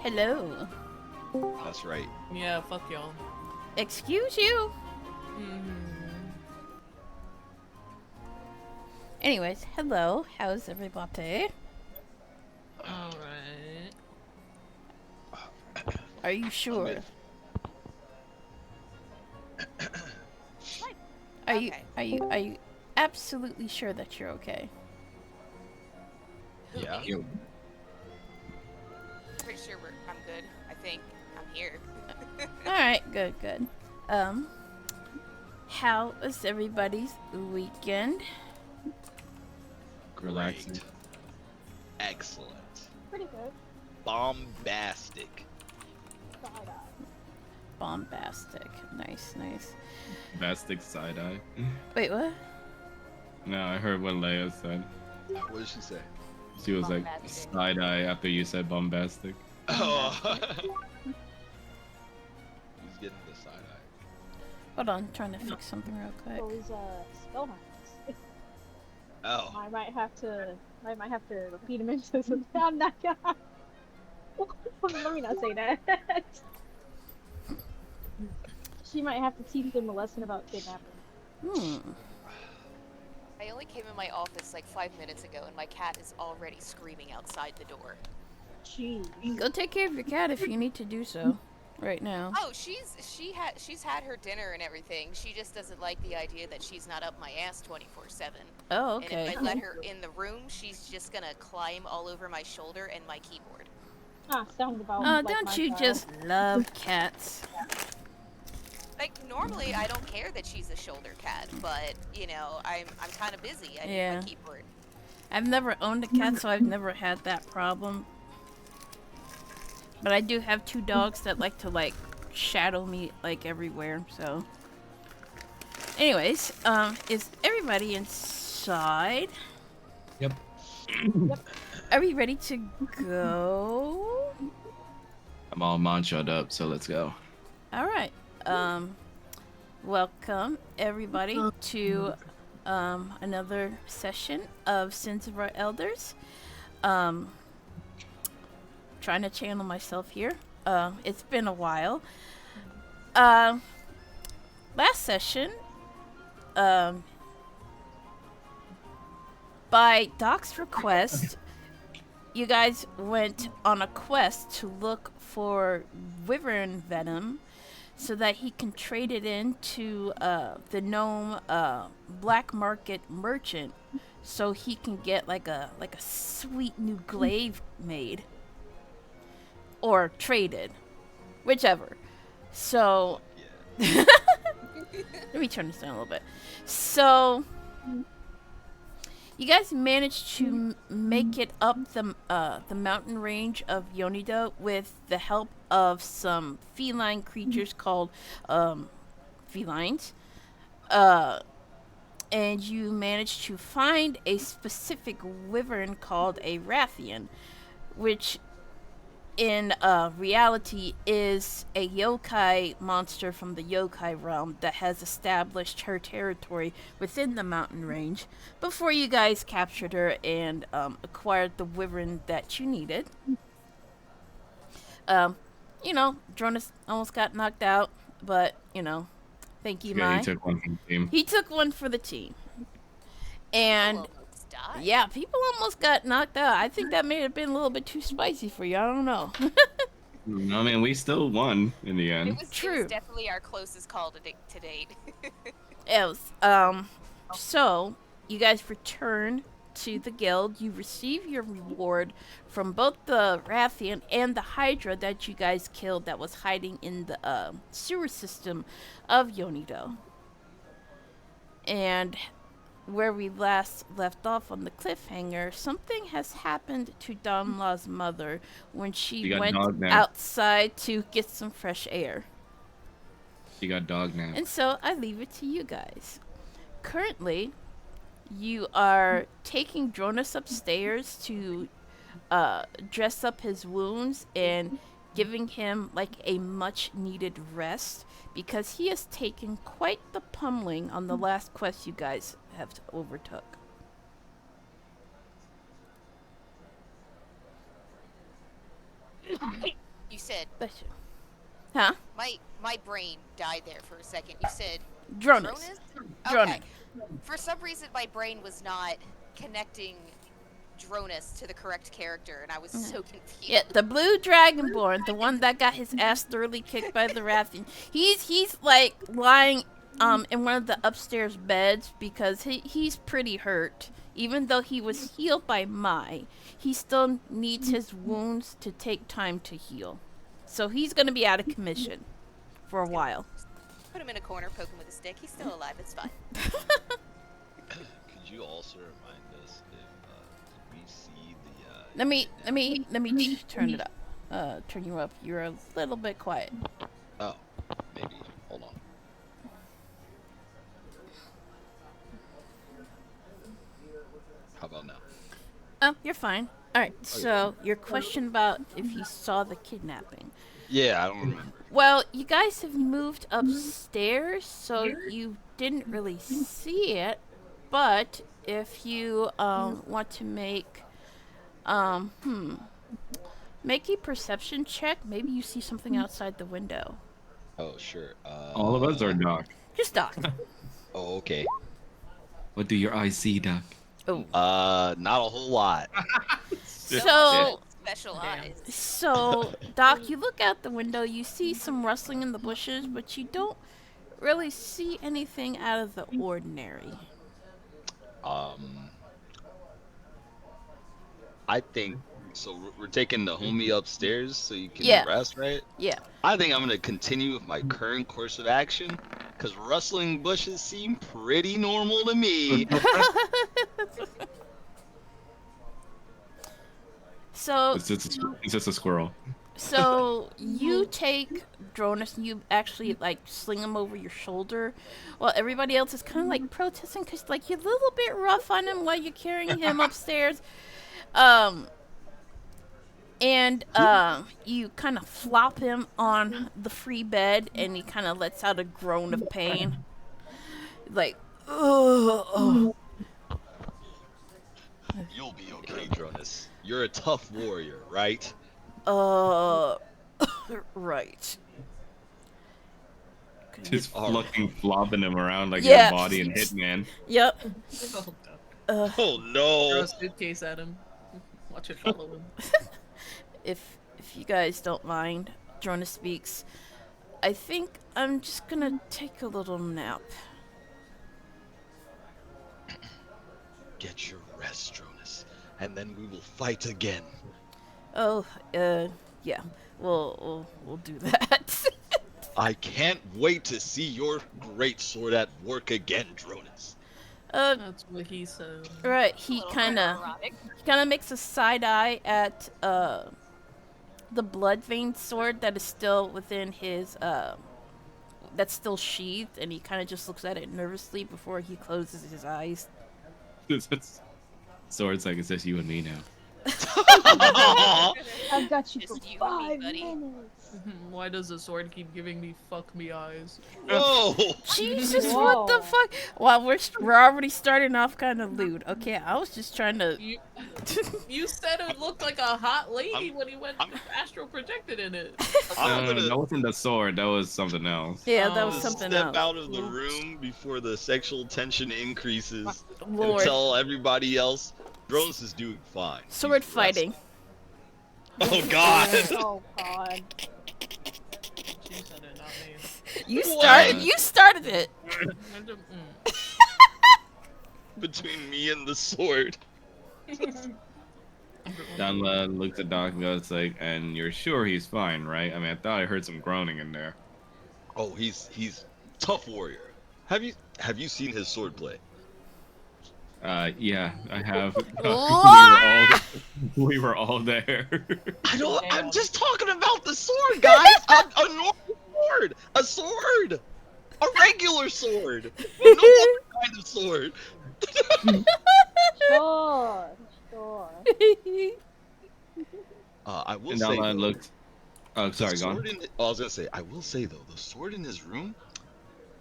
Hello. That's right. Yeah, fuck y'all. Excuse you. Anyways, hello. How's everybody? Alright. Are you sure? good. Are you Okay. are you absolutely sure that you're okay? Who, Yeah. me? Yo, Pretty sure I'm good. I think I'm here. All right, good. Um, how was everybody's weekend? relaxing. Great. Excellent. Pretty good. Bombastic. Side-eye. Bombastic. Nice. Bastic side eye. Wait, what? No, I heard what Leia said. What did she say? She was like Bombastic. side eye after you said bombastic. Oh. He's getting the side eye. Hold on, trying to fix something real quick. Those spellbinders. Oh. I might have to feed him into some. I'm not gonna. Let me not say that. She might have to teach them a lesson about kidnapping. I only came in my office like 5 minutes ago, and my cat is already screaming outside the door. Jeez. Go take care of your cat if you need to do so. Right now. Oh, she's had her dinner and everything. She just doesn't like the idea that she's not up my ass 24/7. Oh, And okay. if I let her in the room, she's just gonna climb all over my shoulder and my keyboard. Sounds about. Oh, like don't my you child. just love cats? Like normally, I don't care that she's a shoulder cat, but you know, I'm kind of busy. I need Yeah. my keyboard. I've never owned a cat, so I've never had that problem. But I do have two dogs that like to shadow me everywhere. So, anyways, is everybody inside? Yep. Are we ready to go? I'm all manchoed up, so let's go. All right. Welcome everybody to another session of Sins of Our Elders. Trying to channel myself here. It's been a while. Last session, by Doc's request, you guys went on a quest to look for wyvern venom so that he can trade it in to the gnome black market merchant so he can get like a sweet new glaive made. Or traded. Whichever. So Yeah. let me turn this down a little bit. So you guys managed to make it up the mountain range of Yonido with the help of some feline creatures called felines. And you managed to find a specific wyvern called a Rathian, which in reality is a yokai monster from the yokai realm that has established her territory within the mountain range before you guys captured her and acquired the wyvern that you needed. Dronus almost got knocked out, but, thank you, Yeah, Mai. he took one from the team. He took one for the team. And People almost died. yeah, people almost got knocked out. I think that may have been a little bit too spicy for you. I don't know. I mean, we still won in the It end. was True. definitely our closest call to date. Else, so you guys return to the guild. You receive your reward from both the Rathian and the Hydra that you guys killed that was hiding in the sewer system of Yonido. And where we last left off on the cliffhanger, something has happened to Donla's mother when She she got went dog napped. outside to get some fresh air. She got dog napped. And so I leave it to you guys. Currently, you are taking Dronus upstairs to dress up his wounds and giving him a much needed rest because he has taken quite the pummeling on the last quest you guys have overtook. You said Bless you. Huh? my brain died there for a second. You said Dronus. Dronus? Dronin. Okay. For some reason, my brain was not connecting Dronus to the correct character, and I was so confused. Yeah, the blue dragonborn, the one that got his ass thoroughly kicked by the Rathian. He's like lying in one of the upstairs beds because he's pretty hurt. Even though he was healed by Mai, he still needs his wounds to take time to heal. So he's gonna be out of commission for a while. Put him in a corner, poke him with a stick. He's still alive. It's fine. Could you also remind us if we see the? Let me turn it up. Turn you up. You're a little bit quiet. Oh, maybe. Hold on. How about now? Oh, you're fine. All right. So your question about if you saw the kidnapping. Yeah, I don't remember. Well, you guys have moved upstairs, so you didn't really see it. But if you want to make make a perception check, maybe you see something outside the window. Oh, sure. All of us are Doc. Just Doc. Oh, okay. What do your eyes see, Doc? Oh. Not a whole lot. So Special eyes. So, Doc, you look out the window, you see some rustling in the bushes, but you don't really see anything out of the ordinary. I think so. We're taking the homie upstairs so you can Yeah. rest, right? Yeah. I think I'm gonna continue with my current course of action, cause rustling bushes seem pretty normal to me. So, It's just a squirrel. so you take Dronus and you actually like sling him over your shoulder, while everybody else is kind of like protesting because like you're a little bit rough on him while you're carrying him upstairs. And you kind of flop him on the free bed, and he kind of lets out a groan of pain, like, oh. You'll be okay, Dronus. You're a tough warrior, right? Right. Just Alright. fucking flopping him around like Yeah. a body in Hitman. Yep. Oh, God. Oh Throw no! a suitcase at him. Watch it follow him. If you guys don't mind, Dronus speaks. I think I'm just gonna take a little nap. Get your rest, Dronus, and then we will fight again. Oh, yeah. We'll do that. I can't wait to see your great sword at work again, Dronus. That's what he said. Right. He Little kind of erotic. makes a side eye at the blood vein sword that is still within his that's still sheathed, and he kind of just looks at it nervously before he closes his eyes. Sword's like, it's just you and me now. I've got you for Just you and me, 5 buddy. minutes. Why does the sword keep giving me fuck me eyes? Whoa! Jesus, what the Whoa. fuck? Well, we're already starting off kind of lewd. Okay, I was just trying to. You said it looked like a hot lady I'm- when he went I'm- astral projected in it. I'm No, gonna that wasn't the sword. That was something else. Yeah, that Oh. was something step else. out of the room before the sexual tension increases and Lord, tell everybody else Dronus is doing fine. He's sword resting. fighting. Oh God! Oh god. She said it, not me. You What? started. You started it. Between me and the sword. Danla looks at Doc and goes like, and you're sure he's fine, right? I mean, I thought I heard some groaning in there. Oh, he's tough warrior. Have you seen his sword play? Yeah, I have. What? We were all there. I don't. I'm Damn. just talking about the sword, guys. a normal sword, a sword, a regular sword, no other kind of sword. Sure. Sure. I will And say. Danla though, looked. Oh, sorry, the go on. sword I was gonna say. I will say though, the sword in his room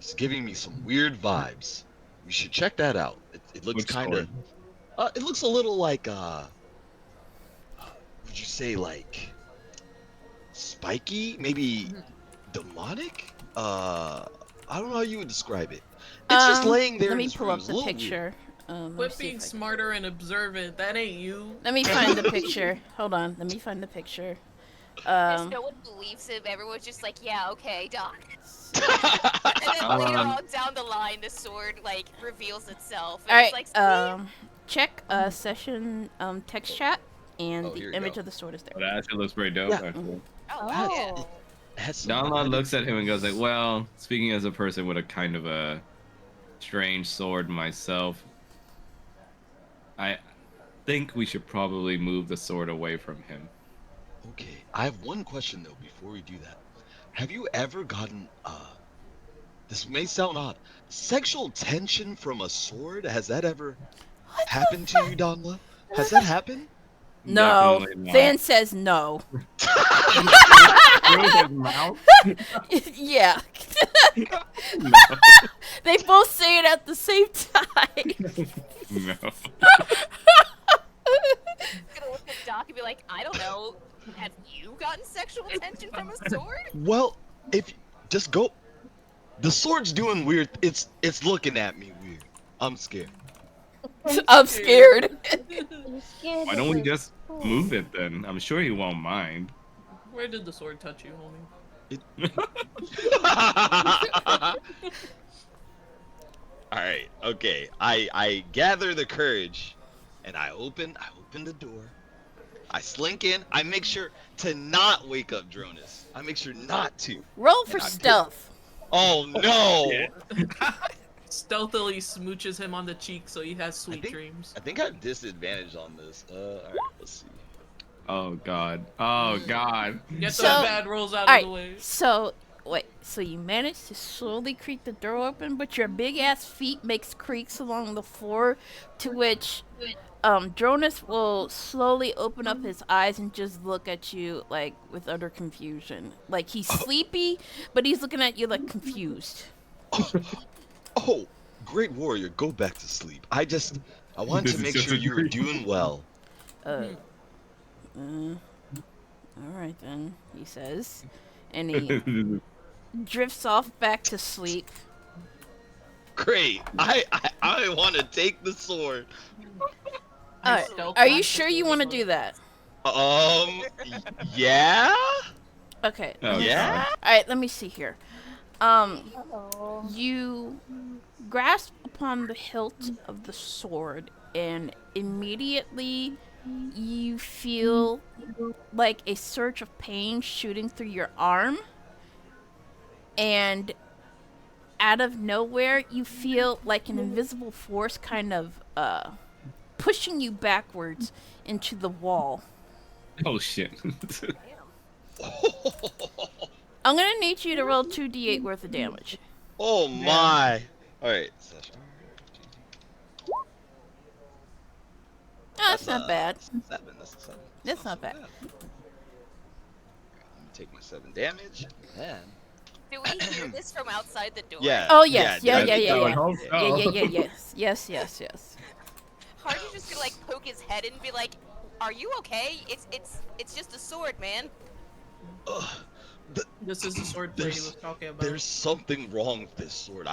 is giving me some weird vibes. We should check that out. It looks Which kind of. sword? It looks a little like. Would you say like spiky, maybe demonic. I don't know how you would describe it. It's just Um, laying there. Let in me this pull room. up It's a the little weird. picture. Let me Quit see being if I can- smarter and observant. That ain't you. Let me find the picture. Hold on. Let me find the picture. Just no one believes him. Everyone's just like, yeah, okay, Doc. And then later on down the line, the sword like reveals itself. And All it's right. like, see? Check session text chat, and Oh, here the you image go. of the sword is there. But that actually looks pretty dope. Yeah. Actually. Oh, Oh. yeah. It has some Donlon magic. looks at him and goes like, "Well, speaking as a person with a kind of a strange sword myself, I think we should probably move the sword away from him." Okay, I have one question though before we do that. Have you ever gotten this may sound odd, sexual tension from a sword? Has that ever happened to you, Donla? Has that happened? No. Definitely not. Than says no. Through his mouth? Yeah. No. They both say it at the same time. No. Gonna look at Doc and be like, I don't know. Have you gotten sexual attention from a sword? Well, if just go, the sword's doing weird. It's looking at me weird. I'm scared. I'm scared. You scared Why of don't we the just sword. move it then? I'm sure he won't mind. Where did the sword touch you, homie? All right, okay. I gather the courage, and I open the door. I slink in. I make sure to not wake up Dronus. I make sure not to. Roll for And I stealth. Oh no! Stealthily smooches him on the cheek so he has sweet think- dreams. I think I have disadvantage on this. All right, let's see. Oh god. Oh god. Get So- those bad rolls out Alright, of the way. so wait, so you manage to slowly creak the door open, but your big ass feet makes creaks along the floor, to which Dronus will slowly open up his eyes and just look at you like with utter confusion. Like he's sleepy, but he's looking at you like confused. Oh, great warrior, go back to sleep. I wanted This to is make just sure a you were dream. doing well. Alright then, he says. And he drifts off back to sleep. Great. I want to take the sword. Alright, stealth are you like sure the you sword want to as do that? Yeah. Okay. Oh, Yeah? God. Alright, let me see here. Uh-oh. You grasp upon the hilt of the sword, and immediately you feel like a surge of pain shooting through your arm. And out of nowhere, you feel like an invisible force kind of pushing you backwards into the wall. Oh shit. I'm gonna need you to roll 2d8 worth of damage. Oh my. All right. Oh, that's not bad. 7. That's a 7. That's not bad. Let me take my 7 damage. And Do we hear this from outside the door? yeah. Oh, yes. Yeah, I think yeah, that yeah, would- yeah. hope so. Yes. Hardy's just gonna like poke his head and be like, "Are you okay? It's just a sword, man." Ugh, This is the sword play he There's- was talking about. there's something wrong with this sword.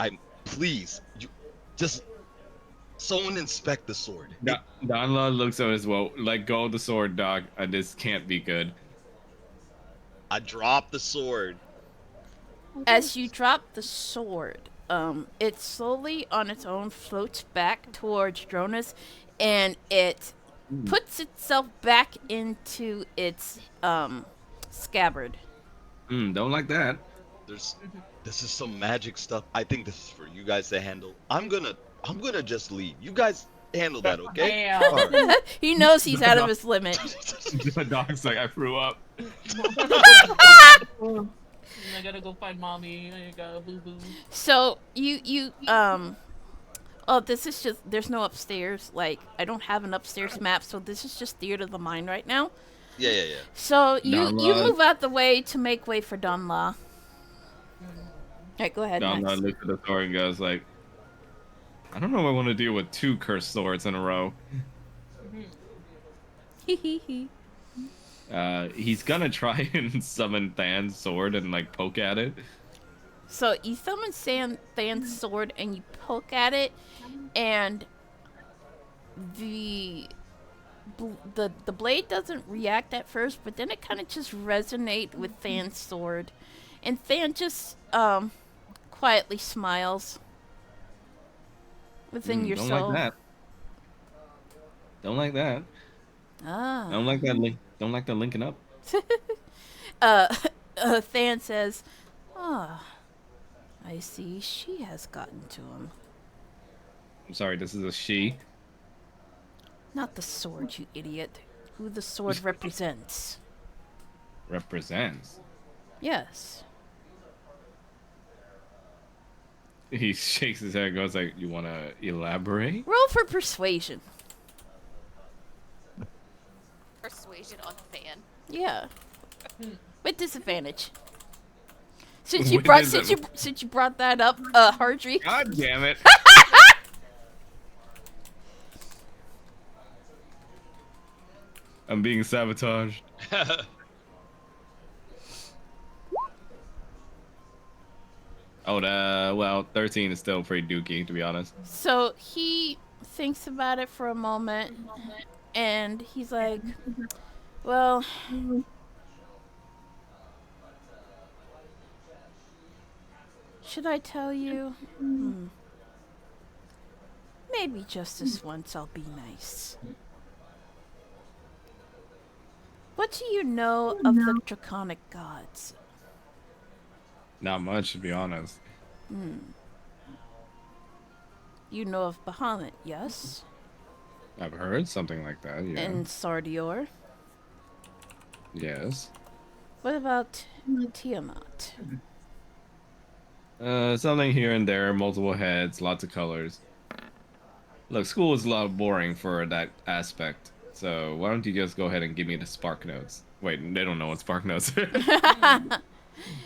Please, you just someone inspect the sword. Donla looks at us, well, let go of the sword, Doc. This can't be good. I dropped the sword. As you drop the sword, it slowly on its own floats back towards Dronus, and it puts itself back into its scabbard. Don't like that. This is some magic stuff. I think this is for you guys to handle. I'm gonna just leave. You guys handle that, okay? Damn. All right. He knows he's out of his limit. The dog's like, I threw up. I gotta go find mommy. I gotta boo boo. So you oh, this is just, there's no upstairs. Like, I don't have an upstairs map, so this is just theater of the mind right now. Yeah. So you Donla. move out the way to make way for Donla. Alright, go ahead. Donla Max. looks at the sword and goes like, I don't know if I want to deal with 2 cursed swords in a row. He's gonna try and summon Than's sword and like poke at it. So you summon Than's sword and you poke at it, and the the blade doesn't react at first, but then it kind of just resonate with Than's sword, and Than just quietly smiles within your Don't soul. like that. Don't like that. Ah. Don't like that link. Don't like the linking up. Than says, "Ah, I see she has gotten to him. I'm sorry, this is a she. Not the sword, you idiot. Who the sword represents." Represents. Yes. He shakes his head and goes like, "You wanna elaborate?" Roll for persuasion. Persuasion on Fan. Yeah. With disadvantage. Since you With brought disadvantage. since you brought that up, Hardry. God damn it! I'm being sabotaged. Oh, well, 13 is still pretty dookie, to be honest. So he thinks about it for a moment, and he's like, "Well, should I tell you? Maybe just this once I'll be nice. What do you know of the Draconic gods?" Not much, to be honest. You know of Bahamut, yes? I've heard something like that, yeah. And Sardior? Yes. What about Tiamat? Something here and there, multiple heads, lots of colors. Look, school is a lot boring for that aspect. So why don't you just go ahead and give me the Spark Notes? Wait, they don't know what Spark Notes are.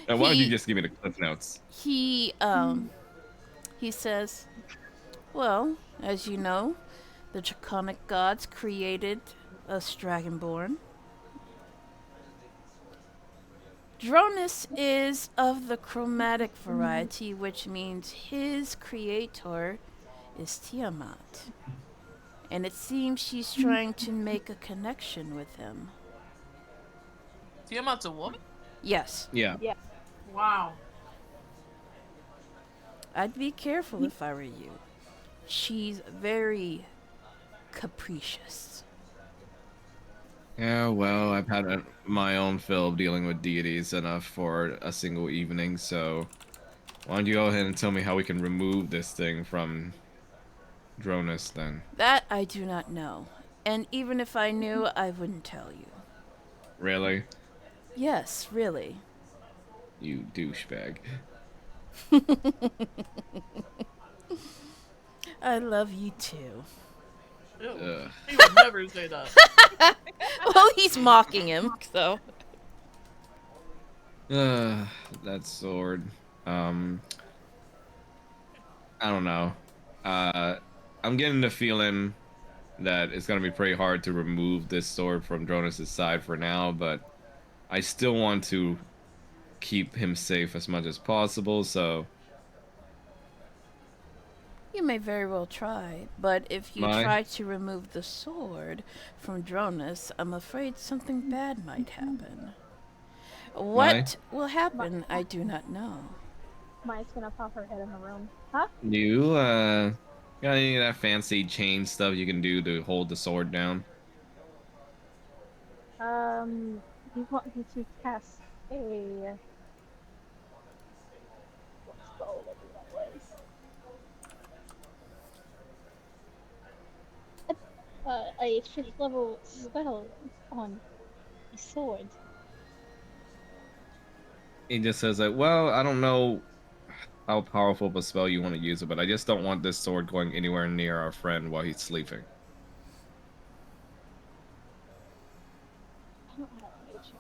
Why don't you just give me the Cliff Notes? He says, "Well, as you know, the Draconic gods created us Dragonborn. Dronus is of the chromatic variety, which means his creator is Tiamat. And it seems she's trying to make a connection with him." Tiamat's a woman? Yes. Yeah. Wow. I'd be careful if I were you. She's very capricious. Yeah, well, I've had my own fill of dealing with deities enough for a single evening, so why don't you go ahead and tell me how we can remove this thing from Dronus, then? That I do not know. And even if I knew, I wouldn't tell you. Really? Yes, really. You douchebag. I love you too. Ew. Ugh. He would never say that. Well, he's mocking him, so. That sword. I don't know. I'm getting the feeling that it's gonna be pretty hard to remove this sword from Dronus' side for now, but I still want to keep him safe as much as possible, so... You may very well try, but if you My- try to remove the sword from Dronus, I'm afraid something bad might happen. What will happen, I do not know. Mike's gonna pop her head in the room. Huh? You, got any of that fancy chain stuff you can do to hold the sword down? You want me to cast a... What spell would that was? A 5th level spell on a sword. He just says like, well, I don't know how powerful of a spell you want to use it, but I just don't want this sword going anywhere near our friend while he's sleeping. I don't have a mage.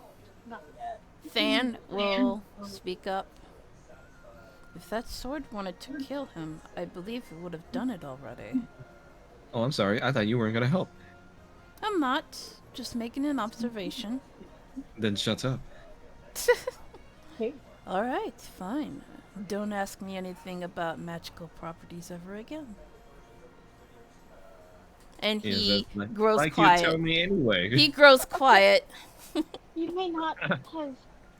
Not yet. Than will speak up. If that sword wanted to kill him, I believe it would have done it already. Oh, I'm sorry. I thought you weren't gonna help. I'm not. Just making an observation. Then shut up. Okay. All right, fine. Don't ask me anything about magical properties ever again. And Is he that grows like you quiet. tell me anyway? He grows quiet. You may not have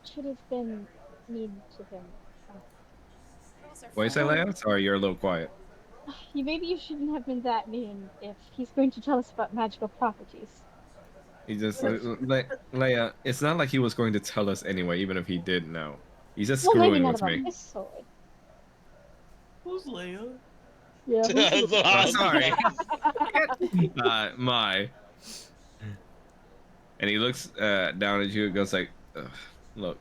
should have been mean to him. Girls are What you say, fun. Leia? Sorry, you're a little quiet. Maybe you shouldn't have been that mean if he's going to tell us about magical properties. He just Leia. It's not like he was going to tell us anyway, even if he did know. He's just Well, maybe screwing not with about me. this sword. Who's Leia? Yeah. That's what I was Sorry. thinking. My. And he looks down at you and goes like, "Ugh, look,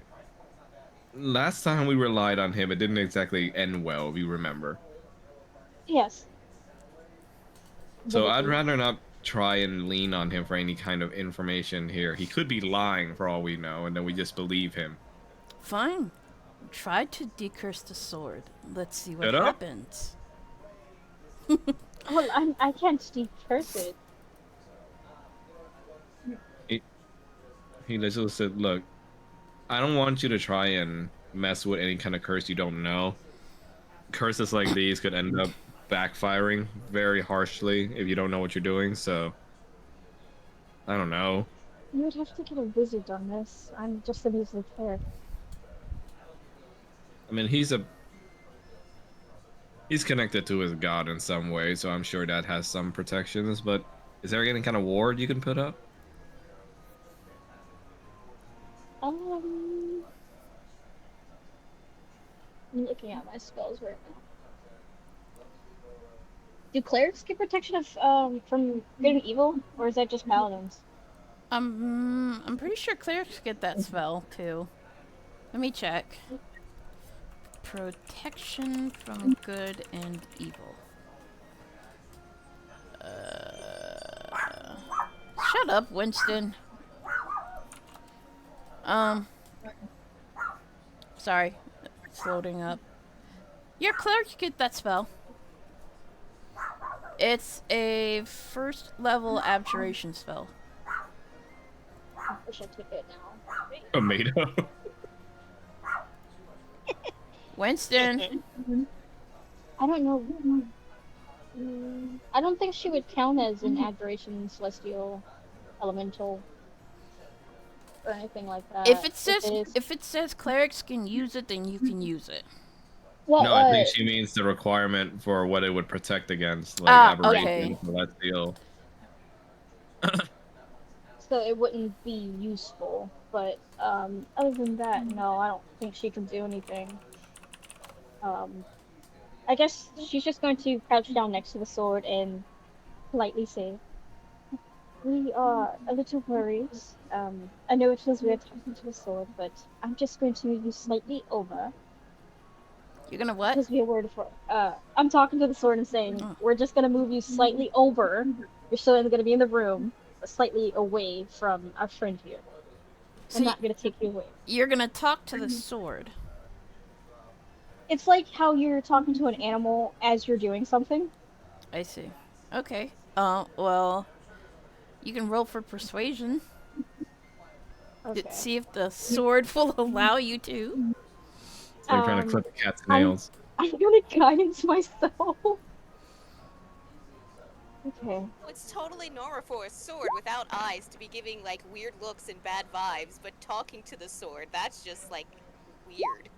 last time we relied on him, it didn't exactly end well, if you remember. Yes. So I'd Vividly. rather not try and lean on him for any kind of information here. He could be lying for all we know, and then we just believe him. Fine. Try to decurse the sword. Let's see what Shut up. happens. Well, I can't decurse it. He literally said, look, I don't want you to try and mess with any kind of curse you don't know. Curses like these could end up backfiring very harshly if you don't know what you're doing, so I don't know. You would have to get a wizard on this. I'm just a measly cleric. I mean, he's connected to his god in some way, so I'm sure that has some protections, but is there any kind of ward you can put up? I'm looking at my spells right now. Do clerics get protection of from good and evil, or is that just paladins? I'm pretty sure clerics get that spell too. Let me check. Protection from good and evil. Shut up, Winston. Sorry, it's loading up. Your cleric get that spell. It's a first level abjuration spell. I wish I took it now. Tomato. Winston. I don't know. I don't think she would count as an abjuration, celestial, elemental, or anything like that. If it says is- if it says clerics can use it, then you can use it. well, No, I think she means the requirement for what it would protect against, like Okay. aberration, celestial. so it wouldn't be useful. But other than that, no, I don't think she can do anything. I guess she's just going to crouch down next to the sword and politely say, "We are a little worried. I know it feels weird talking to a sword, but I'm just going to move you slightly over You're gonna what? because we are worried for. I'm talking to the sword and saying, we're just going to move you slightly over. You're still going to be in the room, but slightly away from our friend here. So I'm not going to take you away. you're gonna talk to the sword. It's like how you're talking to an animal as you're doing something. I see. Okay. Well, you can roll for persuasion. Okay. See if the sword will allow you to. It's like trying to clip a cat's nails. I'm gonna guidance myself. Okay. It's totally normal for a sword without eyes to be giving like weird looks and bad vibes, but talking to the sword, that's just like weird.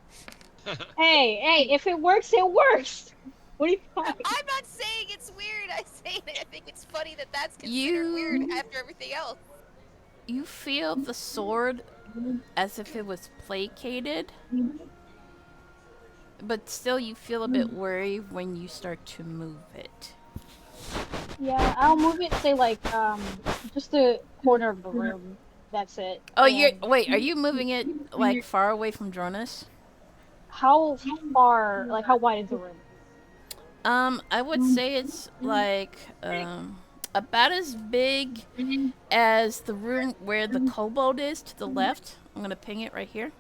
Hey, if it works, it works. What do you think? I'm not saying it's weird. I think it's funny that that's considered weird after everything else. You feel the sword as if it was placated, but still you feel a bit worried when you start to move it. Yeah, I'll move it. Say like just the corner of the room. That's it. Oh, And wait. Are you moving it like far away from Dronus? how far? Like how wide is the room? I would say it's like about as big as the room where the kobold is to the left. I'm gonna ping it right here.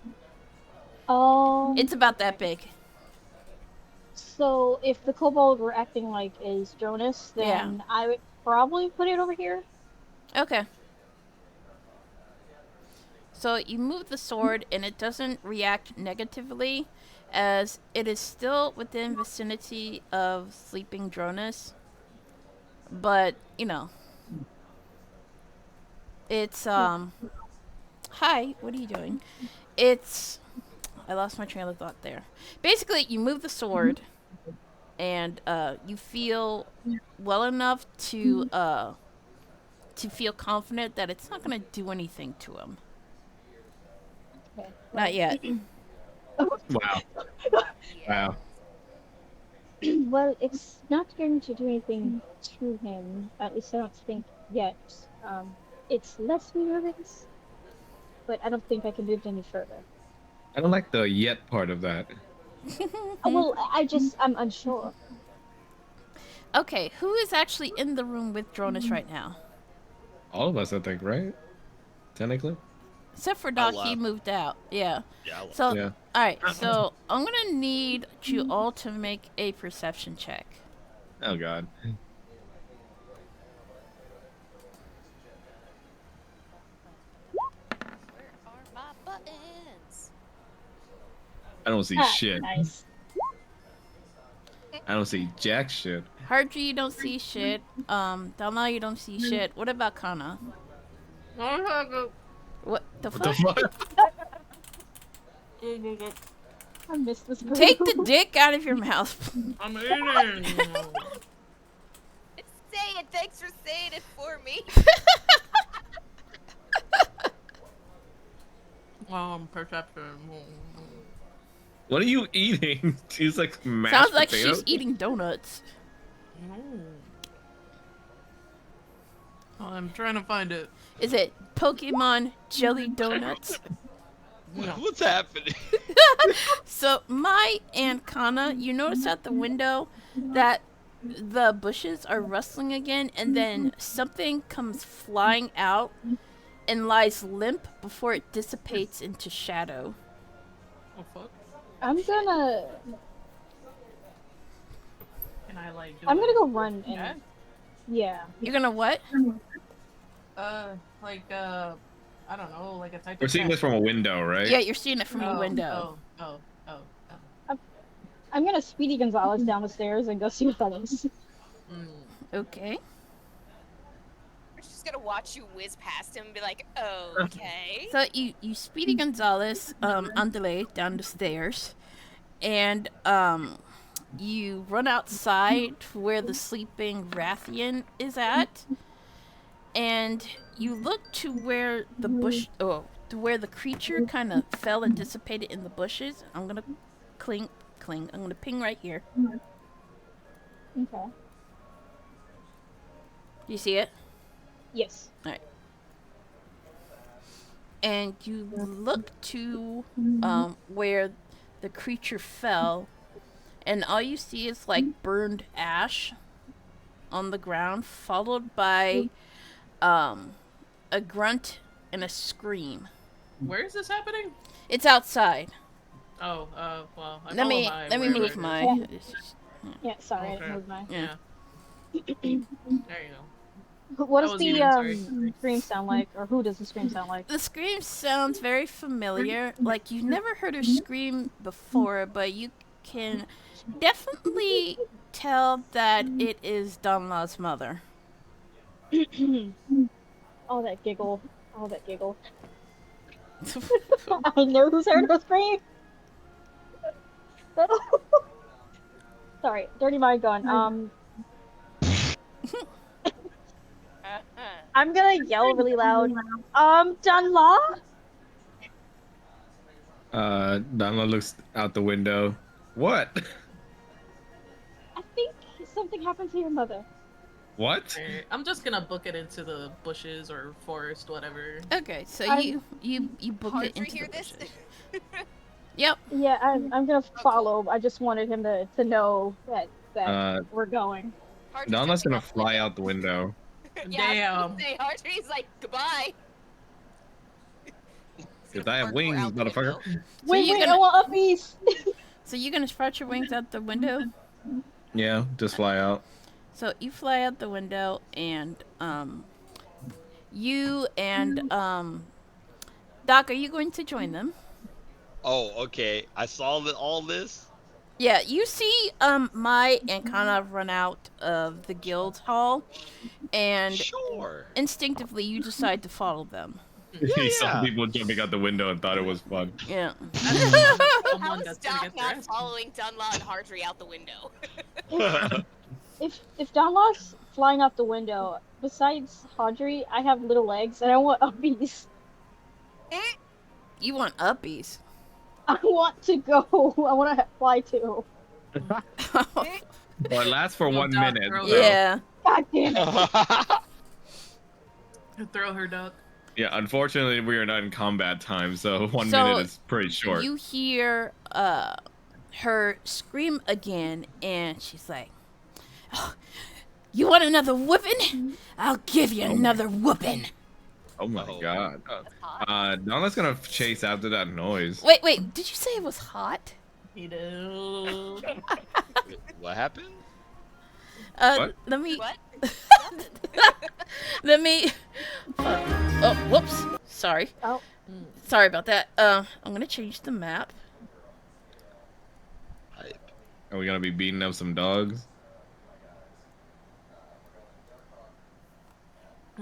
It's about that big. So if the kobold were acting like is Jonas, then I would probably put it over here. Okay. So you move the sword, and it doesn't react negatively, as it is still within vicinity of sleeping Dronus. But it's Hi, what are you doing? I lost my train of thought there. Basically, you move the sword, and you feel well enough to feel confident that it's not gonna do anything to him. Okay. Not yet. Wow. Wow. Well, it's not going to do anything to him. At least I don't think yet. It's less nervous, but I don't think I can move it any further. I don't like the yet part of that. Well, I'm unsure. Okay, who is actually in the room with Dronus right now? All of us, I think, right? Technically. Except for Doc, he left. moved out. Yeah. Yeah. So, Yeah. alright, so I'm gonna need you all to make a perception check. Oh god. Where are my buttons? I don't see Ah, shit. nice. I don't see jack shit. Hardry, you don't see shit. Dalma, you don't see shit. What about Kana? What the What the fuck? fuck? I missed this. Take the dick out of your mouth. I'm eating. Say it. Thanks for saying it for me. Perception. What are you eating? She's like mashed Sounds like potatoes? she's eating donuts. I'm trying to find it. Is it Pokemon jelly donuts? What's happening? So, Mai and Kana, you notice at the window that the bushes are rustling again, and then something comes flying out and lies limp before it dissipates into shadow. Oh fuck. I'm gonna Can I like? I'm gonna go run and Yeah? yeah. You're gonna what? I don't know, like a type We're of seeing this from a window, right? Yeah, you're seeing it from a window. Oh. I'm gonna Speedy Gonzalez down the stairs and go see what that is. Okay. We're just gonna watch you whiz past him and be like, okay. So you Speedy Gonzalez underlay down the stairs, and you run outside to where the sleeping Rathian is at, and you look to where the to where the creature kind of fell and dissipated in the bushes. I'm gonna cling. I'm gonna ping right here. Okay. You see it? Yes. And you look to where the creature fell, and all you see is like burned ash on the ground, followed by a grunt and a scream. Where is this happening? It's outside. Oh, well, I Let me follow move wherever it is. my. Yeah, sorry, I Okay. didn't move my. Yeah. There you go. What I does was the eating, sorry. scream sound like, or who does the scream sound like? The scream sounds very familiar. Like you've never heard her scream before, but you can definitely tell that it is Donla's mother. All that giggle. All that giggle. I know who's heard her scream. Sorry, dirty mind gone. I'm gonna yell really loud. Dunlaw? Donna looks out the window. What? I think something happened to your mother. What? Alright, I'm just gonna book it into the bushes or forest, whatever. Okay, so I'm- you booked Hard it to into hear the this. bushes. Yep. Yeah, I'm gonna follow. I just wanted him to know that we're going. Hardry's Donna's jumping gonna out the fly window. out the window. Yeah, I was Damn. gonna say, Hardry's like, goodbye. Cause I have wings, motherfucker. Wait, you're I gonna- want uppies. So you're gonna sprout your wings out the window? Yeah, just fly out. So you fly out the window, and you and Doc, are you going to join them? Oh, okay. I saw all this. Yeah, you see Mai and Kana run out of the guild hall, and Sure. instinctively you decide to follow them. He saw yeah. people jumping out the window and thought it was fun. Yeah. How Someone is that's gonna Doc get their not ass following Dunlaw and Hardry out the window? If Donloc's flying out the window, besides Hodri, I have little legs and I want uppies. You want uppies. I want to go. I want to fly too. Well, it lasts for Well, 1 Doc, minute. throw so- Yeah. God damn it. Throw her, Doc. Yeah, unfortunately, we are not in combat time, so 1 So, minute is pretty short. You hear her scream again, and she's like, "Oh, you want another whooping? I'll give you another whooping." Oh my Uh-oh. god. That's hot. Donna's gonna chase after that noise. Wait, did you say it was hot? You know. What happened? What? Let me. What? Let me. Oh, whoops. Sorry. Oh. Sorry about that. I'm gonna change the map. Hype. Are we gonna be beating up some dogs?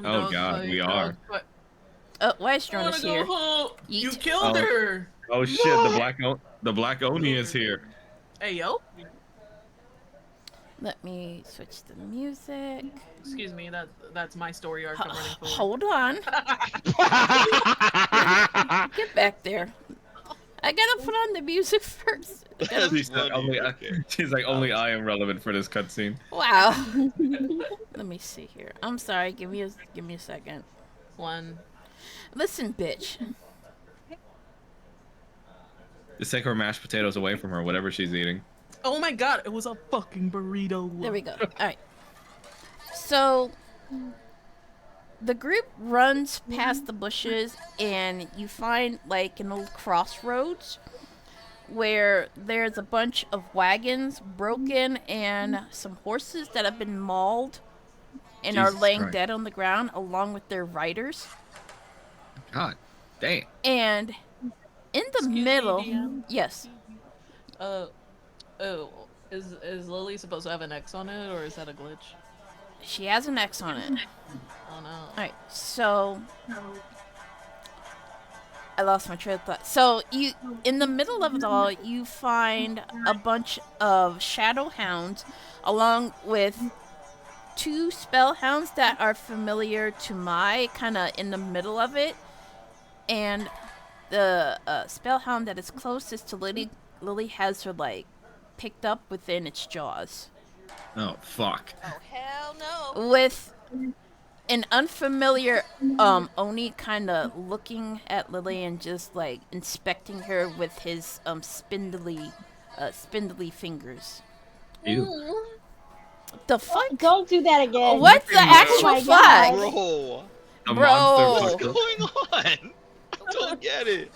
Oh, God, we are. What? Oh, why I is wanna Jonas go here? home. You Yeet. killed Oh. her. Oh shit! The black Oni is here. Hey, yo. Let me switch the music. Excuse me. That's my story arc. I'm running forward. Hold on. Get back there. I gotta put on the music first. I gotta- She's like, only I am relevant for this cutscene. Wow. Let me see here. I'm sorry. Give me a second. One. Listen, bitch. Just take her mashed potatoes away from her, whatever she's eating. Oh my god! It was a fucking burrito. There we go. All right. So the group runs past the bushes, and you find like an old crossroads where there's a bunch of wagons broken and some horses that have been mauled and are Jesus laying Christ. dead on the ground along with their riders. God damn. And in the Excuse me, middle, DM? yes, Oh, is Lily supposed to have an X on it, or is that a glitch? she has an X on it. Oh no. Alright, so I lost my train of thought. So you, in the middle of it all, you find a bunch of shadow hounds, along with 2 spellhounds that are familiar to Mai, kind of in the middle of it, and the spellhound that is closest to Lily has her like picked up within its jaws, Oh fuck. Oh hell no. with an unfamiliar Oni kind of looking at Lily and just like inspecting her with his spindly fingers. Ew. The fuck? Don't do that again. What's the Oh actual my flag? God. Bro, A Bro. monster what's fucker. going on? I don't get it.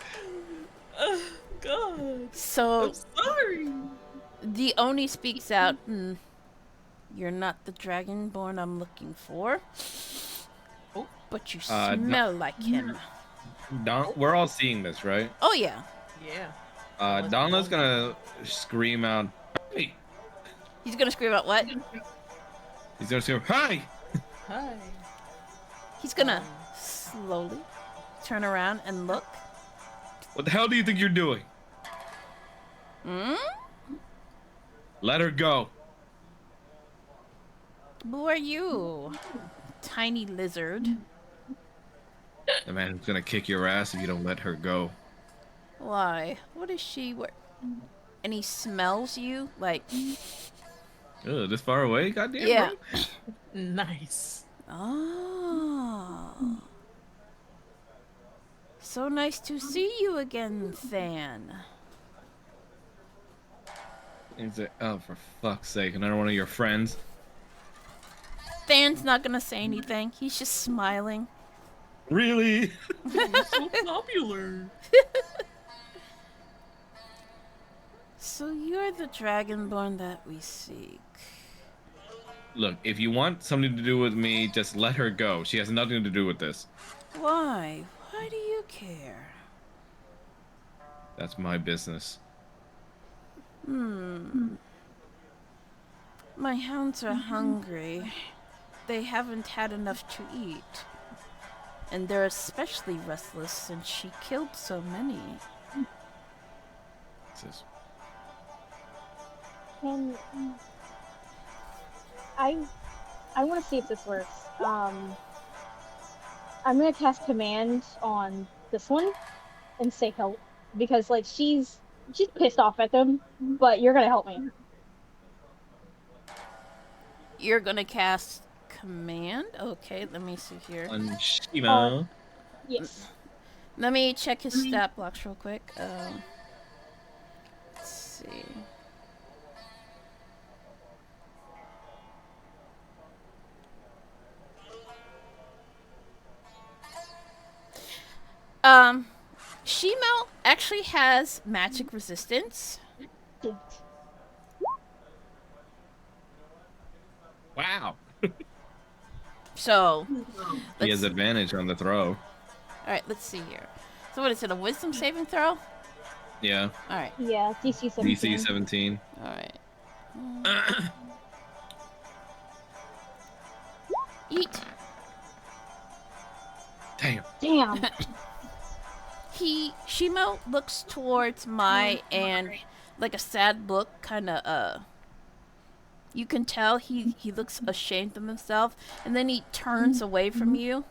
God. So I'm sorry. the Oni speaks out. You're not the dragonborn I'm looking for. Oh. But you No. smell like him. We're all seeing this, right? Oh yeah. Yeah. Donna's gonna scream out, "Hey!" He's gonna scream out what? He's gonna scream, "Hi!" Hi. He's gonna slowly turn around and look. What the hell do you think you're doing? Hmm? Let her go. Who are you? Tiny lizard. The man who's gonna kick your ass if you don't let her go. Why? What is she wear? And he smells you? Like, Ugh, this far away? Goddamn. yeah. Bro. Nice. Oh. So nice to see you again, Than. He's like, oh, for fuck's sake, another one of your friends. Than's not gonna say anything. He's just smiling. Really? You're so popular. So you're the dragonborn that we seek. Look, if you want something to do with me, just let her go. She has nothing to do with this. Why? Why do you care? That's my business. My hounds are hungry. They haven't had enough to eat. And they're especially restless since she killed so many. This- Can I want to see if this works. I'm gonna cast command on this one and say help because like she's pissed off at them, but you're gonna help me. You're gonna cast command? Okay, let me see here. On Shima. Yes. Let me check his stat blocks real quick. Let's see. Shimo actually has magic resistance. Wow. So, He has let's, advantage on the throw. alright, let's see here. So what is it, a wisdom saving throw? Yeah. Alright, Yeah, DC 17. DC 17. alright. Eat. Damn. Damn. Shimo looks towards Mai and like a sad look, kinda, you can tell he looks ashamed of himself, and then he turns away from you.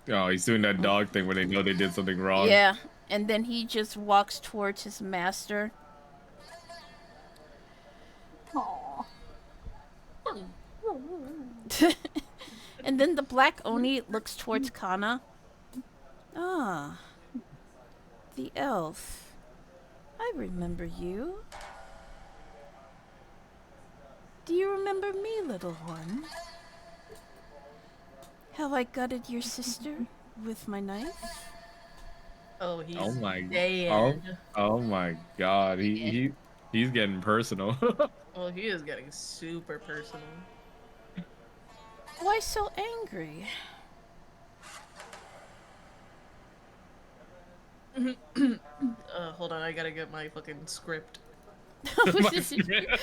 Oh, he's doing that dog thing when they know they did something wrong. Yeah, and then he just walks towards his master. Aw. And then the black Oni looks towards Kana. Ah, the elf. I remember you. Do you remember me, little one? How I gutted your sister with my knife? Oh, he's Oh my. dead. Oh my God. He's getting personal. Oh, he is getting super personal. Why so angry? Hold on, I gotta get my fucking script.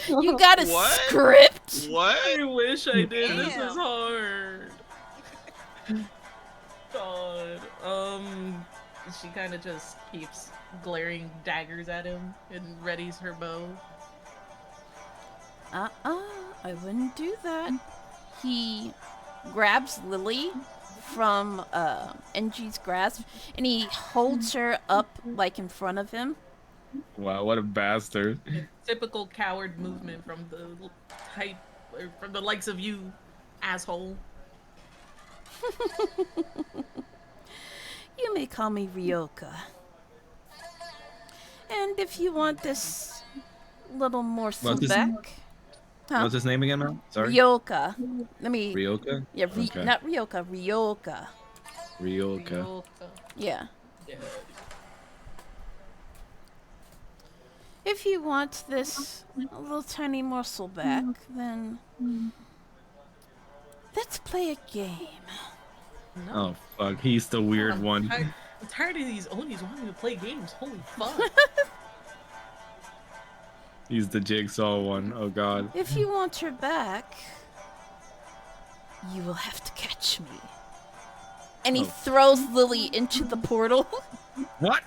You got a What? script? What? I wish I did. This is Damn. hard. God. She kind of just keeps glaring daggers at him and readies her bow. I wouldn't do that. He grabs Lily from NG's grasp and he holds her up like in front of him. Wow, what a bastard. Typical coward movement from the type, or from the likes of you, asshole. You may call me Ryoka. And if you want this little morsel What's his- back, What's his name again, man? Sorry. Ryoka. Let me. Ryoka? Yeah, Okay. not Ryoka. Ryoka. Ryoka. Ryoka. Yeah. Yeah. If you want this little tiny morsel back, then let's play a game. No. Oh, fuck. He's the weird one. I'm tired of these Onis wanting to play games. Holy fuck. He's the jigsaw one. Oh, God. If you want her back, you will have to catch me. And he Oh. throws Lily into the portal. What?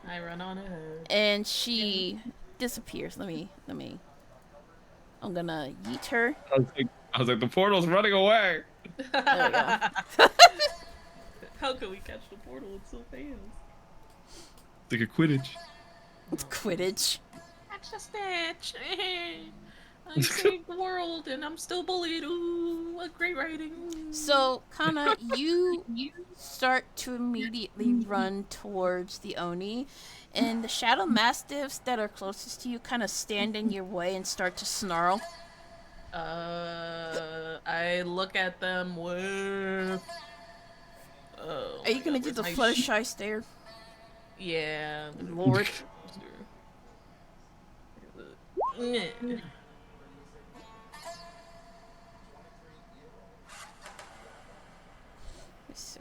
I run on ahead. And she disappears. Let me. I'm gonna yeet her. I was like, the portal's running away. There we go. How can we catch the portal? It's so fast. It's like a Quidditch. It's Quidditch. Catch the snatch. I saved the world and I'm still bullied. Ooh, what great writing. So, Kana, you start to immediately run towards the Oni, and the Shadow Mastiffs that are closest to you kind of stand in your way and start to snarl. I look at them with. Oh, Are you gonna do the Fluttershy stare? Yeah. Lord. Let's see.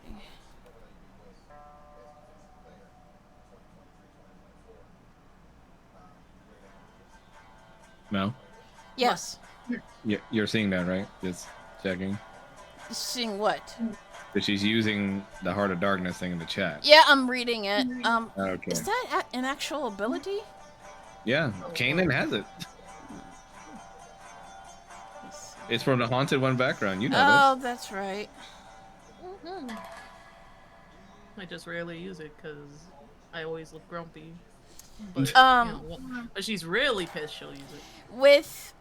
No? Yes. You're seeing that, right? Just checking. Seeing what? That she's using the Heart of Darkness thing in the chat. Yeah, I'm reading it. Okay. Is that an actual ability? Yeah, Kanan has it. It's from the Haunted One background. You know Oh, that's right. I just rarely use it because I always look grumpy. But, but she's really pissed, she'll use it. With,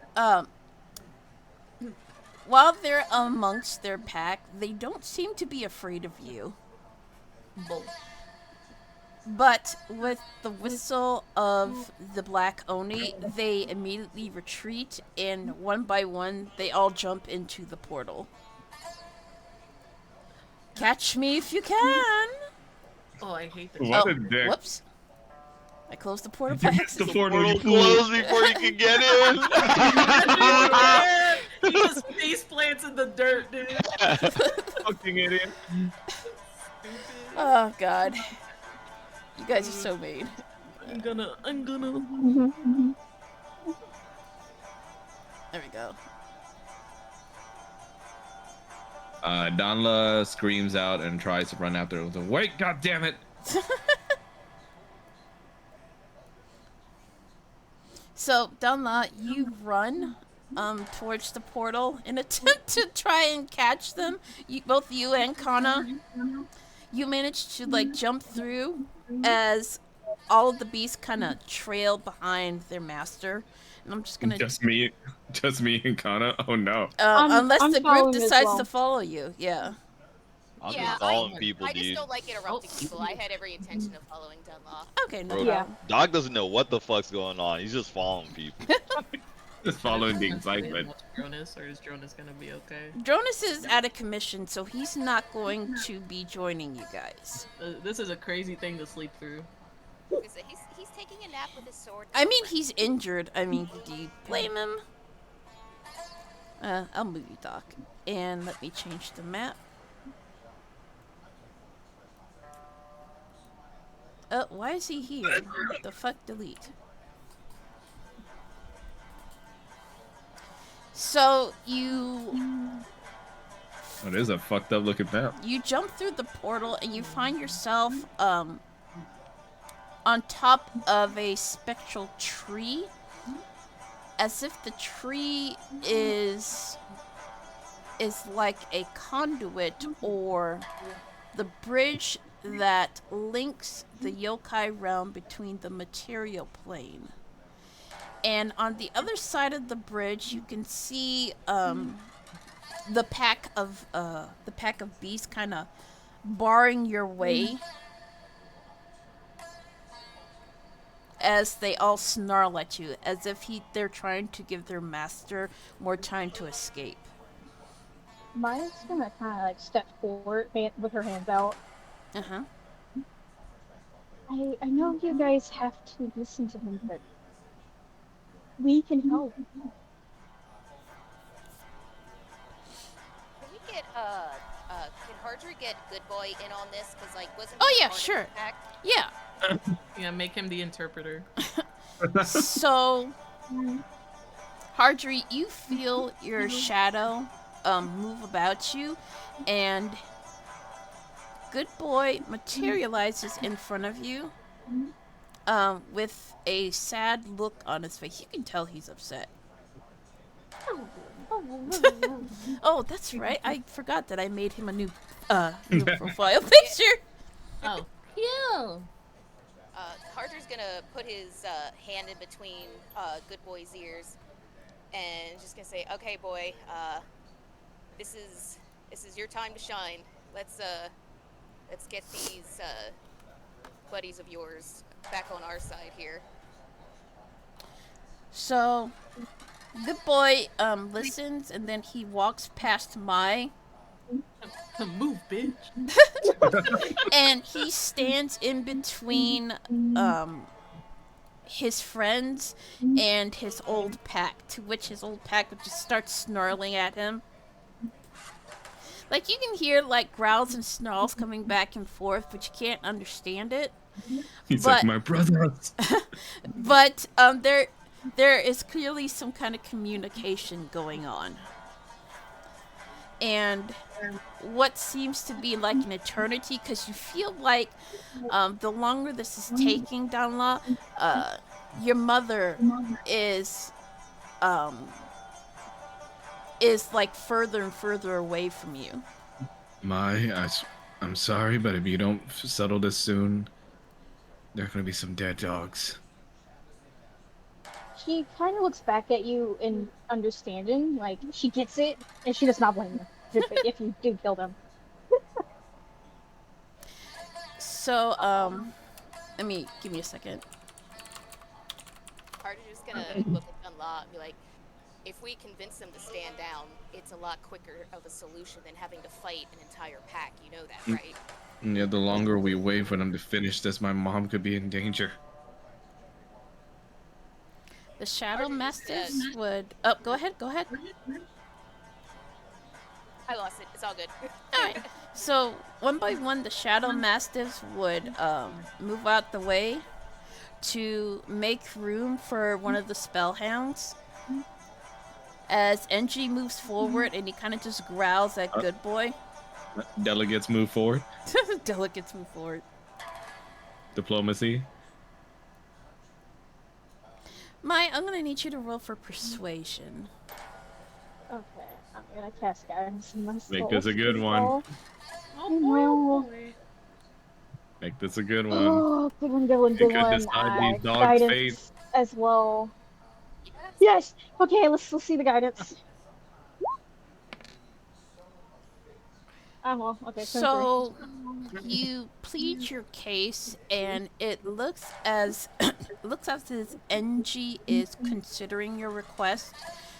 while they're amongst their pack, they don't seem to be afraid of you. Bull. But with the whistle of the Black Oni, they immediately retreat, and one by one, they all jump into the portal. Catch me if you can! Oh, I hate this. What a dick. Whoops. I closed the portal by accident. The portal, you Close fool. before you can get in. He just face plants in the dirt, dude. Fucking idiot. Oh, God. You guys are so mean. I'm gonna. There we go. Donla screams out and tries to run after her. Wait, god damn it! So, Dunla, you run towards the portal in attempt to try and catch them. Both you and Kana. You manage to like jump through as all of the beasts kind of trail behind their master. And I'm just gonna Just me and Kana. Oh no. unless I'm the group following as decides well. to follow you. Yeah. I'm Yeah, just following people, I just dude. don't like interrupting people. I had every intention of following Dunlaw. Okay. No Bro, Yeah. problem. Dog doesn't know what the fuck's going on. He's just following people. Just following the excitement. Jonas, or is Jonas gonna be okay? Jonas is out of commission, so he's not going to be joining you guys. This is a crazy thing to sleep through. He's taking a nap with his sword. I mean, he's injured. I mean, do you blame him? I'll move you, Doc. And let me change the map. Why is he here? The fuck, delete. So, It is a fucked up looking map. you jump through the portal and you find yourself, on top of a spectral tree. As if the tree is like a conduit or the bridge that links the yokai realm between the material plane. And on the other side of the bridge, you can see the pack of beasts kind of barring your way as they all snarl at you, as if they're trying to give their master more time to escape. Maya's gonna kind of like step forward with her hands out. Uh-huh. I know you guys have to listen to him, but we can help. Can we get can Hardry get Good Boy in on this? Cause like wasn't. Oh, he yeah, part of sure. the pack? Yeah. Yeah, make him the interpreter. So, Hardry, you feel your shadow move about you, and Good Boy materializes in front of you with a sad look on his face. You can tell he's upset. Oh, that's right. I forgot that I made him a new profile picture. Oh, yeah. Hardry's gonna put his hand in between Good Boy's ears, and just gonna say, "Okay, boy, this is your time to shine. Let's get these buddies of yours back on our side here." So, Good Boy listens, and then he walks past Mai, Move, bitch. and he stands in between his friends and his old pack, to which his old pack would just start snarling at him. Like, you can hear like growls and snarls coming back and forth, but you can't understand it. He's But- like my brother. But there is clearly some kind of communication going on. And what seems to be like an eternity, because you feel like the longer this is taking, Danla, your mother is like further and further away from you. I'm sorry, but if you don't settle this soon, there are gonna be some dead dogs. She kind of looks back at you in understanding, like she gets it, and she does not blame you if you do kill them. So, give me a second. Carter's just gonna look at Dunlop and be like, if we convince them to stand down, it's a lot quicker of a solution than having to fight an entire pack. You know that, right? Yeah, the longer we wait for them to finish this, my mom could be in danger. The Shadow Mastiffs would... Oh, go ahead. I lost it. It's all good. Alright. So, one by one, the Shadow Mastiffs would move out the way to make room for one of the Spellhounds. As NG moves forward and he kind of just growls at Good Boy. Delegates move forward. Delegates move forward. Diplomacy. Mai, I'm gonna need you to roll for persuasion. Okay, I'm gonna cast guidance in my soul. Make this a good one. Oh boy. Make this a good one. Oh, good one. You could decide these dogs' Guidance fate. as well. Yes. Okay, let's see the guidance. Well, okay. So you plead your case, and it looks as if NG is considering your request,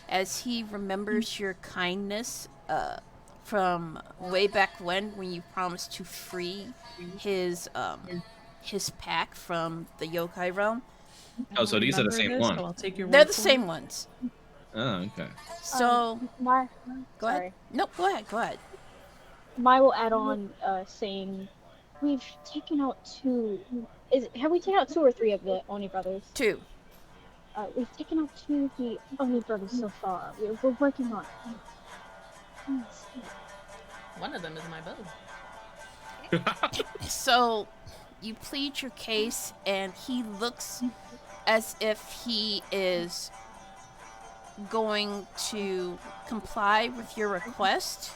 as he remembers your kindness from way back when you promised to free his pack from the yokai realm. Oh, so these are the Remember same this, one. so I'll take your They're word the for same it. ones. Oh, okay. So go sorry. ahead. No, go ahead. Mai will add on, saying, "We've taken out two. Have we taken out 2 or 3 of the Oni brothers? 2. We've taken out 2 of the Oni brothers so far. We're working on it. One of them is my bow. So you plead your case, and he looks as if he is going to comply with your request.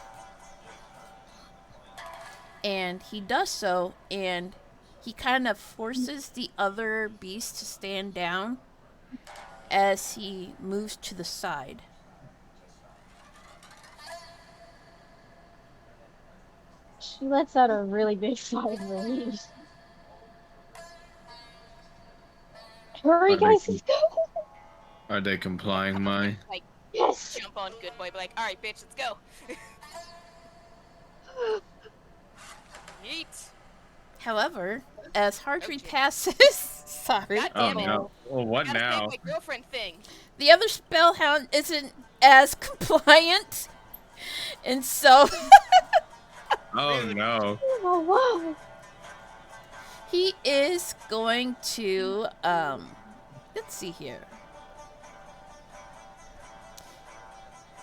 And he does so, and he kind of forces the other beast to stand down as he moves to the side. She lets out a really big sigh of relief. Hurry, guys, let's go! Are they complying, Mai? Like, Yes! jump on Good Boy, be like, all right, bitch, let's go. Yeet. However, as Hartree passes, sorry, God Oh damn it. no! Well, what Gotta now? say my girlfriend thing. the other spellhound isn't as compliant, and so Oh no! Oh, wow! he is going to let's see here.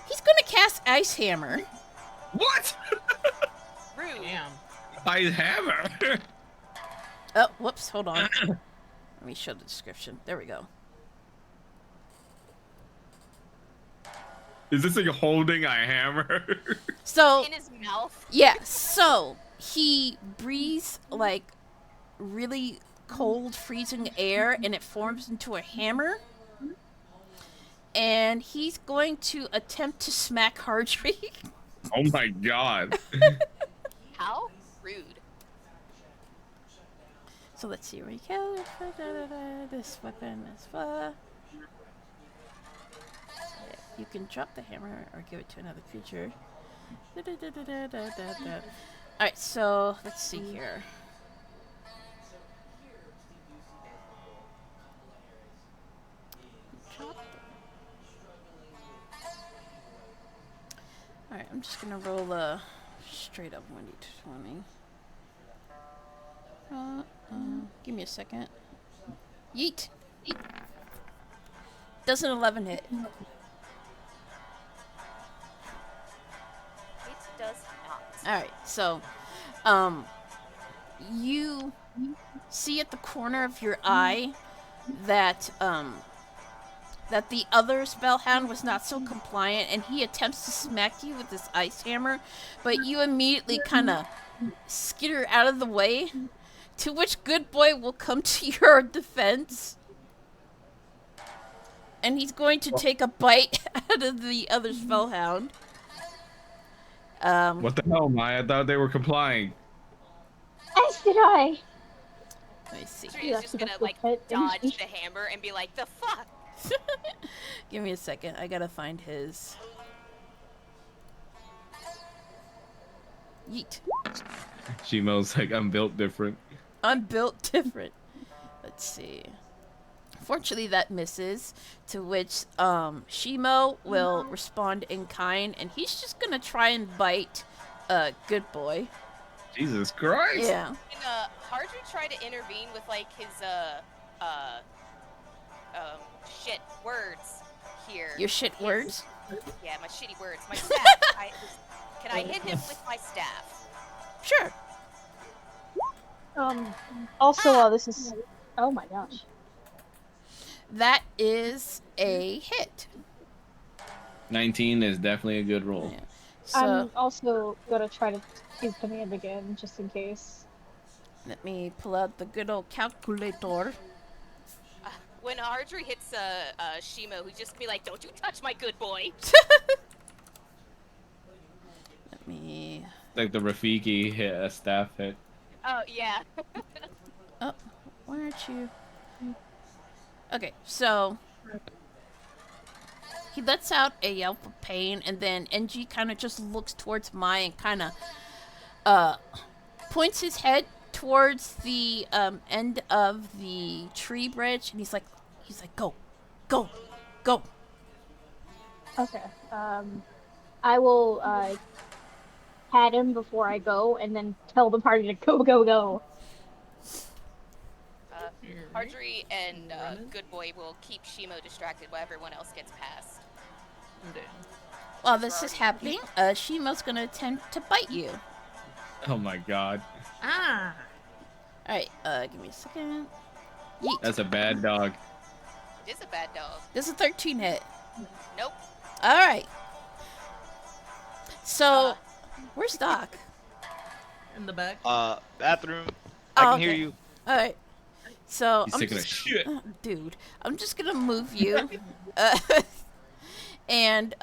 He's going to cast Ice Hammer. What? Rude. Damn. I hammer. Oh, whoops, hold on. Let me show the description. There we go. Is this like holding a hammer? So, In his mouth. yeah, so he breathes like really cold, freezing air, and it forms into a hammer. And he's going to attempt to smack Hartree. Oh my god! How rude. So let's see where he goes. This weapon is you can drop the hammer or give it to another creature. Alright, so let's see here. Alright, I'm just gonna roll a straight up 1d20. Give me a second. Yeet! Does an 11 hit? It does not. Alright, so, you see at the corner of your eye that, that the other spellhound was not so compliant, and he attempts to smack you with his ice hammer, but you immediately kind of skitter out of the way, to which Good Boy will come to your defense. And he's going to take a bite out of the other spellhound. What the hell, Maya? I thought they were complying. As did I. Let me see. He's just gonna like dodge the hammer and be like, the fuck? Give me a second. I gotta find his. Yeet. Shimo's like, I'm built different. I'm built different. Let's see. Fortunately, that misses. To which Shimo will respond in kind, and he's just gonna try and bite Good Boy. Jesus Christ. Yeah. Can Hardry try to intervene with like his shit words here? Your shit words? Yeah, my shitty words. My staff. Can I hit him with my staff? Sure. Also, this is. Oh my gosh. That is a hit. 19 is definitely a good roll. Yeah. So I'm also gonna try to use command again, just in case. let me pull out the good old calculator. When Hardry hits Shimo, he's just be like, "Don't you touch my good boy." Let me. Like the Rafiki hit a staff hit. Oh yeah. Oh, why aren't you? Okay, so he lets out a yelp of pain, and then NG kind of just looks towards Mai and kind of points his head towards the end of the tree bridge, and he's like, go, go, go. Okay. I will pat him before I go, and then tell the party to go, go, go. Hardry and Good Boy will keep Shimo distracted while everyone else gets past. Damn. While this is happening, Shimo's gonna attempt to bite you. Oh my god. Ah! Alright, give me a second. Yeet. That's a bad dog. It is a bad dog. This is a 13 hit. Nope. Alright. So, where's Doc? In the back. Bathroom. Oh, I can hear okay. you. Alright. So, He's I'm taking just, a shit. dude, I'm just gonna move you. And,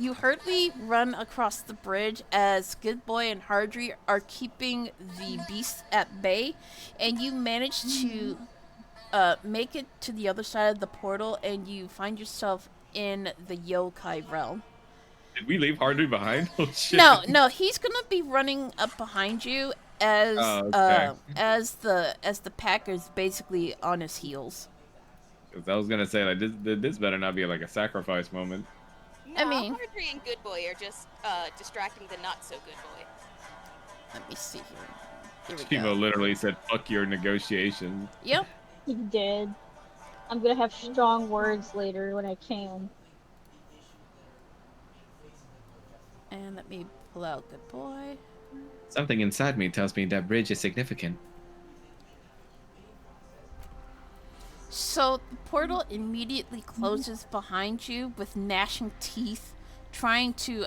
you hurriedly run across the bridge as Good Boy and Hardry are keeping the beast at bay, and you manage to make it to the other side of the portal, and you find yourself in the yokai realm. Did we leave Hardry behind? Oh shit. No, he's gonna be running up behind you as as the pack is basically on his heels. 'Cause I was gonna say like this better not be like a sacrifice moment. No, I mean- Hardry and Good Boy are just distracting the not so good boy. Let me see here. Here we Chivo go. literally said, "Fuck your negotiations." Yep. He did. I'm gonna have strong words later when I can. And let me pull out Good Boy. Something inside me tells me that bridge is significant. So the portal immediately closes behind you with gnashing teeth, trying to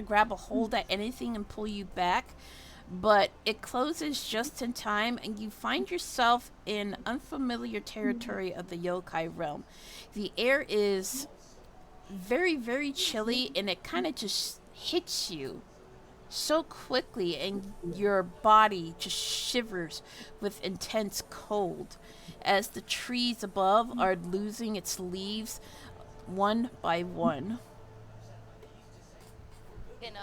grab a hold at anything and pull you back, but it closes just in time, and you find yourself in unfamiliar territory of the yokai realm. The air is very, very chilly, and it kind of just hits you so quickly, and your body just shivers with intense cold as the trees above are losing its leaves one by one. And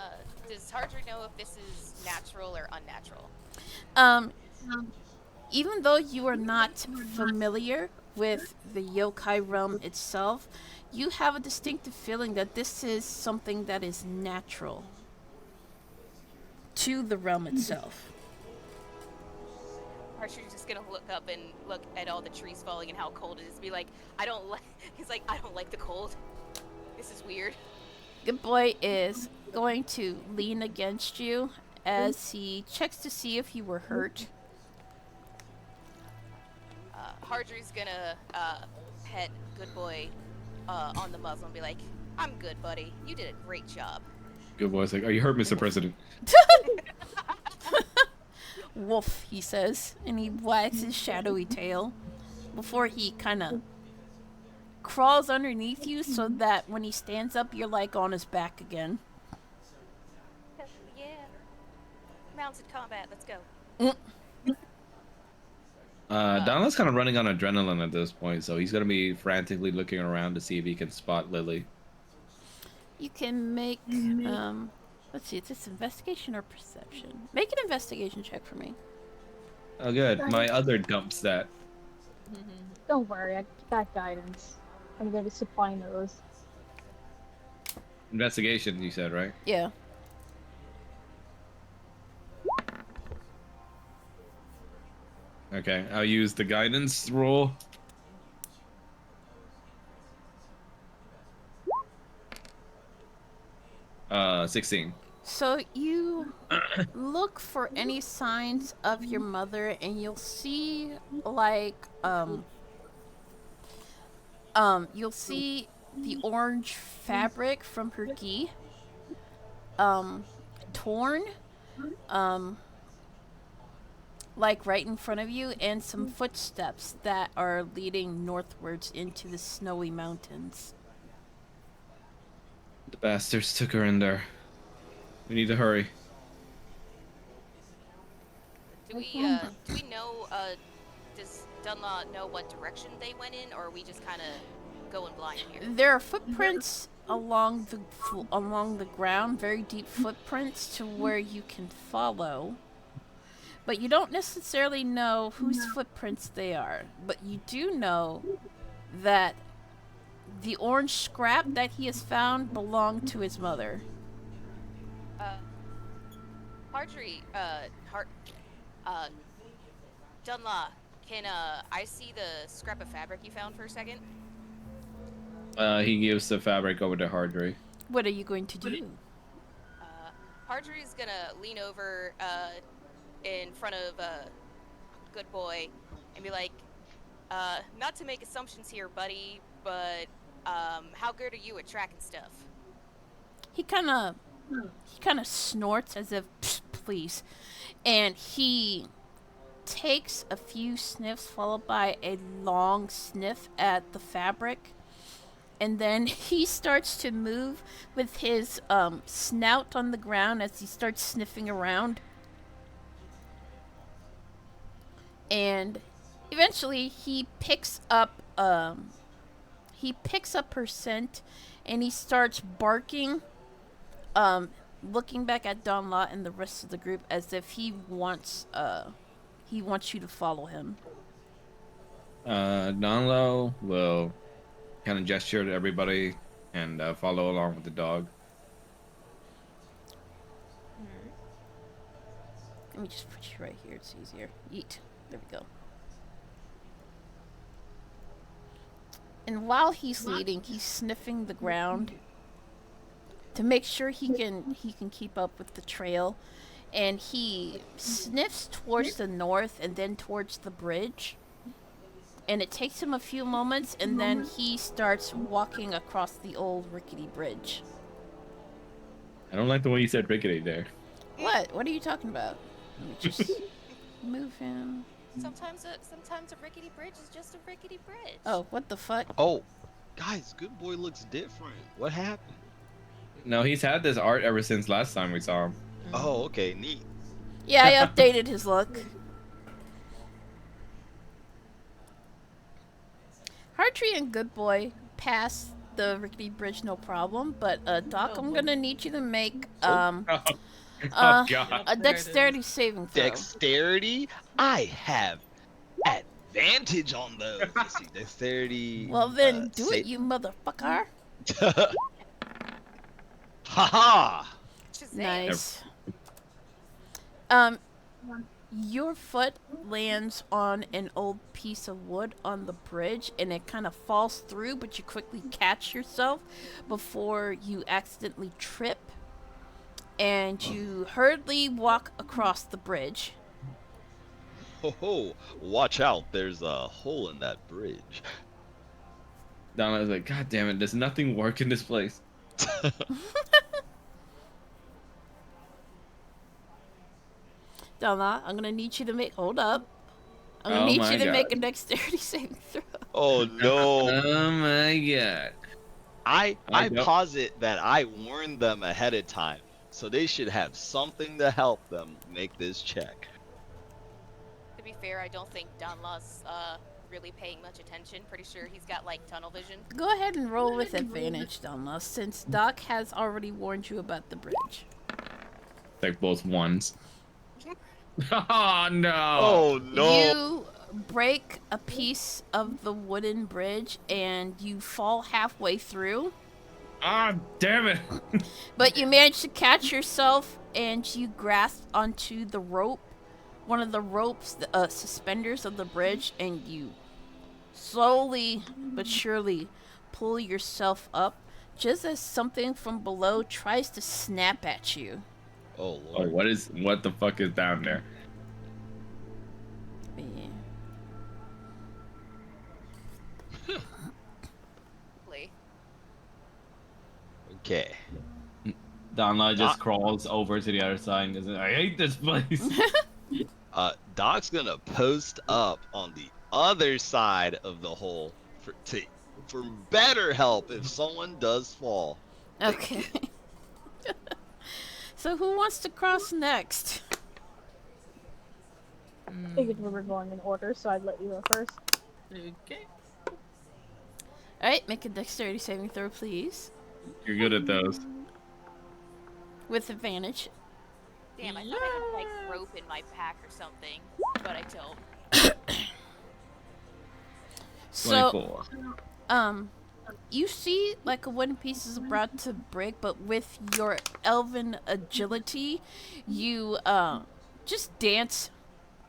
does Hardry know if this is natural or unnatural? Even though you are not familiar with the yokai realm itself, you have a distinctive feeling that this is something that is natural to the realm itself. Archer's just gonna look up and look at all the trees falling and how cold it is. Be like, I don't like. He's like, I don't like the cold. This is weird. Good boy is going to lean against you as he checks to see if you were hurt. Hardry's gonna pet Good Boy on the muzzle and be like, I'm good, buddy. You did a great job. Good boy's like, "Are you hurt, Mr. President?" Woof, he says, and he wags his shadowy tail before he kind of crawls underneath you so that when he stands up, you're like on his back again. Yeah. Mounted combat, let's go. Donald's kind of running on adrenaline at this point, so he's gonna be frantically looking around to see if he can spot Lily. You can make, let's see, is this investigation or perception? Make an investigation check for me. Oh, good. My other dump stat. Don't worry, I got guidance. I'm going to supply those. Investigation, you said, right? Yeah. Okay, I'll use the guidance roll. Uh, 16. So you look for any signs of your mother, and you'll see like you'll see the orange fabric from her gi torn like right in front of you, and some footsteps that are leading northwards into the snowy mountains. The bastards took her in there. We need to hurry. Do we know, does Dunlaw know what direction they went in, or are we just kind of going blind here? There are footprints along the ground, very deep footprints to where you can follow. But you don't necessarily know whose footprints they are. But you do know that the orange scrap that he has found belonged to his mother. Marjorie, Dunlaw, can I see the scrap of fabric you found for a second? He gives the fabric over to Hardry. What are you going to do? Marjorie's gonna lean over in front of Good Boy and be like, not to make assumptions here, buddy, but how good are you at tracking stuff? He kind of snorts as if, "Psst, please," and he takes a few sniffs followed by a long sniff at the fabric, and then he starts to move with his snout on the ground as he starts sniffing around, and eventually he picks up her scent, and he starts barking, looking back at Dunlaw and the rest of the group as if he wants you to follow him. Donlow will kind of gesture to everybody and follow along with the dog. Let me just put you right here, it's easier. Yeet. There we go. And while he's leading, he's sniffing the ground to make sure he can keep up with the trail, and he sniffs towards the north and then towards the bridge, and it takes him a few moments, and then he starts walking across the old rickety bridge. I don't like the way you said rickety there. What are you talking about? Let me just move him. Sometimes a rickety bridge is just a rickety bridge. Oh, what the fuck? Oh, guys, Good Boy looks different. What happened? No, he's had this art ever since last time we saw him. Oh, okay, neat. Yeah, I updated his look. Hartree and Good Boy pass the rickety bridge no problem, but Doc, I'm gonna need you to make Oh God. a dexterity saving throw. Dexterity? I have advantage on those. Let's see, dexterity. Well then, do it, you motherfucker. Haha! Shazam. Nice. your foot lands on an old piece of wood on the bridge and it kind of falls through, but you quickly catch yourself before you accidentally trip and you hurriedly walk across the bridge. Ho ho! Watch out! There's a hole in that bridge. Donna's like, God damn it, does nothing work in this place? Donna, I'm gonna need you to make. Hold up. I'm gonna Oh need my you to make a God. dexterity saving throw. Oh no! Oh my god. I don't- posit that I warned them ahead of time, so they should have something to help them make this check. To be fair, I don't think Donlaw's really paying much attention. Pretty sure he's got like tunnel vision. Go ahead and roll with advantage, Donna, since Doc has already warned you about the bridge. Like both ones. Oh no. Oh no! You break a piece of the wooden bridge and you fall halfway through, Ah, damn it. but you manage to catch yourself and you grasp onto the rope, one of the ropes, the suspenders of the bridge, and you slowly but surely pull yourself up just as something from below tries to snap at you. Oh Oh, lord! what the fuck is down there? Yeah. Play. Okay. Donla just crawls over to the other side and goes, I hate this place. Doc's gonna post up on the other side of the hole for better help if someone does fall. Okay. So who wants to cross next? Figured we were going in order, so I'd let you go first. Okay. Alright, make a dexterity saving throw, please. You're good at those. With advantage. Damn, I thought I had like rope in my pack or something, but I don't. So, 24. you see like a wooden piece is about to break, but with your elven agility, you just dance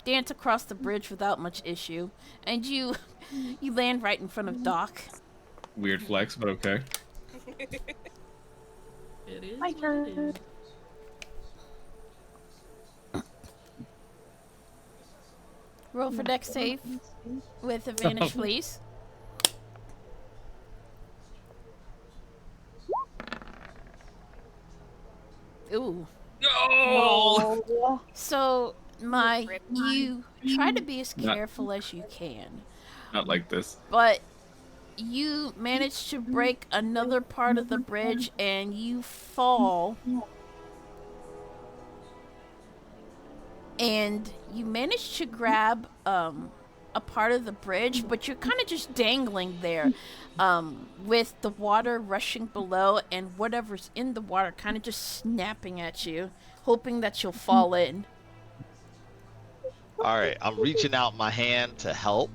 across the bridge without much issue, and you land right in front of Doc. Weird flex, but okay. It is. My what it turn. is. Roll for dex save with advantage, please. Ooh. Oh, So, my, Rip. you try to be as Not- careful as you can, Not like this. but you manage to break another part of the bridge and you fall. And you manage to grab a part of the bridge, but you're kind of just dangling there with the water rushing below and whatever's in the water kind of just snapping at you, hoping that you'll fall in. All right, I'm reaching out my hand to help.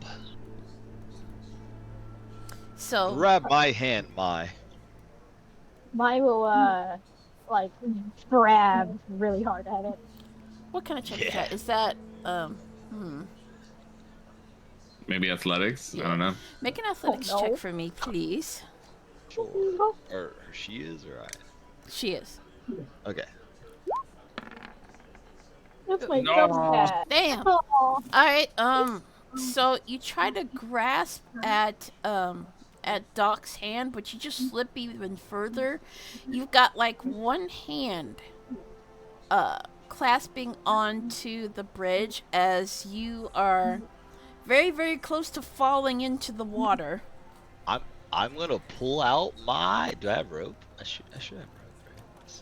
So, Grab my hand, Mai. Mai will, like, grab really hard at it. what kind of check is Yeah. that? Is that, Maybe athletics? I don't know. make an athletics no. check for me, please. Sure. Or she is, or I. She is. Okay. That's my No. dog's cat. Damn. Aw. Alright, so you try to grasp at Doc's hand, but you just slip even further. You've got like one hand clasping onto the bridge as you are very, very close to falling into the water. I'm gonna pull out my. Do I have rope? I should have rope. Right? Let's see.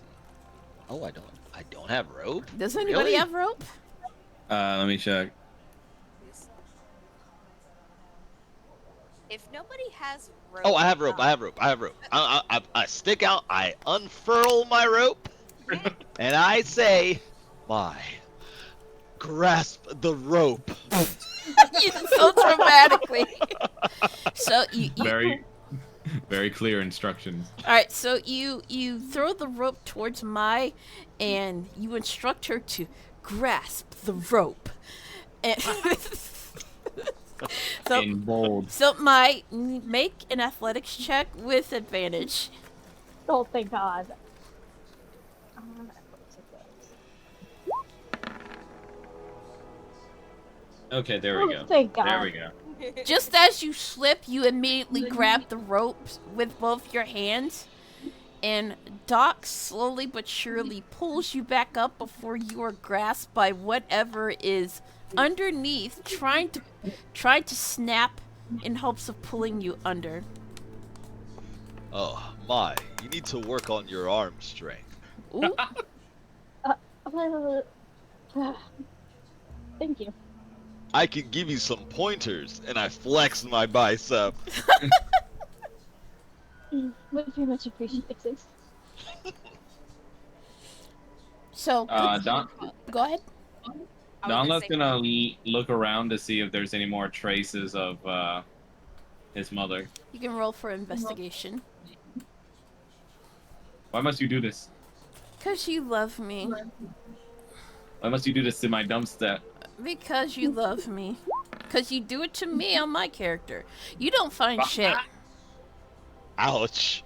Oh, I don't. I don't have rope. Does anybody Really? have rope? Let me check. If nobody has rope. Oh, I have rope. I have rope. I have rope. I stick out. I unfurl my rope, and I say, "My, grasp the rope." So dramatically. So you Very, very clear instructions. all right. So you throw the rope towards Mai, and you instruct her to grasp the rope. And In bold. so make an athletics check with advantage. Oh, thank God. Okay, there we go. Thank God. There we go. Just as you slip, you immediately grab the ropes with both your hands, and Doc slowly but surely pulls you back up before you are grasped by whatever is underneath, trying to snap in hopes of pulling you under. Oh my, you need to work on your arm strength. Ooh. Well, thank you. I can give you some pointers, and I flex my bicep. Would very much appreciated. So Don go ahead. Donla's gonna look around to see if there's any more traces of his mother. You can roll for investigation. Why must you do this? 'Cause you love me. Why must you do this to my dumb step? Because you love me. 'Cause you do it to me on my character. You don't find shit. Ouch.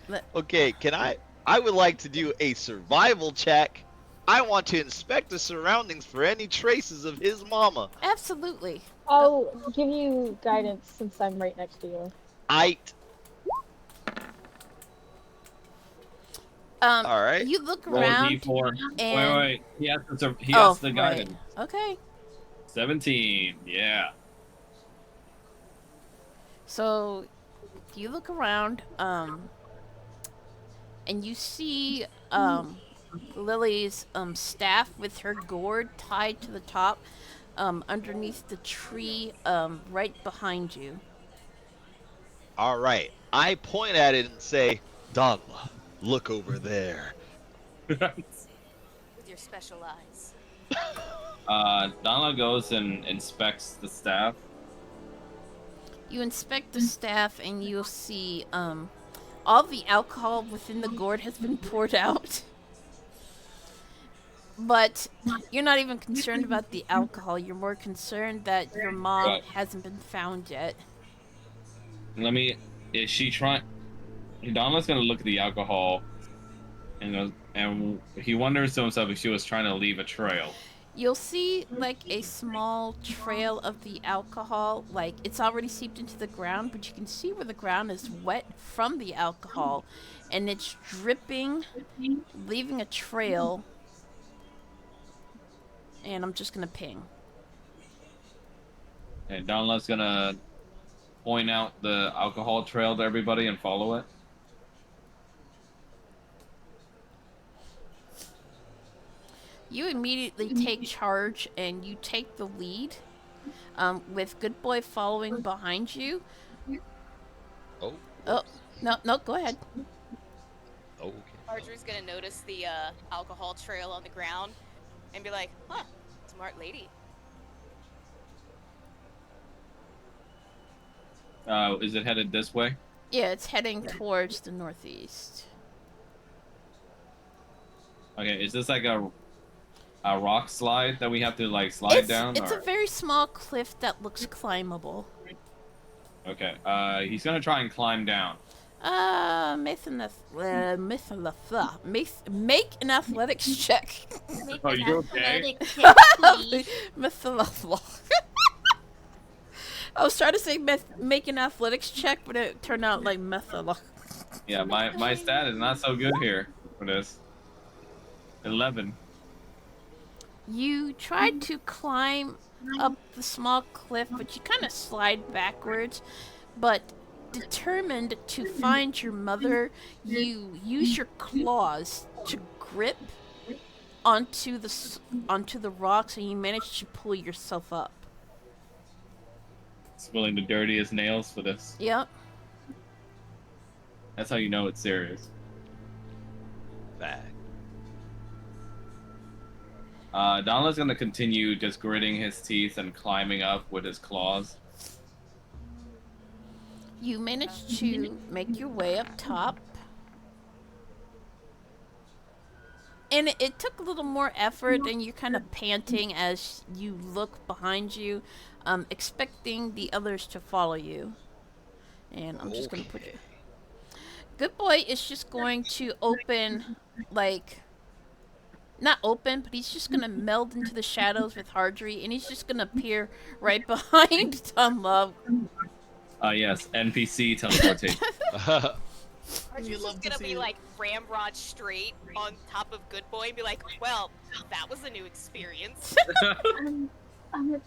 Let- Okay, can I would like to do a survival check. I want to inspect the surroundings for any traces of his mama. Absolutely. I'll give you guidance since I'm right next to you. Alright. You look Roll a around D4. and Wait. He has the right. guidance. Okay. 17. Yeah. So you look around, and you see Lily's staff with her gourd tied to the top underneath the tree right behind you. Alright. I point at it and say, Donla, look over there. With your special eyes. Donla goes and inspects the staff. You inspect the staff and you'll see all the alcohol within the gourd has been poured out. But you're not even concerned about the alcohol. You're more concerned that your mom Right. hasn't been found yet. Is she trying? Donla's gonna look at the alcohol, and he wonders to himself if she was trying to leave a trail. You'll see like a small trail of the alcohol, like it's already seeped into the ground, but you can see where the ground is wet from the alcohol, and it's dripping, leaving a trail. And I'm just gonna ping. And Donla's gonna point out the alcohol trail to everybody and follow it. You immediately take charge and you take the lead, with Good Boy following behind you. Oh. No, go ahead. Oh, okay. Archer's gonna notice the alcohol trail on the ground and be like, huh, smart lady. Is it headed this way? Yeah, it's heading towards the northeast. Okay, is this like a rock slide that we have to like slide down? It's a very small cliff that looks climbable. Okay, he's gonna try and climb down. Make an athletics check. Are you okay? I was trying to say make an athletics check, but it turned out like Yeah, my stat is not so good here for this. 11. You tried to climb up the small cliff, but you kind of slide backwards. But determined to find your mother, you use your claws to grip onto the rocks, and you manage to pull yourself up. Spilling the dirtiest nails for this. Yep. That's how you know it's serious. Fact. Donla's gonna continue just gritting his teeth and climbing up with his claws. You manage to make your way up top. and it took a little more effort, and you're kind of panting as you look behind you, expecting the others to follow you. And I'm just gonna put Okay. Good Boy is just going to open, like, not open, but he's just gonna meld into the shadows with Hardry, and he's just gonna appear right behind Dunlop. Yes, NPC teleportation. Archer's You just love to gonna see be it. like ramrod straight on top of Good Boy and be like, well, that was a new experience.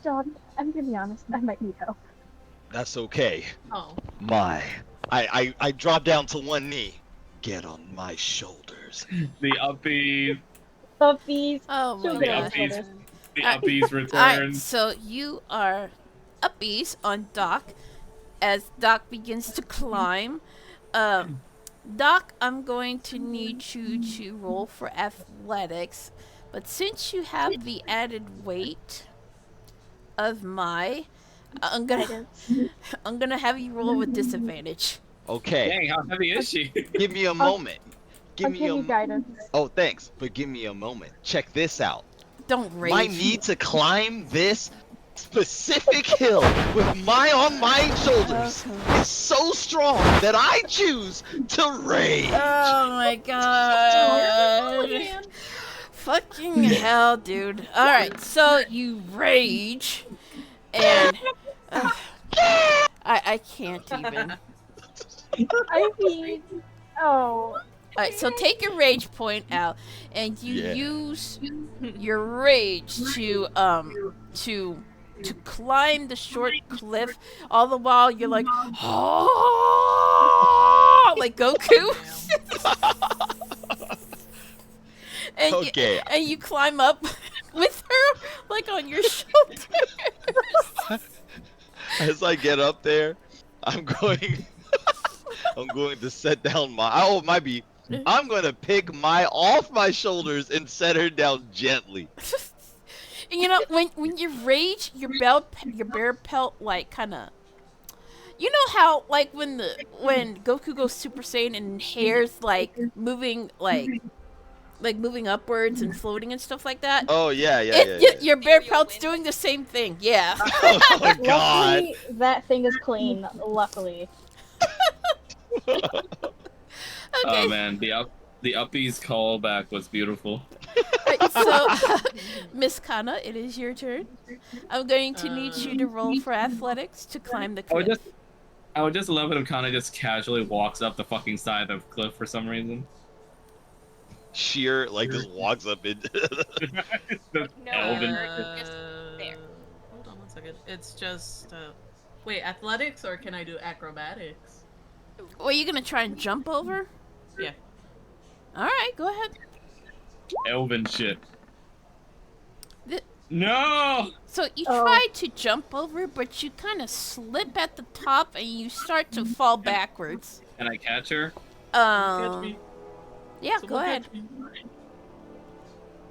John, I'm gonna be honest. I might need help. That's okay. Oh. I drop down to one knee. Get on my shoulders. The uppies, Puppies. Oh She'll my the get on god. my uppies, shoulders. the Alright. uppies Alright, return. so you are uppies on Doc as Doc begins to climb. Doc, I'm going to need you to roll for athletics, but since you have the added weight of I'm gonna have you roll with disadvantage. Okay. Dang, how heavy is she? Give me a moment. Give I'll me give a you guidance. Oh, thanks. But give me a moment. Check this out. Don't rage. My need to climb this specific hill with on my shoulders Okay. is so strong that I choose to rage. Oh my god. Fucking hell, dude. Alright, so you rage, and I can't even. I mean, oh. Alright, so take your rage point out, and you Yeah. use your rage to climb the short cliff. All the while you're like, oh, like Goku. And Okay. and you climb up with her, like on your shoulders. As I get up there, I'm going I'm going to set down I'm going to pick off my shoulders and set her down gently. You know, when you rage, your bear pelt like kind of. You know how like when Goku goes Super Saiyan and hair's like moving moving upwards and floating and stuff like that. Oh yeah, yeah. Your bear Ethereal pelt's wind. doing the same thing. Yeah. Oh my god. Luckily, that thing is clean. Luckily. Okay. Oh man, the uppies callback was beautiful. Right, so, Miss Kana, it is your turn. I'm going to need you to roll for athletics to climb the cliff. I would just love it if Kana just casually walks up the fucking side of the cliff for some reason. Sheer just walks up into The No, elven. just there. Hold on one second. It's just wait, athletics or can I do acrobatics? Well, you gonna try and jump over? Yeah. All right, go ahead. Elven shit. The- No! So you Oh. try to jump over, but you kind of slip at the top and you start to fall backwards. Can I catch her? Catch me. Yeah, Someone go ahead. catch me.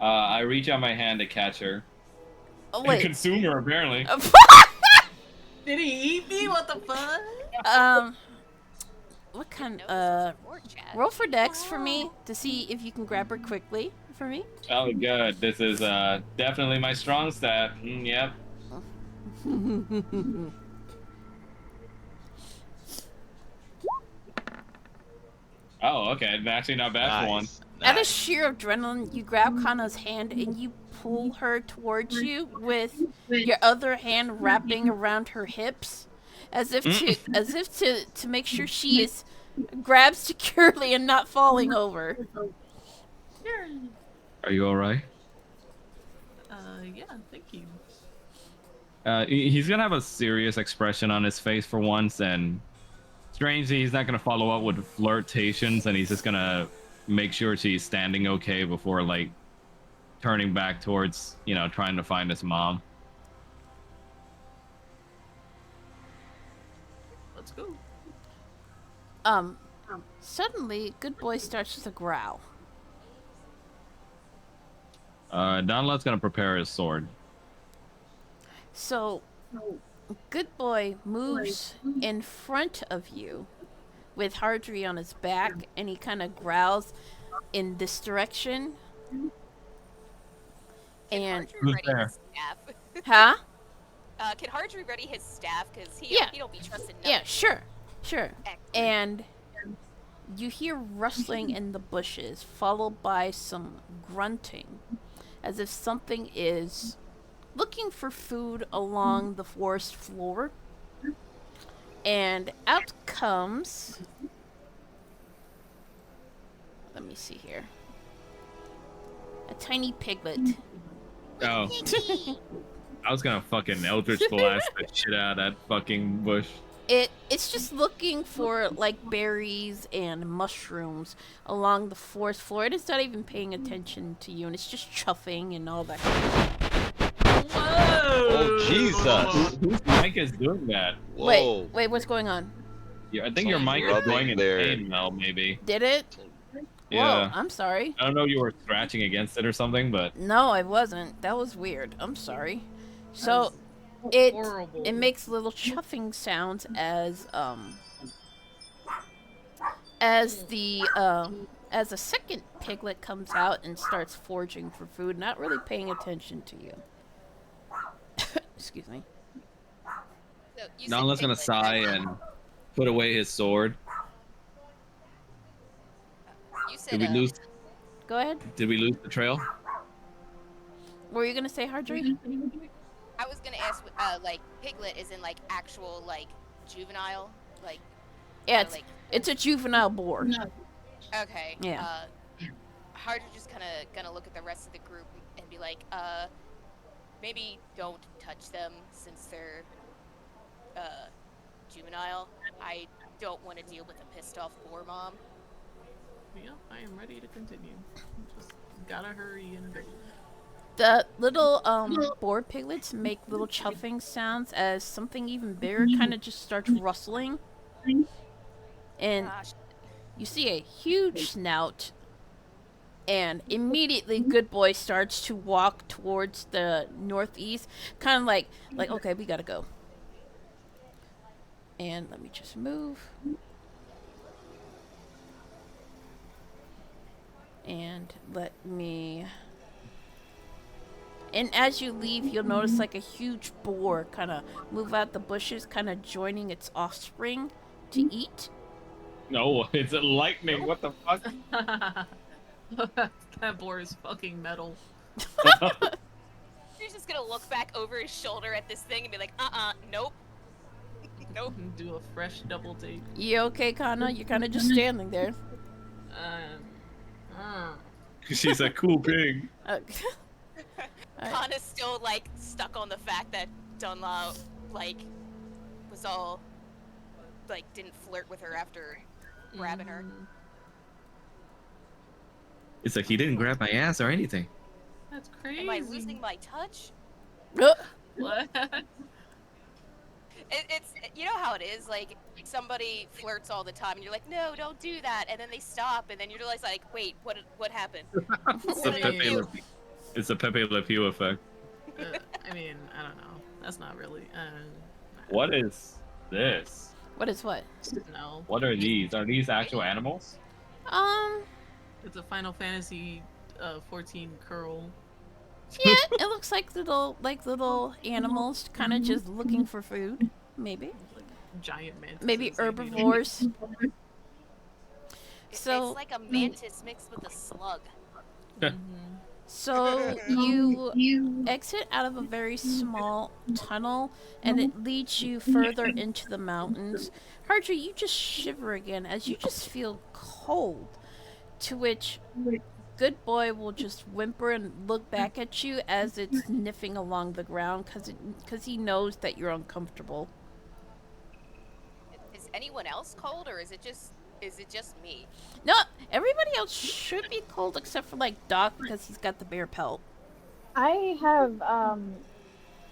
I reach out my hand to catch her. Oh And wait. consume her, apparently. Did he eat me? What the fuck? What kind? No, more chat. Roll for Dex for me to see if you can grab her quickly for me. Oh, good. This is definitely my strong stat. Yep. Oh, okay. Actually, not bad for one. nice. Out of Nice. sheer adrenaline, you grab Kana's hand and you pull her towards you with your other hand wrapping around her hips, as if to make sure she is grabbed securely and not falling over. Are you alright? Yeah, thank you. He's gonna have a serious expression on his face for once, and strangely, he's not gonna follow up with flirtations, and he's just gonna make sure she's standing okay before, like, turning back towards, trying to find his mom. Let's go. Suddenly, Good Boy starts to growl. Donald's gonna prepare his sword. So, Good Boy moves in front of you with Hardry on his back, and he kind of growls in this direction, Can And Hardry Who's ready there? his staff? huh? Can Hardry ready his staff? Because Yeah. he don't be trusting Yeah, nothing. sure. Excellent. And you hear rustling in the bushes, followed by some grunting, as if something is looking for food along the forest floor. And out comes. Let me see here. A tiny piglet. Oh, I was gonna fucking Eldritch Blast the shit out of that fucking bush. It's just looking for like berries and mushrooms along the forest floor. It's not even paying attention to you, and it's just chuffing and all that. Whoa! Oh, Jesus. Whose mic is doing that? Whoa. Wait, what's going on? Yeah, I think your Someone's mic is rubbing going their- insane, Mel. Maybe. Did it? Yeah. Whoa, I'm sorry. I don't know. You were scratching against it or something, but No, I wasn't. That was weird. I'm sorry. So it Horrible. it makes little chuffing sounds as a second piglet comes out and starts foraging for food, not really paying attention to you. Excuse me. So, you now said let's gonna piglet, sigh right? and put away his sword. You said, Did we lose? Go ahead. Did we lose the trail? What were you gonna say, Hardry? I was gonna ask, like, piglet is in like actual like juvenile, like. Yeah, like. it's a juvenile boar. Okay. Yeah. Hardry just kind of gonna look at the rest of the group and be like, maybe don't touch them since they're juvenile. I don't want to deal with a pissed off boar mom. Yeah, I am ready to continue. Just gotta hurry and go. The little boar piglets make little chuffing sounds as something even bigger kind of just starts rustling. And Gosh. you see a huge snout, and immediately Good Boy starts to walk towards the northeast, kind of like okay, we gotta go. And let me just move. And let me. And as you leave, you'll notice like a huge boar kind of move out the bushes, kind of joining its offspring to eat. No, it's a lightning. What the fuck? That boar is fucking metal. He's just gonna look back over his shoulder at this thing and be like, nope. Nope. Do a fresh double take. You okay, Kana? You're kind of just standing there. She's a cool pig. Alright. Kana's still like stuck on the fact that Dunlaw like was all like didn't flirt with her after grabbing her. It's like he didn't grab my ass or anything. That's crazy. Am I losing my touch? What? It's you know how it is, like somebody flirts all the time and you're like, no, don't do that, and then they stop and then you realize like, wait, what happened? It's What the did I Pepe do? Le Pew. It's the Pepe Le Pew effect. I mean, I don't know. That's not really. What is this? What is what? No. What are these? Are these actual animals? It's a Final Fantasy 14 curl. Yeah, it looks like little animals, kind of just looking for food. Maybe, Giant mantis. maybe herbivores. So, It's like a mantis mixed with a slug. so you exit out of a very small tunnel, and it leads you further into the mountains. Hardry, you just shiver again as you just feel cold. To which Good Boy will just whimper and look back at you as it's sniffing along the ground because he knows that you're uncomfortable. Is anyone else cold, or is it just me? No, everybody else should be cold except for like Doc because he's got the bear pelt. I have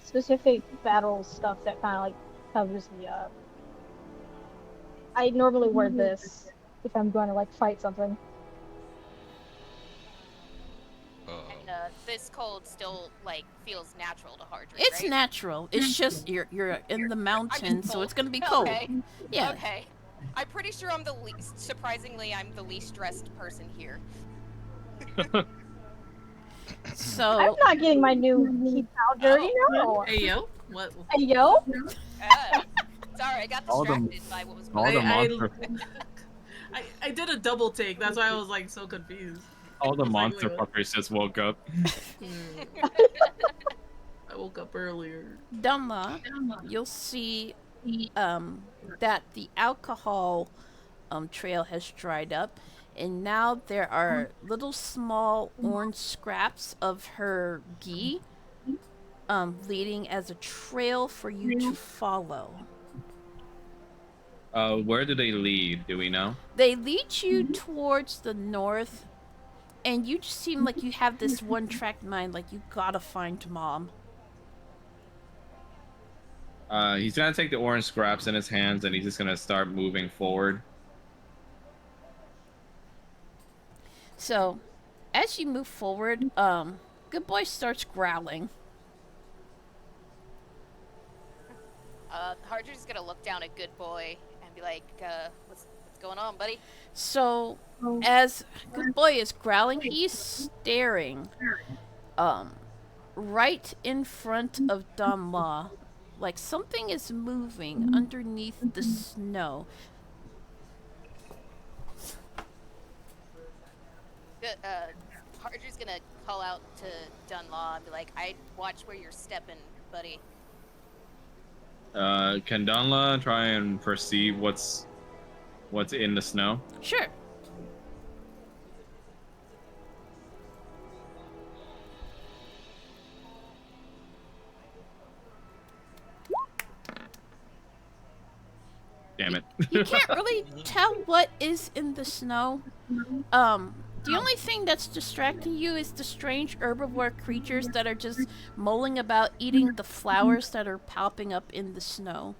specific battle stuff that kind of like covers me up. I normally wear this if I'm going to like fight something. And this cold still like feels natural to Hardry, It's right? natural. It's just you're in the mountains, so it's gonna be cold. Okay. Yeah. Okay. I'm pretty sure I'm the least. Surprisingly, I'm the least dressed person here. So I'm not getting my new teeth out dirty, no. Hey yo, what? Hey, yo. Sorry, I got All the- distracted by what was all going the on. monster, I did a double take. That's why I was like so confused. all the I was like, monster wait, what? fuckers just woke up. I woke up earlier. Dunla, you'll see that the alcohol trail has dried up, and now there are little small orange scraps of her ghee leading as a trail for you to follow. Where do they lead? Do we know? They lead you towards the north, and you just seem like you have this one track mind, like you gotta find mom. He's gonna take the orange scraps in his hands and he's just gonna start moving forward. So, as you move forward, Good Boy starts growling. Harger's gonna look down at Good Boy and be like, what's going on, buddy? So, as Good Boy is growling, he's staring, right in front of Dunlaw, like something is moving underneath the snow. Harger's gonna call out to Dunlaw and be like, I watch where you're stepping, buddy. Can Donla try and perceive what's in the snow? Sure. Damn it. You can't really tell what is in the snow. The only thing that's distracting you is the strange herbivore creatures that are just mulling about eating the flowers that are popping up in the snow.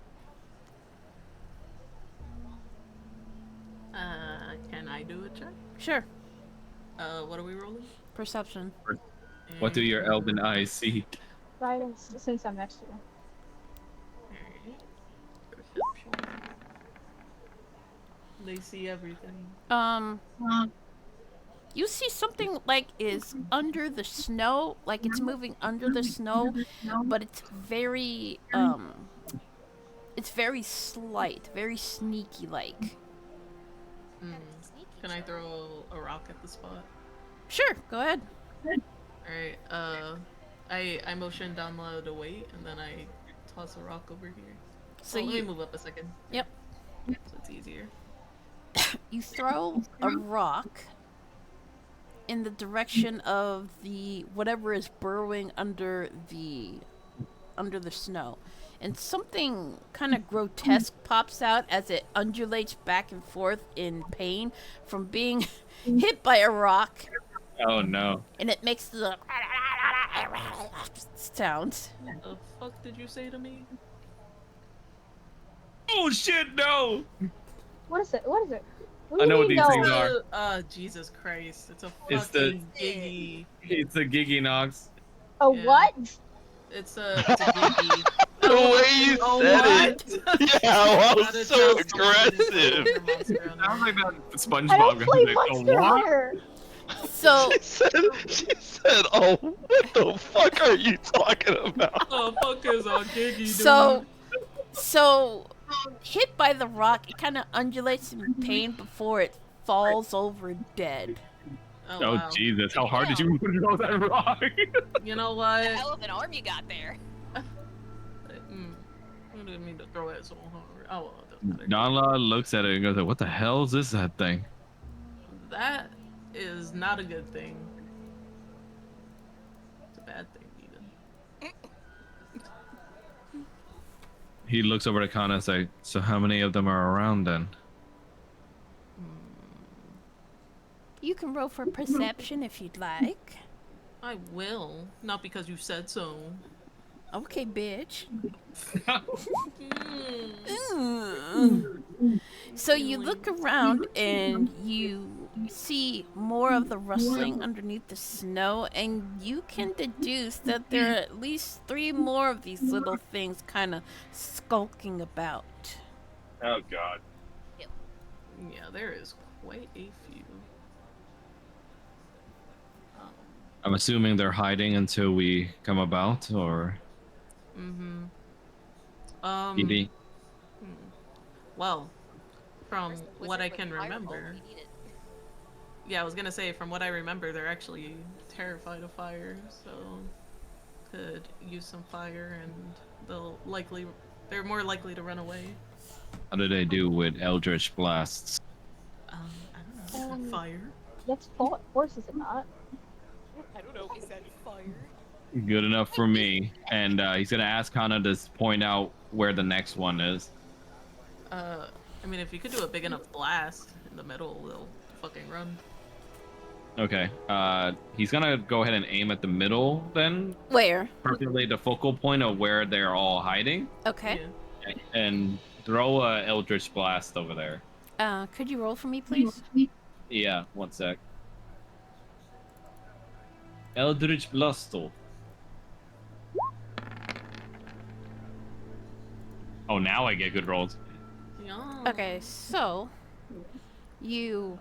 Can I do a check? Sure. What are we rolling? Perception. What do your elven eyes see? Guidance, since I'm next to you. Alright. Perception. They see everything. You see something like is under the snow, like it's moving under the snow, but it's very slight, very sneaky like. Sneaky Can I Joe. throw a rock at the spot? Sure, go ahead. Alright, I motion down low to wait, and then I toss a rock over here. So Let me you move up a second. Yep. So it's easier. you throw a rock in the direction of the whatever is burrowing under the snow, and something kind of grotesque pops out as it undulates back and forth in pain from being hit by a rock, Oh no. and it makes the sounds. The fuck did you say to me? Oh shit, no! What is it? What is it? What I do know you what mean, these no? things are. Jesus Christ. It's a It's fucking giggy. It's the Gigi Nox. A Yeah. what? It's a giggy. The way you Oh, said it. what? Yeah, I That was sounds so like aggressive. a monster on Sounds there. like that I SpongeBob don't guy. play Like, Monster what? Hunter. So She said, oh, what the fuck are you talking about? The fuck is a giggy, dude? so hit by the rock, it kind of undulates in pain before it falls over dead. Oh, Oh wow. Jesus, how hard did you throw that rock? You know what? Hell of an arm you got there. I didn't mean to throw it so hard. Oh, well, it doesn't matter. Donla looks at it and goes, what the hell is that thing? That is not a good thing. It's a bad thing, even. He looks over to Kana and says, so how many of them are around then? You can roll for perception if you'd like. I will. Not because you said so. Okay, bitch. Mm. So you look around and you see more of the rustling underneath the snow, and you can deduce that there are at least 3 more of these little things kind of skulking about. Oh God. Yeah, there is quite a few. I'm assuming they're hiding until we come about, or Mm-hmm. PD. Hmm. Well, from Where's the what wizard I with can fireball remember, when we need it? yeah, I was gonna say from what I remember, they're actually terrified of fire, so could use some fire, and they're more likely to run away. How do they do with Eldritch blasts? I don't know. Um, Fire. That's force, is it not? I don't know. Is that fire? Good enough for me. And he's gonna ask Hana to point out where the next one is. I mean, if you could do a big enough blast in the middle, they'll fucking run. Okay. He's gonna go ahead and aim at the middle then, Where? particularly the focal point of where they're all hiding, Okay. Yeah. and throw a Eldritch blast over there. Could you roll for me, please? Yeah, one sec. Eldritch Blasto. Oh, now I get good rolls. Yeah. Okay, so you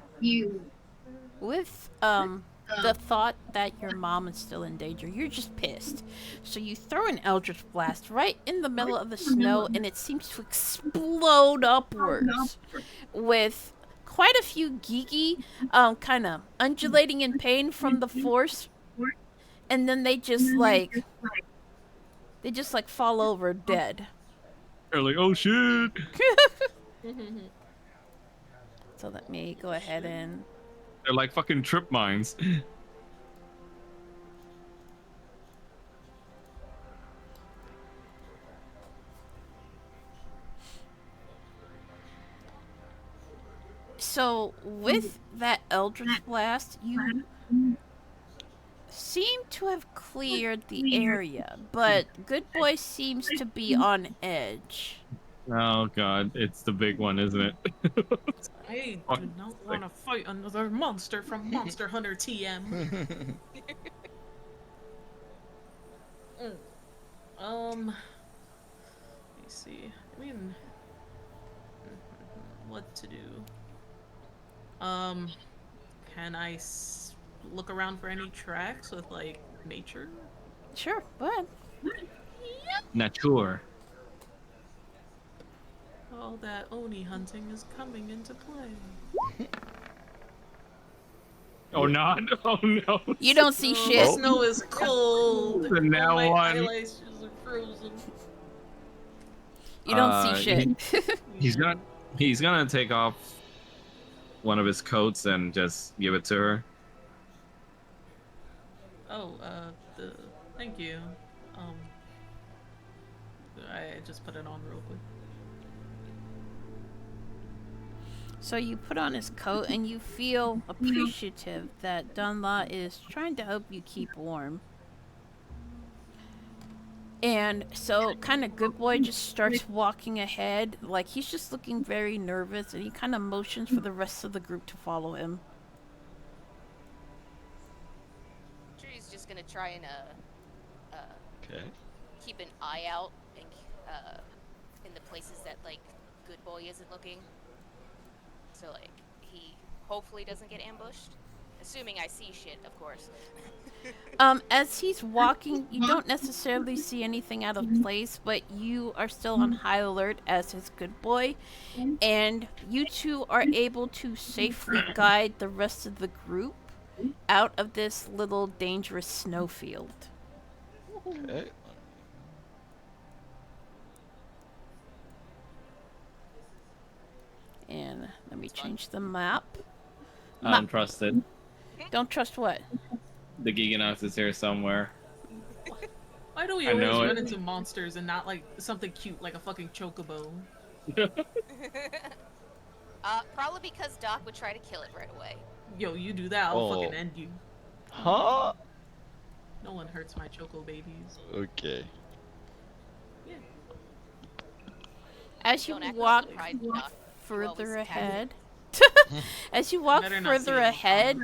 with the thought that your mom is still in danger, you're just pissed. So you throw an Eldritch Blast right in the middle of the snow, and it seems to explode upwards with quite a few geeky, kind of undulating in pain from the force, and then they just like fall over dead. They're like, oh shit! So let me go ahead and They're like fucking trip mines. So, with that Eldritch Blast, you seem to have cleared the area, but Good Boy seems to be on edge. Oh god, it's the big one, isn't it? I do not want to fight another monster from Monster Hunter TM. Let me see. I mean, what to do? Can I look around for any tracks with like nature? Sure, go ahead. Nature. All that Oni hunting is coming into play. Oh not! Oh no! You don't see Oh, shit. the snow is cold. From now my on. eyelashes are frozen. You don't see shit. He's gonna take off one of his coats and just give it to her. Oh, thank you. I just put it on real quick. So you put on his coat and you feel appreciative that Dunla is trying to help you keep warm. And so kind of Good Boy just starts walking ahead, like he's just looking very nervous, and he kind of motions for the rest of the group to follow him. Drew's just gonna try and Okay. keep an eye out and in the places that like Good Boy isn't looking. So like he hopefully doesn't get ambushed. Assuming I see shit, of course. As he's walking, you don't necessarily see anything out of place, but you are still on high alert as his Good Boy, and you two are able to safely guide the rest of the group out of this little dangerous snowfield. Okay. And let me change the map. I don't trust it. Don't trust what? The Giganauts is here somewhere. Why do we I always know run it. into monsters and not like something cute like a fucking chocobo? Probably because Doc would try to kill it right away. Yo, you do that, I'll Oh. fucking end you. Huh? No one hurts my choco babies. Okay. Yeah. As you Don't act walk like pride, Doc. further always ahead, as you walk Better not see further it. ahead,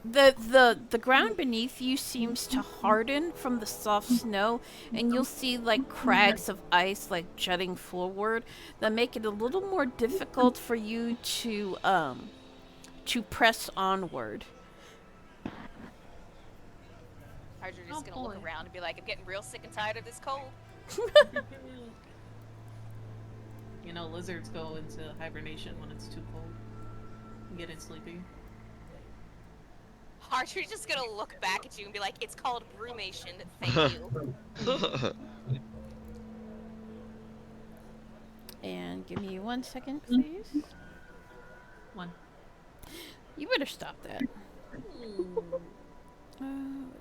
the ground beneath you seems to harden from the soft snow, and you'll see like crags of ice like jutting forward that make it a little more difficult for you to to press onward. Hydra Oh, just gonna look boy. around and be like, I'm getting real sick and tired of this cold. You know, lizards go into hibernation when it's too cold. Getting sleepy. Hydra's just gonna look back at you and be like, it's called brumation, thank you. And give me 1 second, please. One. You better stop that.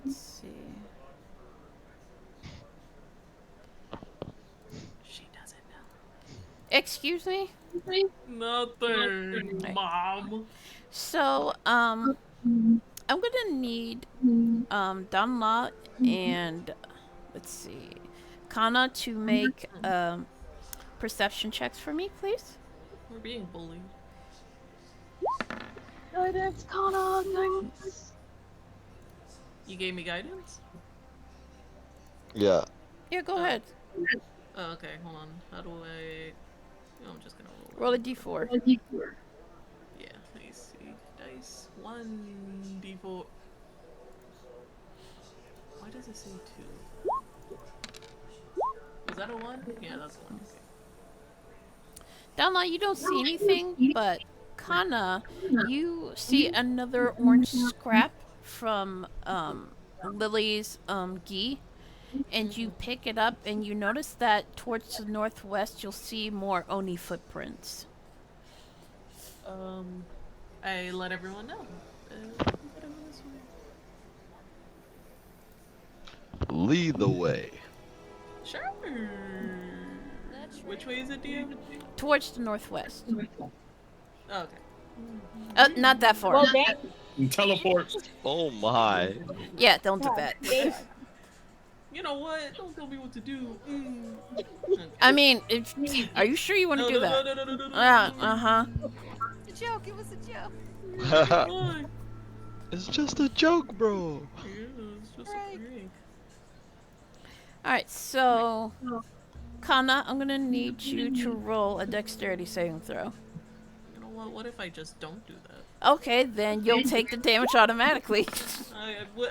Let's see. She doesn't know. Excuse me? Nothing, Right. Mom. So, I'm gonna need, Danla and, let's see, Kana to make, perception checks for me, please. We're being bullied. Guidance, Kana, guidance. You gave me guidance? Yeah. Yeah, go ahead. Oh, okay, hold on. How do I... Oh, I'm just gonna Roll a d4. Yeah, I see. Dice. 1d4. Why does it say 2? Is that a 1? Yeah, that's a 1. Okay. Danla, you don't see anything, but Kana, you see another orange scrap from Lily's gi, and you pick it up and you notice that towards the northwest you'll see more Oni footprints. I let everyone know. Lead the way. Sure. That's Which way is it, DM? Towards the northwest. Oh, okay. Not that far. Well, dang. Teleport. Oh my. Yeah, don't do God, that. dang. You know what? Don't tell me what to do. Okay. I mean, are you sure you want to do that? No. Uh-huh. It's a joke, it was a joke. Why? It's just a joke, bro. Yeah, it's just Right. a prank. Alright, so Kana, I'm gonna need you to roll a dexterity saving throw. You know what? What if I just don't do that? Okay, then you'll take the damage automatically.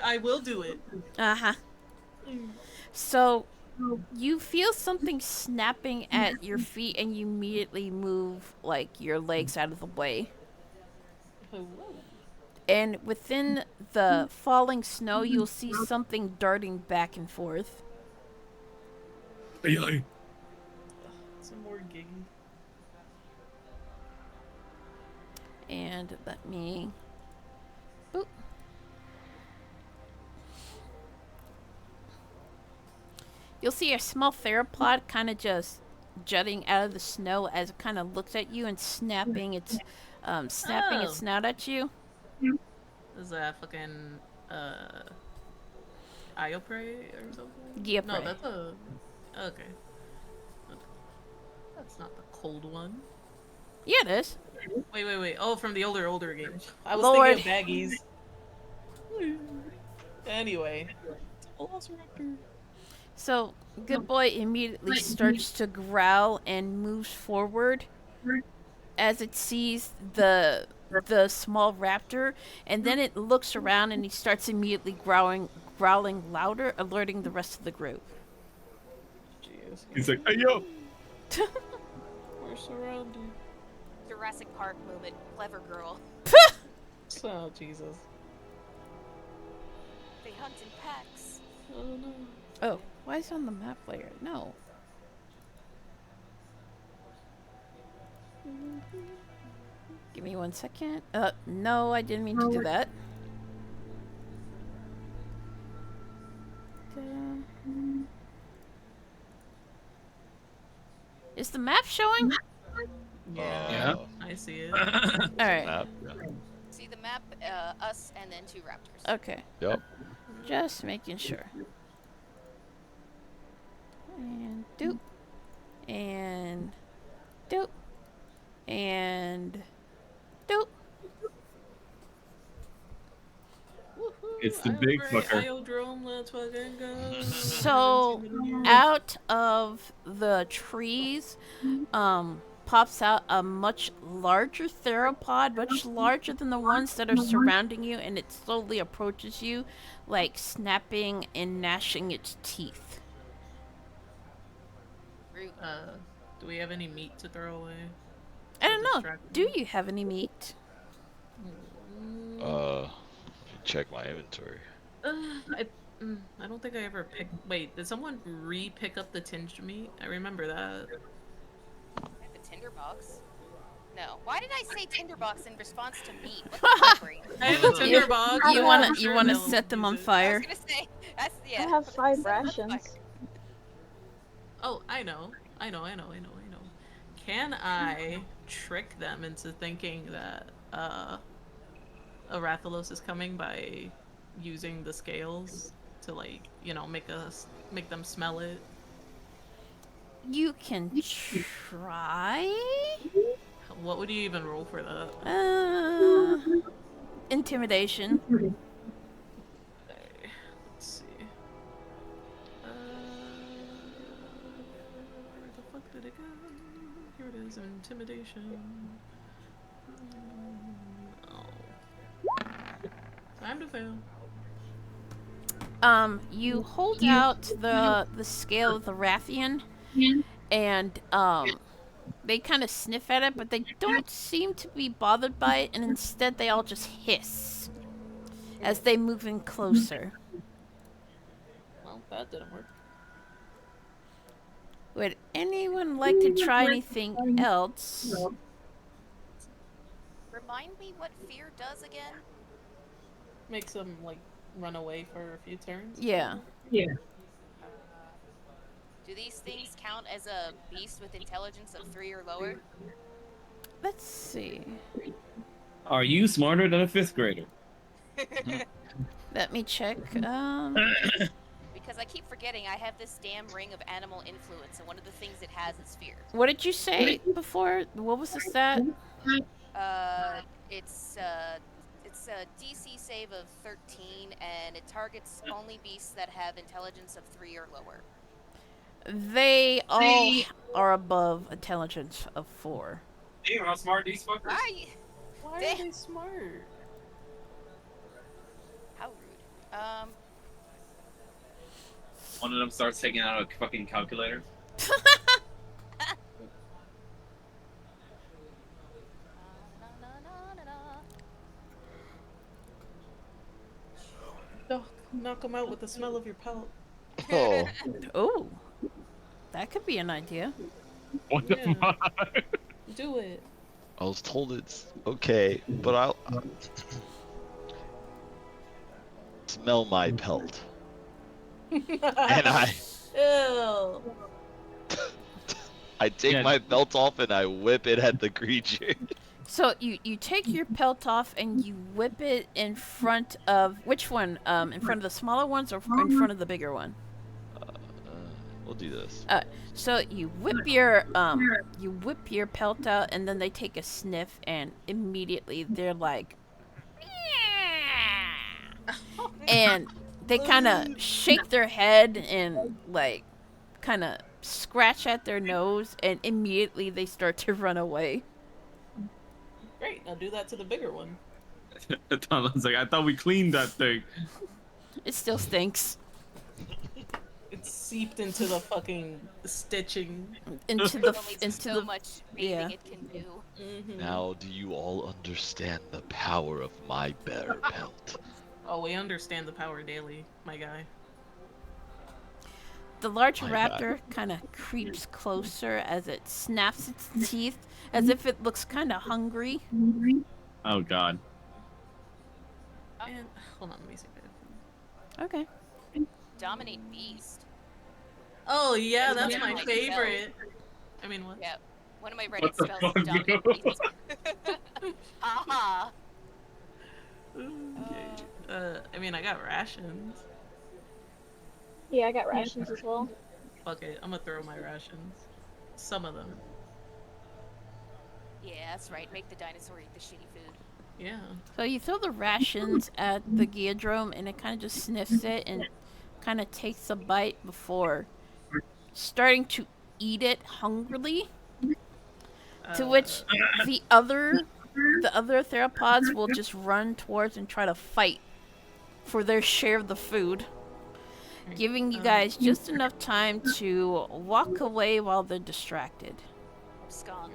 I will do it. Uh-huh. So you feel something snapping at your feet and you immediately move like your legs out of the way. Hello. And within the falling snow you'll see something darting back and forth. Ay. Some more gigging. And let me boop. You'll see a small theropod kind of just jutting out of the snow as it kind of looks at you and snapping its Oh. snout at you. Is that fucking Iopray or something? Giapray. No, that's a okay. That's not the cold one. Yeah, it is. Wait. Oh, from the older games. I was Lord. thinking of baggies. Anyway. Velociraptor. So, Good Boy immediately starts to growl and moves forward as it sees the small raptor, and then it looks around and he starts immediately growling louder, alerting the rest of the group. Jeez. He's like, hey yo. We're surrounded. Jurassic Park moment, clever girl. Oh, Jesus. They hunt in packs. Oh, no. Oh, why is it on the map layer? No. Give me 1 second. No, I didn't mean to do that. Is the map showing? Yeah. I see it. Alright. Map, yeah. See the map, us, and then 2 raptors. Okay. Yep. Just making sure. And doop. And doop. And doop. It's the big fucker. Iodrome, let's fucking go. So, out of the trees, pops out a much larger theropod, much larger than the ones that are surrounding you, and it slowly approaches you, like snapping and gnashing its teeth. Rude. Do we have any meat to throw away? I don't know. Distract Do me? you have any meat? Check my inventory. I don't think I ever picked. Wait, did someone re-pick up the tinged meat? I remember that. The tinderbox? No. Why did I say tinderbox in response to meat? What the fuck, brain? I have a tinderbox. You I'm wanna sure you wanna they'll set them on use it. I fire? was gonna say that's yeah. I have 5 set 'em on rations. fire. Oh, I know. Can I trick them into thinking that Arathalos is coming by using the scales to, like, you know, make them smell it? You can try. What would you even roll for that? Intimidation. Okay, let's see. Where the fuck did it go? Here it is, intimidation. Oh. Time to fail. You hold out the scale of the Rathian, and they kind of sniff at it, but they don't seem to be bothered by it, and instead they all just hiss as they move in closer. Well, that didn't work. Would anyone like to try anything else? Remind me what fear does again? Makes them, like, run away for a few turns. Yeah. Do these things count as a beast with intelligence of 3 or lower? Let's see. Are you smarter than a 5th grader? Let me check. Because I keep forgetting I have this damn ring of animal influence, and one of the things it has is fear. What did you say before? What was the stat? It's a DC save of 13, and it targets only beasts that have intelligence of 3 or lower. They all are above intelligence of 4. Damn, how smart these fuckers. Why are Damn. they smart? How rude. One of them starts taking out a fucking calculator. Oh, knock them out with the smell of your pelt. Oh, Oh, that could be an idea. What the Yeah. fuck? Do it. I was told it's okay, but I'll smell my pelt. And Ew. I take Yeah. my belt off and I whip it at the creature. So you take your pelt off and you whip it in front of which one? In front of the smaller ones or in front of the bigger one? We'll do this. So you whip your pelt out, and then they take a sniff, and immediately they're like, and they kind of shake their head and like kind of scratch at their nose, and immediately they start to run away. Great, now do that to the bigger one. Donald's like, I thought we cleaned that thing. It still stinks. It's seeped into the fucking stitching. Into There's the only into so the much breathing yeah. it can do. Mm-hmm. Now do you all understand the power of my bear pelt? Oh, we understand the power daily, my guy. The large My God. raptor kind of creeps closer as it snaps its teeth, as if it looks kind of hungry. Oh god. And hold on, let me see. Okay. Dominate beast. Oh yeah, That's that's one of my my spells. favorite. I mean, what? Yeah. One of my Reddit the spells fuck, is dominate bro? beast. Aha. Okay. I mean, I got rations. Yeah, I got rations as well. Fuck it, I'm gonna throw my rations. Some of them. Yeah, that's right. Make the dinosaur eat the shitty food. Yeah. So you throw the rations at the Geodrome, and it kind of just sniffs it and kind of takes a bite before starting to eat it hungrily. To which the other theropods will just run towards and try to fight for their share of the food, giving you guys just enough time to walk away while they're distracted. Abscond.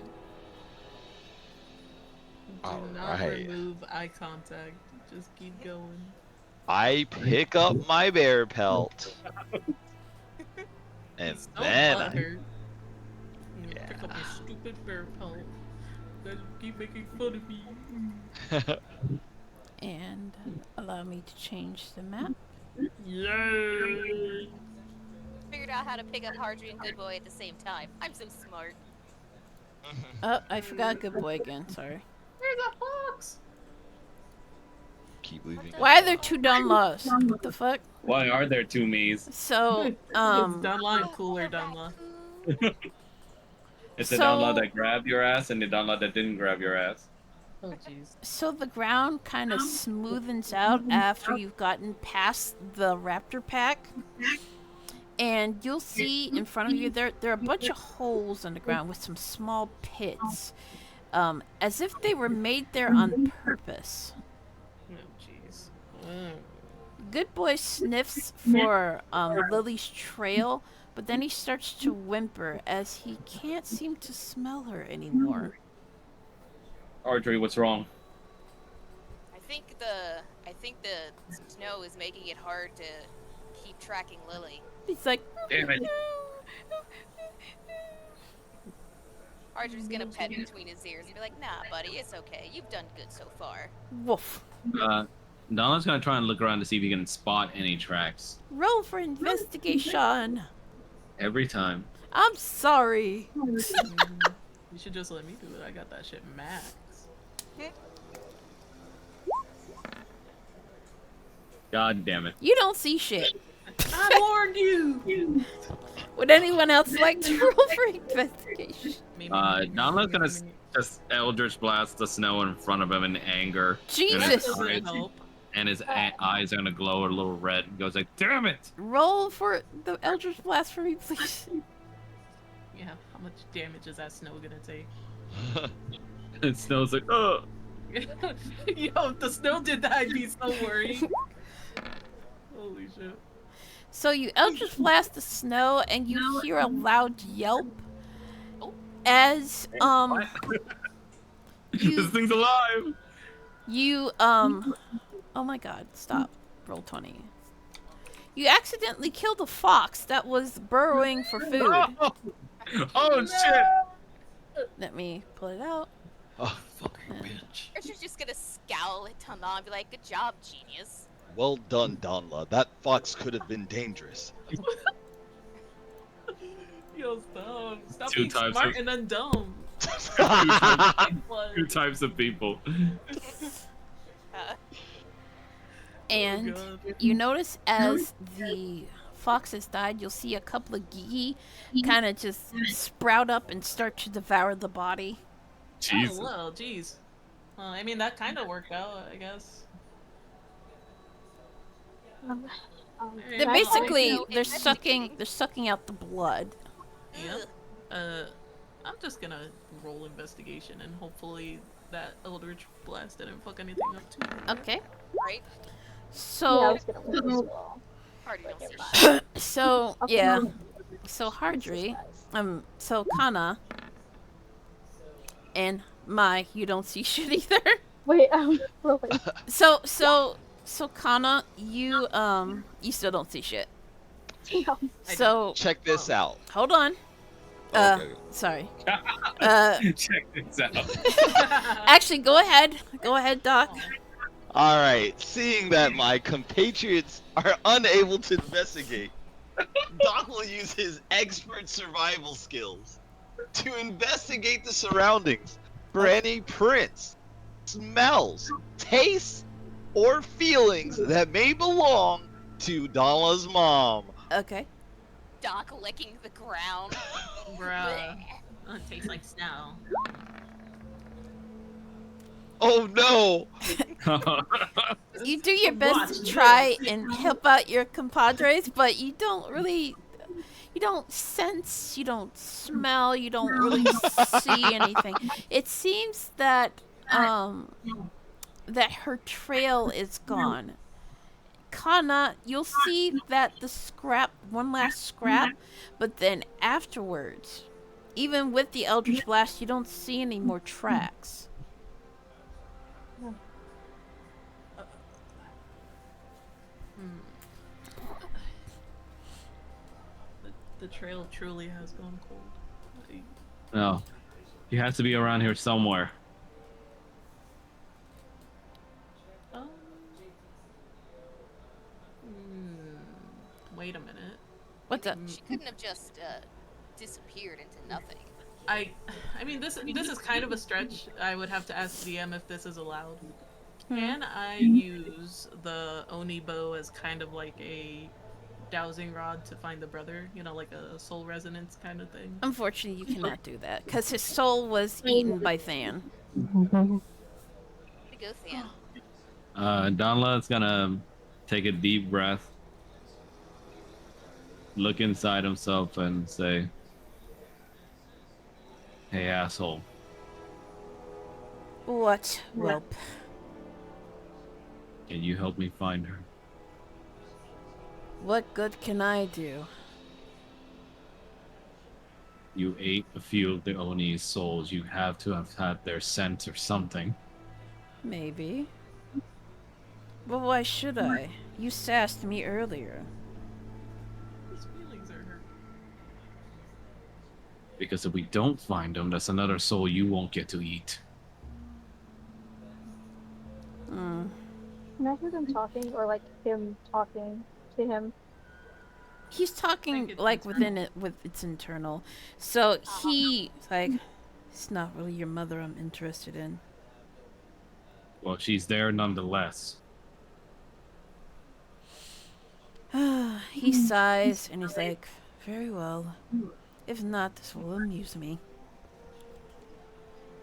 Do not Alright. remove eye contact. Just keep going. I pick up my bear pelt. And Don't then let her. Yeah. Pick up your stupid bear pelt. You guys keep making fun of me. And allow me to change the map. Yay! Figured out how to pick up Hardry and Good Boy at the same time. I'm so smart. Oh, I forgot Good Boy again. Sorry. There's a fox! keep leaving. Why are there two Dunlaws? What the fuck? Why are there two me's? So, It's Dunlaw and Cooler Dunlaw. It's the So- download that grabbed your ass and the download that didn't grab your ass. Oh jeez. So the ground kind of smoothens out after you've gotten past the raptor pack. And you'll see in front of you there are a bunch of holes in the ground with some small pits. As if they were made there on purpose. Oh jeez. Good Boy sniffs for Lily's trail, but then he starts to whimper as he can't seem to smell her anymore. Audrey, what's wrong? I think the snow is making it hard to keep tracking Lily. He's like, Damn it. Hardry's gonna pet between his ears and be like, "Nah, buddy, it's okay. You've done good so far." woof. Donald's gonna try and look around to see if he can spot any tracks. Roll for investigation. Every time. I'm sorry. You should just let me do it. I got that shit max. God damn it. You don't see shit. I warned you! Would anyone else like to roll for investigation? Donald's gonna just Eldritch Blast the snow in front of him in anger. Jesus. Doesn't help. And his eyes are gonna glow a little red. He goes like, damn it! Roll for the Eldritch Blast for me, please. Yeah, how much damage is that snow gonna take? And Snow's like, oh! Yo, if the snow did that, I'd be so worried. Holy shit. So you Eldritch Blast the snow and you hear a loud yelp as This thing's alive! oh my god, stop. Roll 20. You accidentally killed a fox that was burrowing for food. Oh shit! Let me pull it out. Oh, fucking bitch. Archer's just gonna scowl at Tana and be like, "Good job, genius." Well done, Donla. That fox could have been dangerous. Yo, stop. Stop Two being types smart of- and then dumb. Two types of people. And God. you notice as the foxes died, you'll see a couple of Gigi kind of just sprout up and start to devour the body. Jesus. Oh, well, jeez. Well, I mean, that kind of worked out, I guess. They're Well, basically no, they're investigating. sucking out the blood. Yep. I'm just gonna roll investigation and hopefully that Eldritch Blast didn't fuck anything up too. Okay. Right? Yeah, I So was gonna win as well. Hardry don't see Never shit. so Okay. yeah. So Hardry, so Kana and Mai, you don't see shit either. Wait, rolling. So Kana, you still don't see shit. Damn. So Check this out. hold on. Okay. Sorry. Check this out. Actually, go ahead. Go ahead, Doc. All right. Seeing that my compatriots are unable to investigate, Doc will use his expert survival skills to investigate the surroundings for any prints, smells, tastes, or feelings that may belong to Donla's mom. Okay. Doc licking the ground. Bruh. Oh, it tastes like snow. Oh no! You do your best to try and help out your compadres, but you don't really. You don't sense, you don't smell, you don't really see anything. It seems that that her trail is gone. Kana, you'll see that the scrap, one last scrap, but then afterwards, even with the Eldritch Blast, you don't see any more tracks. The trail truly has gone cold. No. He has to be around here somewhere. Um, wait a minute. What's up? She couldn't have just disappeared into nothing. I mean, this is kind of a stretch. I would have to ask DM if this is allowed. Can I use the Oni bow as kind of like a dowsing rod to find the brother? You know, like a soul resonance kind of thing. Unfortunately, you cannot do that because his soul was eaten by Than. To go, Than. Donla is gonna take a deep breath, look inside himself, and say, "Hey, asshole. What, whelp? Can you help me find her?" What good can I do? You ate a few of the Oni's souls. You have to have had their scent or something. Maybe. But why should I? You sassed me earlier. His feelings are hurt. Because if we don't find them, that's another soul you won't get to eat. Hmm. Can I hear them talking, or like him talking to him? He's talking like within it with its internal. So he's like, it's not really your mother I'm interested in. Well, she's there nonetheless. He sighs and he's like, very well. If not, this will amuse me.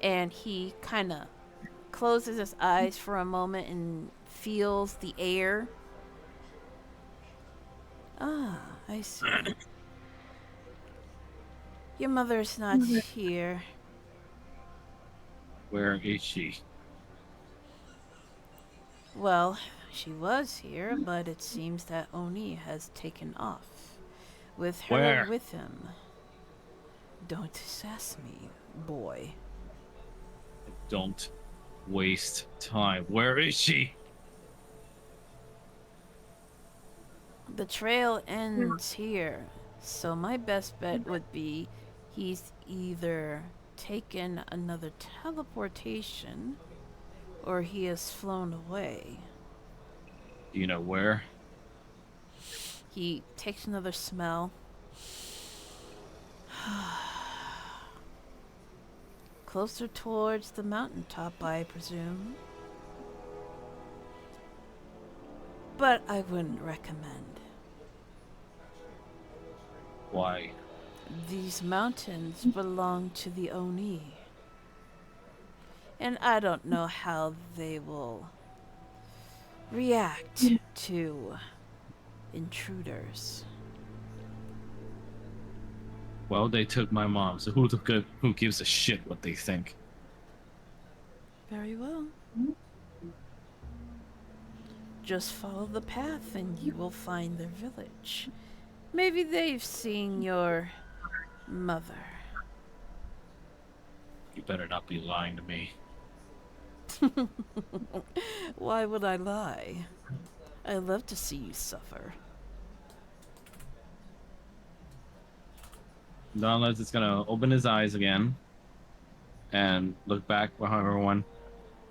And he kind of closes his eyes for a moment and feels the air. Ah, I see. Your mother's not here. Where is she? Well, she was here, but it seems that Oni has taken off. With her Where? with him. Don't sass me, boy. Don't waste time. Where is she? The trail ends here, so my best bet would be he's either taken another teleportation or he has flown away. Do you know where? He takes another smell. Closer towards the mountaintop, I presume. But I wouldn't recommend. Why? These mountains belong to the Oni. And I don't know how they will react to intruders. Well, they took my mom, so who gives a shit what they think? Very well. Just follow the path and you will find their village. Maybe they've seen your mother. You better not be lying to me. Why would I lie? I love to see you suffer. Donald's just gonna open his eyes again and look back behind everyone.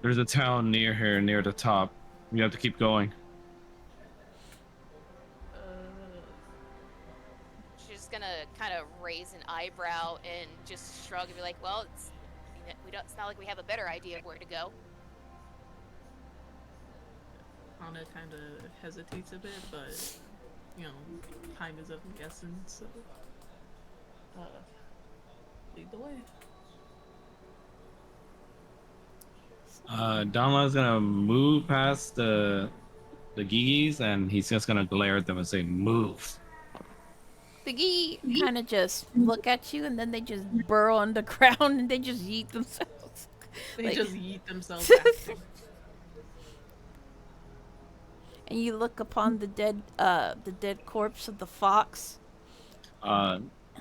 There's a town near here, near the top. You have to keep going. She's gonna kind of raise an eyebrow and just shrug and be like, "Well, it's it's not like we have a better idea of where to go." Anna kind of hesitates a bit, but you know, time is of the essence. So, lead the way. Donla's gonna move past the Gigis and he's just gonna glare at them and say, "Move." The geese kind of just look at you, and then they just burrow underground, and they just eat themselves. They Like- just yeet themselves back. And you look upon the dead corpse of the fox.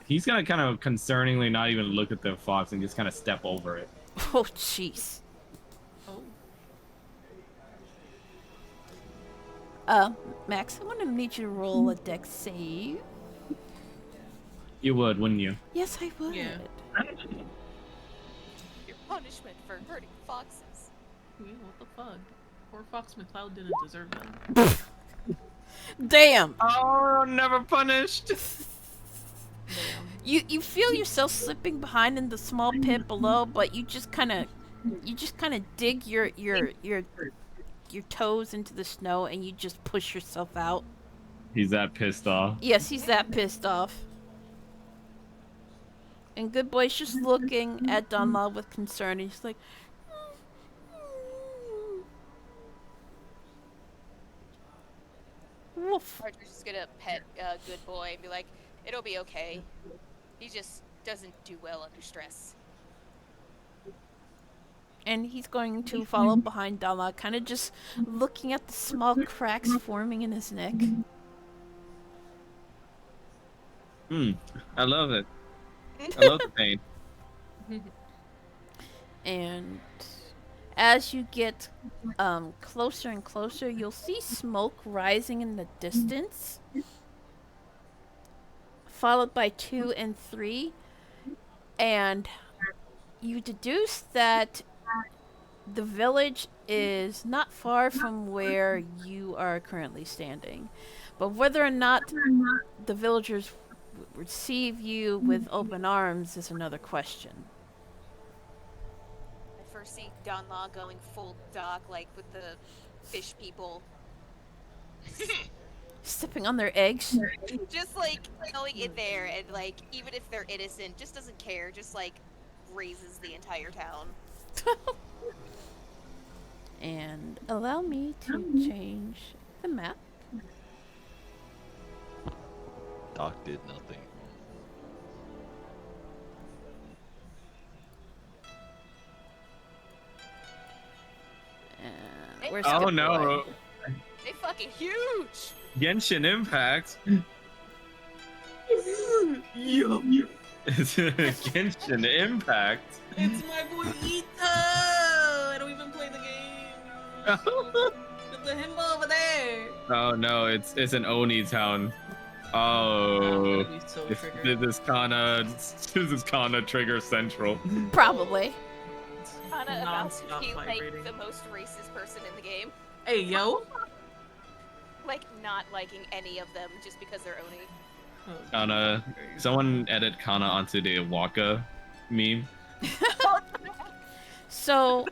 He's gonna kind of concerningly not even look at the fox and just kind of step over it. Oh, jeez. Oh, Max, I want to need you to roll a dex save. You would, wouldn't you? Yes, I would. Yeah. Your punishment for hurting foxes. what the fuck? Poor Fox McCloud didn't deserve that. Damn. Oh, never punished. Damn. You feel yourself slipping behind in the small pit below, but you just kind of dig your toes into the snow, and you just push yourself out. He's that pissed off. Yes, he's that pissed off. And Good Boy's just looking at Dunlaw with concern, and he's like, woof. Archer's just gonna pet Good Boy and be like, it'll be okay. He just doesn't do well under stress. And he's going to follow behind Dunlaw, kind of just looking at the small cracks forming in his neck. I love it. I love the pain. And as you get closer and closer, you'll see smoke rising in the distance, followed by 2 and 3, and you deduce that the village is not far from where you are currently standing. But whether or not the villagers receive you with open arms is another question. I first see Don Law going full Doc, like with the fish people. Stepping on their eggs. Just like going in there and like, even if they're innocent, just doesn't care, just like raises the entire town. And allow me to change the map. Doc did nothing. Where's Oh Good no. Boy? They fucking huge! Genshin Impact. Genshin Impact. It's my boy Ito! I don't even play the game. It's a himbo over there. Oh no, it's an Oni town. I'm Oh, gonna be so this triggered. is Kana Trigger Central. Probably. Kinda about to Non-stop be like vibrating. the most racist person in the game. Hey, yo! Like, not liking any of them just because they're Oni. Oh, Kana, someone edit Kana onto the Waka meme. So,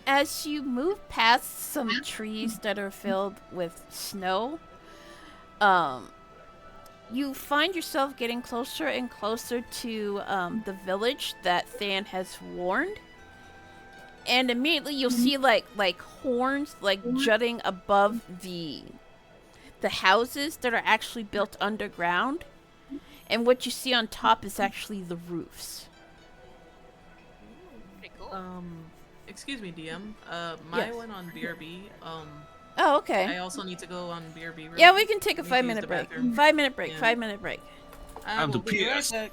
as you move past some trees that are filled with snow, you find yourself getting closer and closer to the village that Than has warned. And immediately you'll see like horns like jutting above the houses that are actually built underground. And what you see on top is actually the roofs. Pretty cool. Excuse me, DM. Maya Yes. went on BRB. Oh, I okay. also need to go on BRB. real Yeah, quick. we can take a Need to use 5-minute the break. bathroom. 5-minute break. Yeah. 5-minute break. I I'm will the be right PS. back.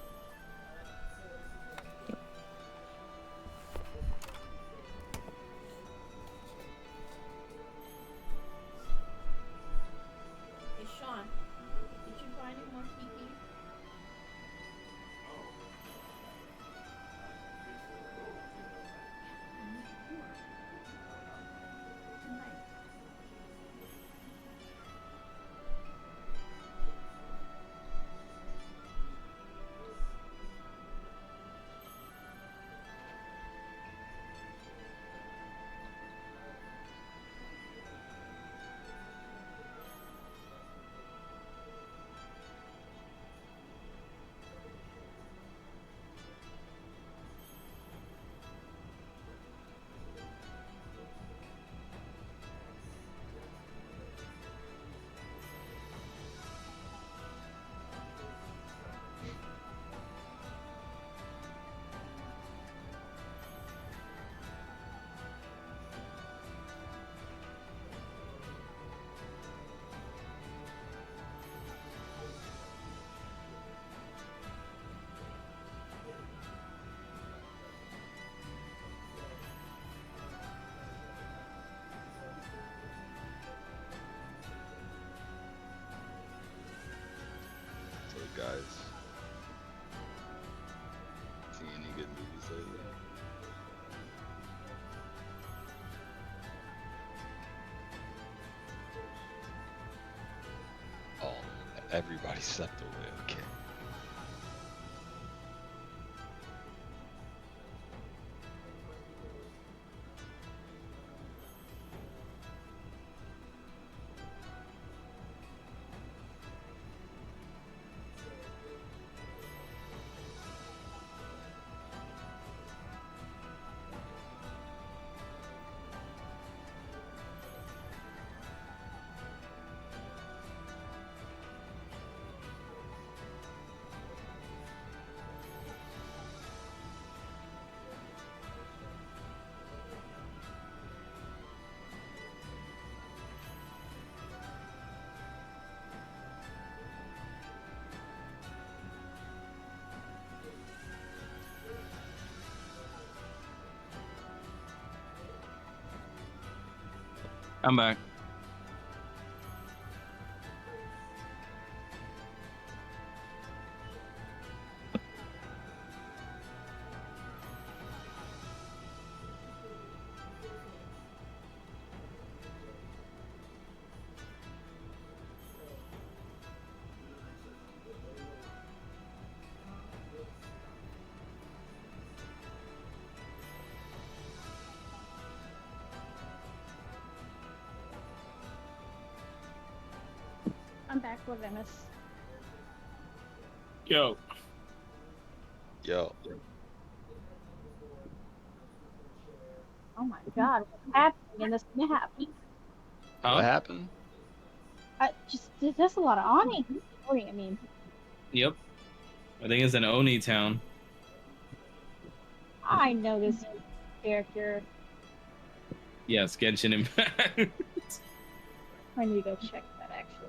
Hey, Sean, did you find any more Kiki? guys? See any good movies lately? Oh, everybody stepped away. Okay. I'm back. I'm back with Venice. Yo. Yo. Oh my god, what's happening in this map? What happened? There's a lot of Oni. I mean, Yep. I think it's an Oni town. I know this character. Yes, Genshin Impact. I need to go check that actually.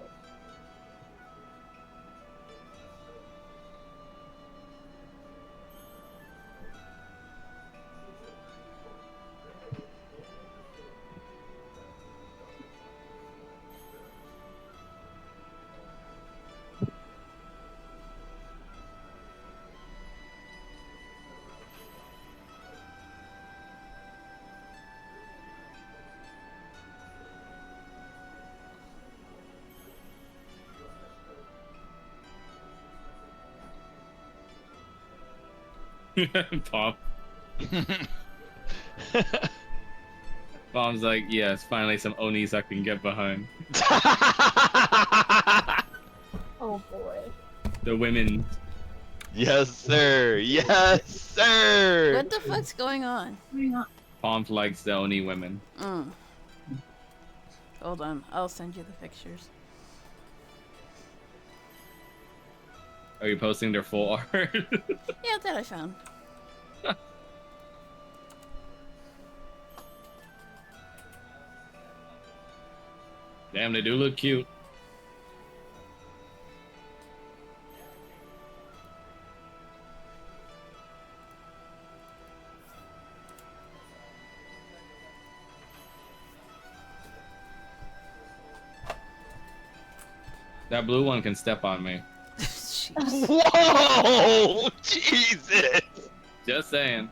Pop. Mom's like, yes, finally some Onis I can get behind. Oh boy. The women. Yes, sir. Yes, sir. What the fuck's going on? Pomp likes the Oni women. Hold on, I'll send you the pictures. Are you posting their full art? Yeah, that I found. Damn, they do look cute. That blue one can step on me. Jeez. Whoa! Jesus! Just saying.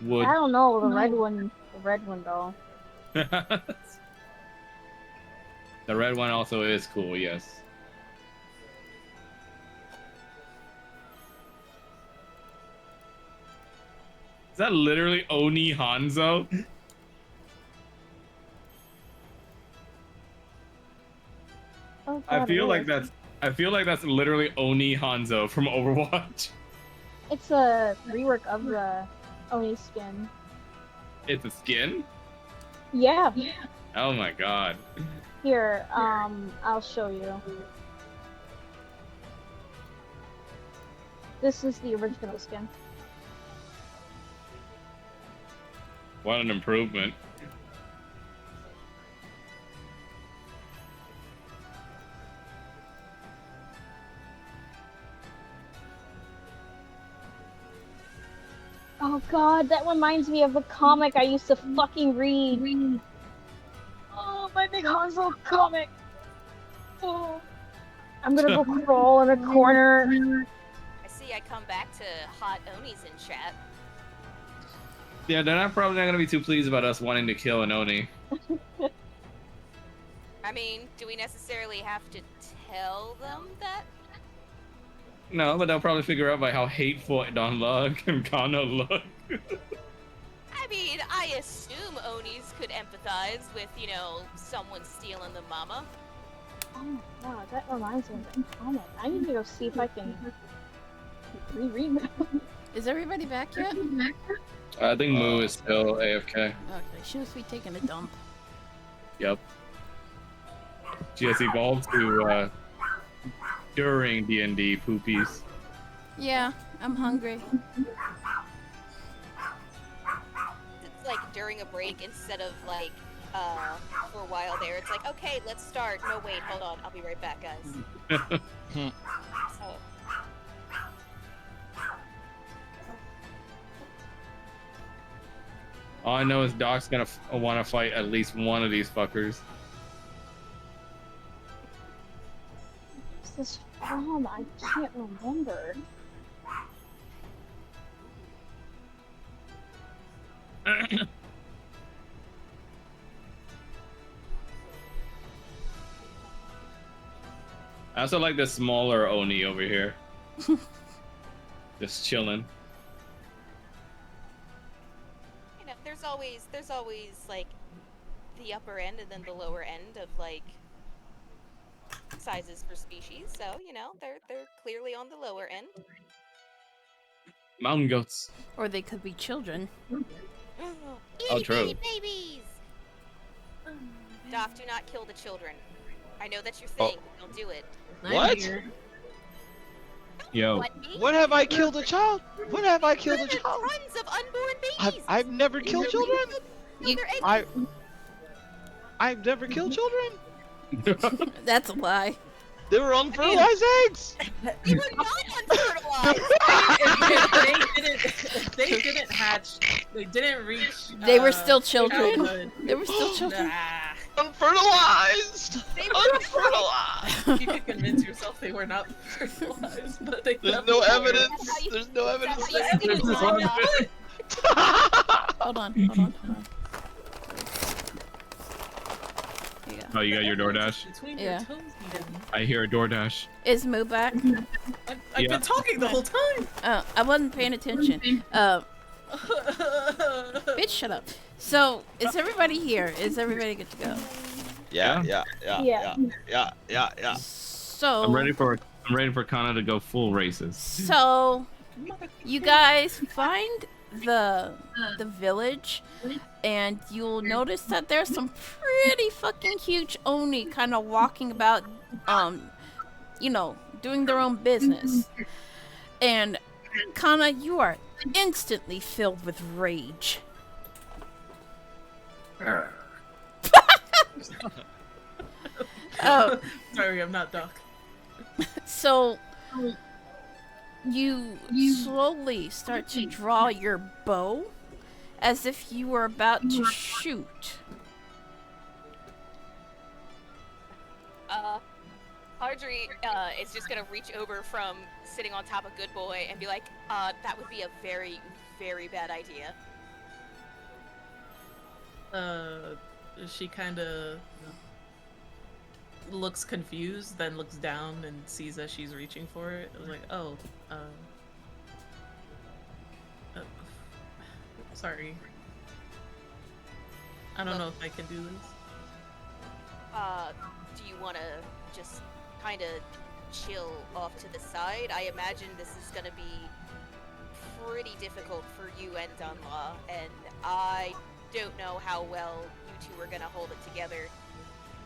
Would. I don't know the red one though. The red one also is cool, yes. Is that literally Oni Hanzo? Oh, God, I feel it like is. that's literally Oni Hanzo from Overwatch. It's a rework of the Oni skin. It's a skin? Yeah. Oh my god. Here, I'll show you. This is the original skin. What an improvement. Oh god, that reminds me of a comic I used to fucking read. Oh, my big Hanzo comic. Oh. I'm gonna go crawl in a corner. I see I come back to hot Onis in chat. Yeah, they're not probably not gonna be too pleased about us wanting to kill an Oni. I mean, do we necessarily have to tell them that? No, but they'll probably figure out by how hateful Don Lug and Kana look. I mean, I assume Onis could empathize with, you know, someone stealing the mama. Oh my god, that reminds me of a comment. I need to go see if I can reread that. Is everybody back yet? I think Moo is still AFK. Okay, she must be taking a dump. Yep. She has evolved to during D&D poopies. Yeah, I'm hungry. It's like during a break instead of like, for a while there, it's like, okay, let's start. No, wait, hold on. I'll be right back, guys. So, All I know is Doc's gonna want to fight at least one of these fuckers. What's this from? I can't remember. I also like the smaller Oni over here. Just chilling. you know, there's always like the upper end and then the lower end of like sizes for species. So, you know, they're clearly on the lower end. Mountain goats. Or they could be children. Oh, Itty true. bitty babies! Doc, do not kill the children. I know that's your thing. Don't do it. What? Yo. What, me? What have I killed a child? When have I killed a There's child? tons of unborn babies! I've never killed children. You- They're eggs. I've never killed children. That's a lie. They were unfertilized eggs. They were not unfertilized! if they didn't hatch, they didn't reach. They were still children. childhood. They were still children. Nah. Unfertilized. They were Unfertilized. You could convince yourself they were not fertilized, but they There's definitely no were. evidence. There's no evidence. That's how you There's find one out. bit. Hold on, hold on, hold on. Here you go. Oh, you got your DoorDash? Between Yeah. your toes, Eden. I hear a DoorDash. Is Moo back? I've Yeah. been talking the whole time. Oh, I wasn't paying attention. Bitch, shut up. So, is everybody here? Is everybody good to go? Yeah. So, I'm ready for Kana to go full races. So, you guys find the village, and you'll notice that there's some pretty fucking huge Oni kind of walking about, you know, doing their own business. And Kana, you are instantly filled with rage. Oh, Sorry, I'm not Doc. so you slowly start to draw your bow as if you were about to shoot. Audrey is just gonna reach over from sitting on top of Good Boy and be like, that would be a very, very bad idea. She kind of looks confused, then looks down and sees that she's reaching for it. I was like, oh, sorry. I don't know if I can do this. Do you want to just kind of chill off to the side? I imagine this is gonna be pretty difficult for you and Dunlaw, and I don't know how well you two are gonna hold it together,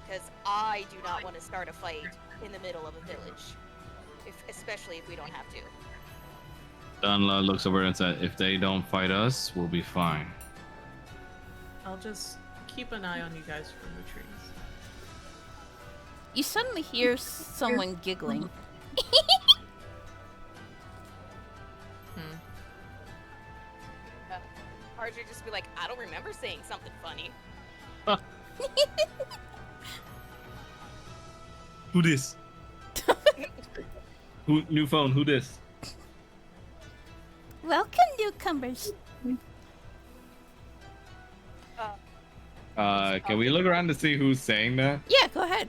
because I do not want to start a fight in the middle of a village, especially if we don't have to. Danla looks over and says, if they don't fight us, we'll be fine. I'll just keep an eye on you guys from the trees. You suddenly hear someone giggling. Archer just be like, I don't remember saying something funny. Who this? Who new phone? Who this? Welcome, newcomers. Can we look around to see who's saying that? Yeah, go ahead.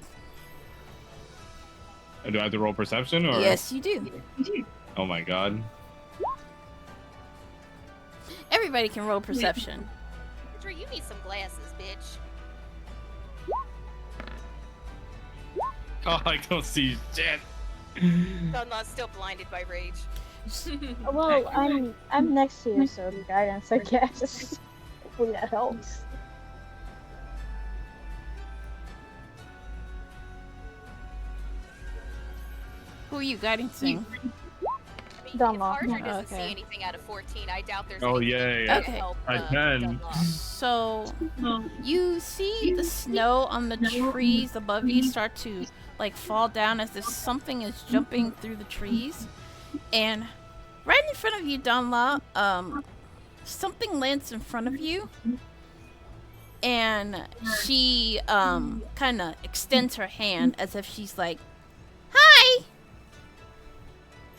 Do I have to roll perception or? Yes, you do. Oh my god. Everybody can roll perception. Drew, you need some glasses, bitch. Oh, I don't see shit. Dunlaw's still blinded by rage. Well, I'm next to you, so the guidance, I guess. Hopefully that helps. Who are you guiding to? I mean, Dunlaw. if Harder doesn't Okay. see anything out of 14, I doubt there's Oh, anything yeah, that yeah. can Okay. help, I can. Dunlaw. So you see the snow on the trees above you start to like fall down as if something is jumping through the trees, and right in front of you, Donla, something lands in front of you, and she kind of extends her hand as if she's like, "Hi."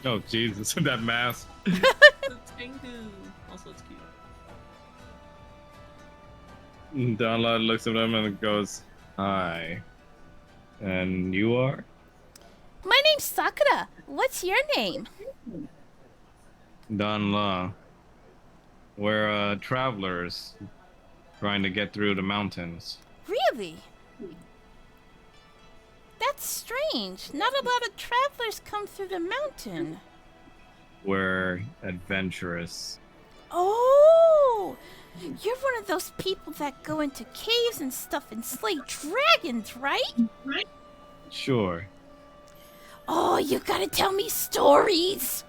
Oh Jesus, that mask. It's Tengu. Also, it's cute. Donla looks at him and goes, "Hi." And you are? My name's Sakura. What's your name? Donla. We're travelers trying to get through the mountains. Really? That's strange. Not a lot of travelers come through the mountain. We're adventurous. Oh! You're one of those people that go into caves and stuff and slay dragons, right? Sure. Oh, you gotta tell me stories!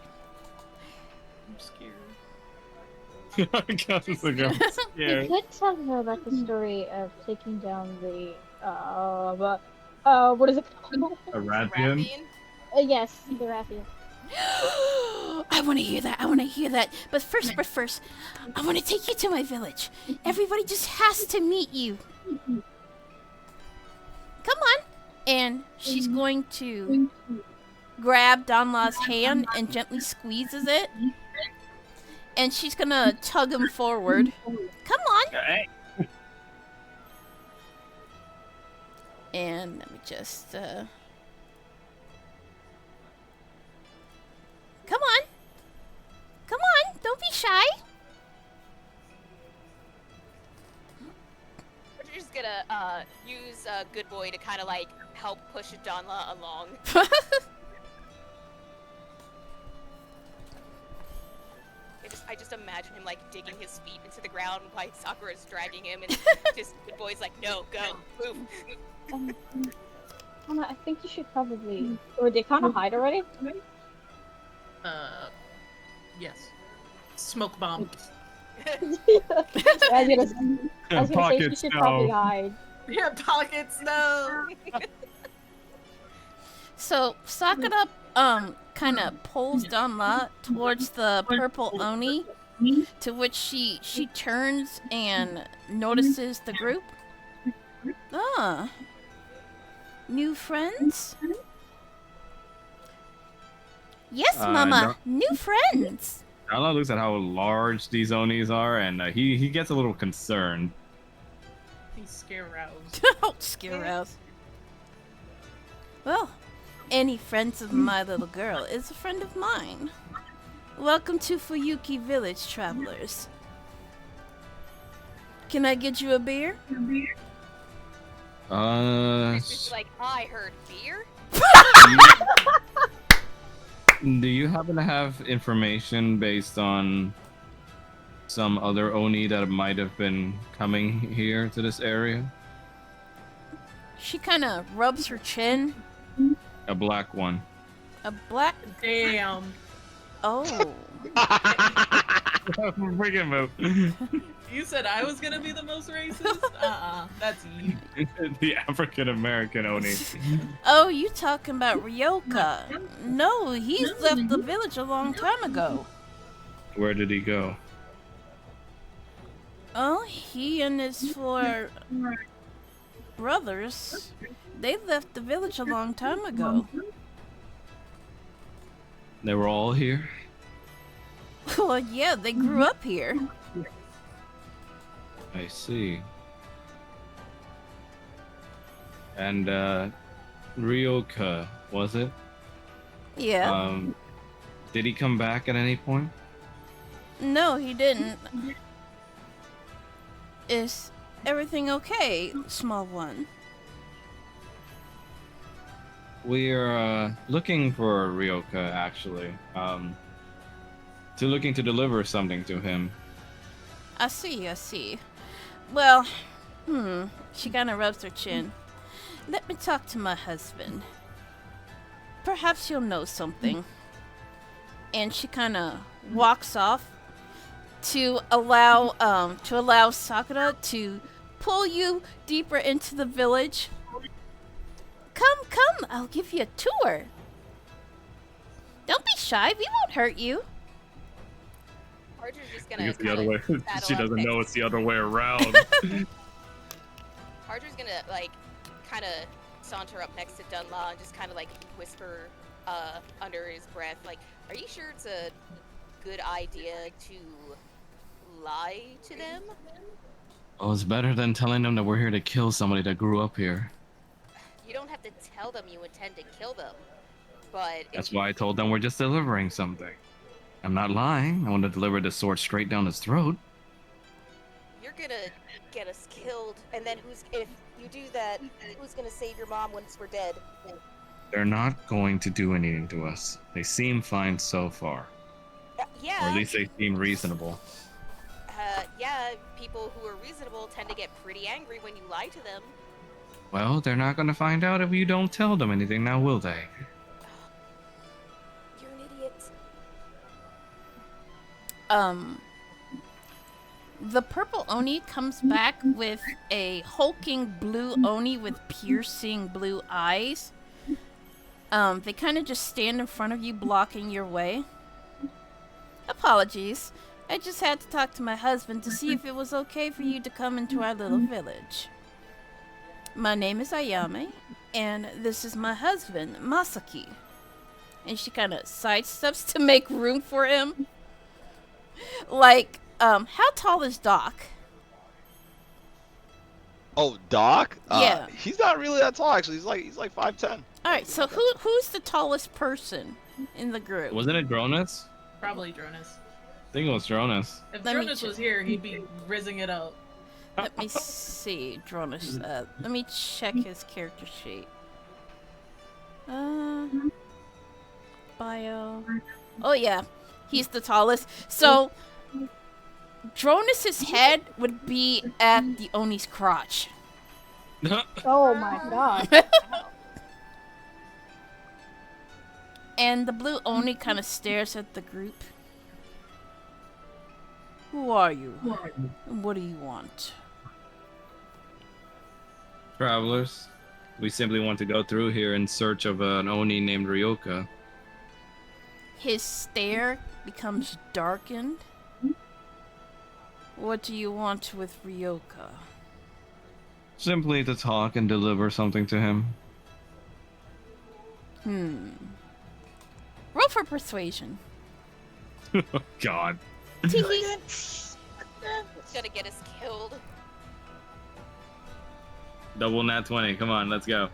I'm scared. God, it's like I'm You scared. could tell her about the story of taking down the what is it called? Arathian? Rathian? Yes, the Rathian. I want to hear that. I want to hear that. But first, I want to take you to my village. Everybody just has to meet you. Come on. And she's going to grab Donla's hand and gently squeezes it. And she's going to tug him forward. Come on. Hey. And let me just, Come on. Come on. Don't be shy. We're just gonna use Good Boy to kind of like help push Donla along. I just imagine him like digging his feet into the ground while Sakura's dragging him, and just Good Boy's like, "No, go, move." Anna, I think you should probably. Or they kind of hide already. Yes. Smoke bomb. I was gonna say you Pockets, should probably no. hide. Yeah, pockets, no. So Sakura kind of pulls Donla towards the purple Oni, to which she turns and notices the group. Ah, new friends? Yes, Mama, new friends. Donla looks at how large these Onis are, and he gets a little concerned. He's scare roused. Oh, scare rouse. Well, any friends of my little girl is a friend of mine. Welcome to Fuyuki Village, travelers. Can I get you a beer? It's just like, I heard beer. Do you happen to have information based on some other Oni that might have been coming here to this area? She kind of rubs her chin. A black one. A black. Damn. Oh. Freaking move. You said I was gonna be the most racist? That's you. The African American Oni. Oh, you talking about Ryoka? No, he's left the village a long time ago. Where did he go? Oh, he and his 4 brothers, they left the village a long time ago. They were all here? Well, yeah, they grew up here. I see. And, Ryoka, was it? Yeah. Did he come back at any point? No, he didn't. Is everything okay, small one? We're, looking for Ryoka, actually. Looking to deliver something to him. I see. Well, she kinda rubs her chin. Let me talk to my husband. Perhaps he'll know something. And she kinda walks off to allow Sakura to pull you deeper into the village. Come, I'll give you a tour. Don't be shy, we won't hurt you. Archer's just I gonna. guess the other way. saddle She up doesn't next- know it's the other way around. Archer's gonna like, kind of saunter up next to Dunlaw and just kind of like whisper, under his breath, like, "Are you sure it's a good idea to lie to them?" Well, it's better than telling them that we're here to kill somebody that grew up here. You don't have to tell them you intend to kill them, but if That's you why I told them we're just delivering something. I'm not lying. I want to deliver the sword straight down his throat. You're gonna get us killed, and then if you do that, who's gonna save your mom once we're dead? They're not going to do anything to us. They seem fine so far. Or Yeah. at least they seem reasonable. Yeah. People who are reasonable tend to get pretty angry when you lie to them. Well, they're not going to find out if you don't tell them anything now, will they? You're an idiot. The purple Oni comes back with a hulking blue Oni with piercing blue eyes. They kind of just stand in front of you, blocking your way. Apologies. I just had to talk to my husband to see if it was okay for you to come into our little village. My name is Ayame, and this is my husband, Masaki. And she kind of sidesteps to make room for him. Like, how tall is Doc? Oh, Doc? Yeah. He's not really that tall, actually. He's like 5'10". All right, so who's the tallest person in the group? Wasn't it Dronus? Probably Dronus. I think it was Dronus. If Let me Dronus check. was here, he'd be rizzing it up. Let me see, Dronus. Let me check his character sheet. Bio. Oh yeah, he's the tallest. So, Dronus's head would be at the Oni's crotch. Oh my god. And the blue Oni kind of stares at the group. Who are you? And what do you want? Travelers. We simply want to go through here in search of an Oni named Ryoka. His stare becomes darkened. What do you want with Ryoka? Simply to talk and deliver something to him. Roll for persuasion. God. It's gonna get us killed. Double nat 20. Come on, let's go.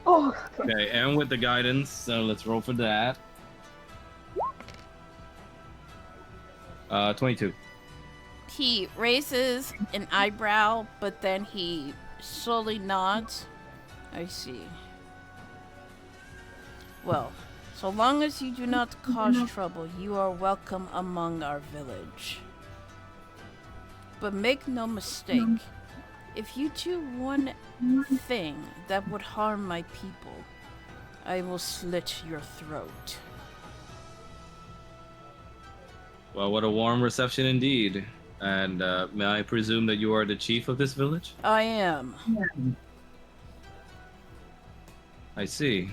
Oh, Okay, and with the guidance, so let's roll for that. 22. He raises an eyebrow, but then he slowly nods. I see. Well, so long as you do not cause trouble, you are welcome among our village. But make no mistake, if you do one thing that would harm my people, I will slit your throat. Well, what a warm reception indeed. And may I presume that you are the chief of this village? I am. I see.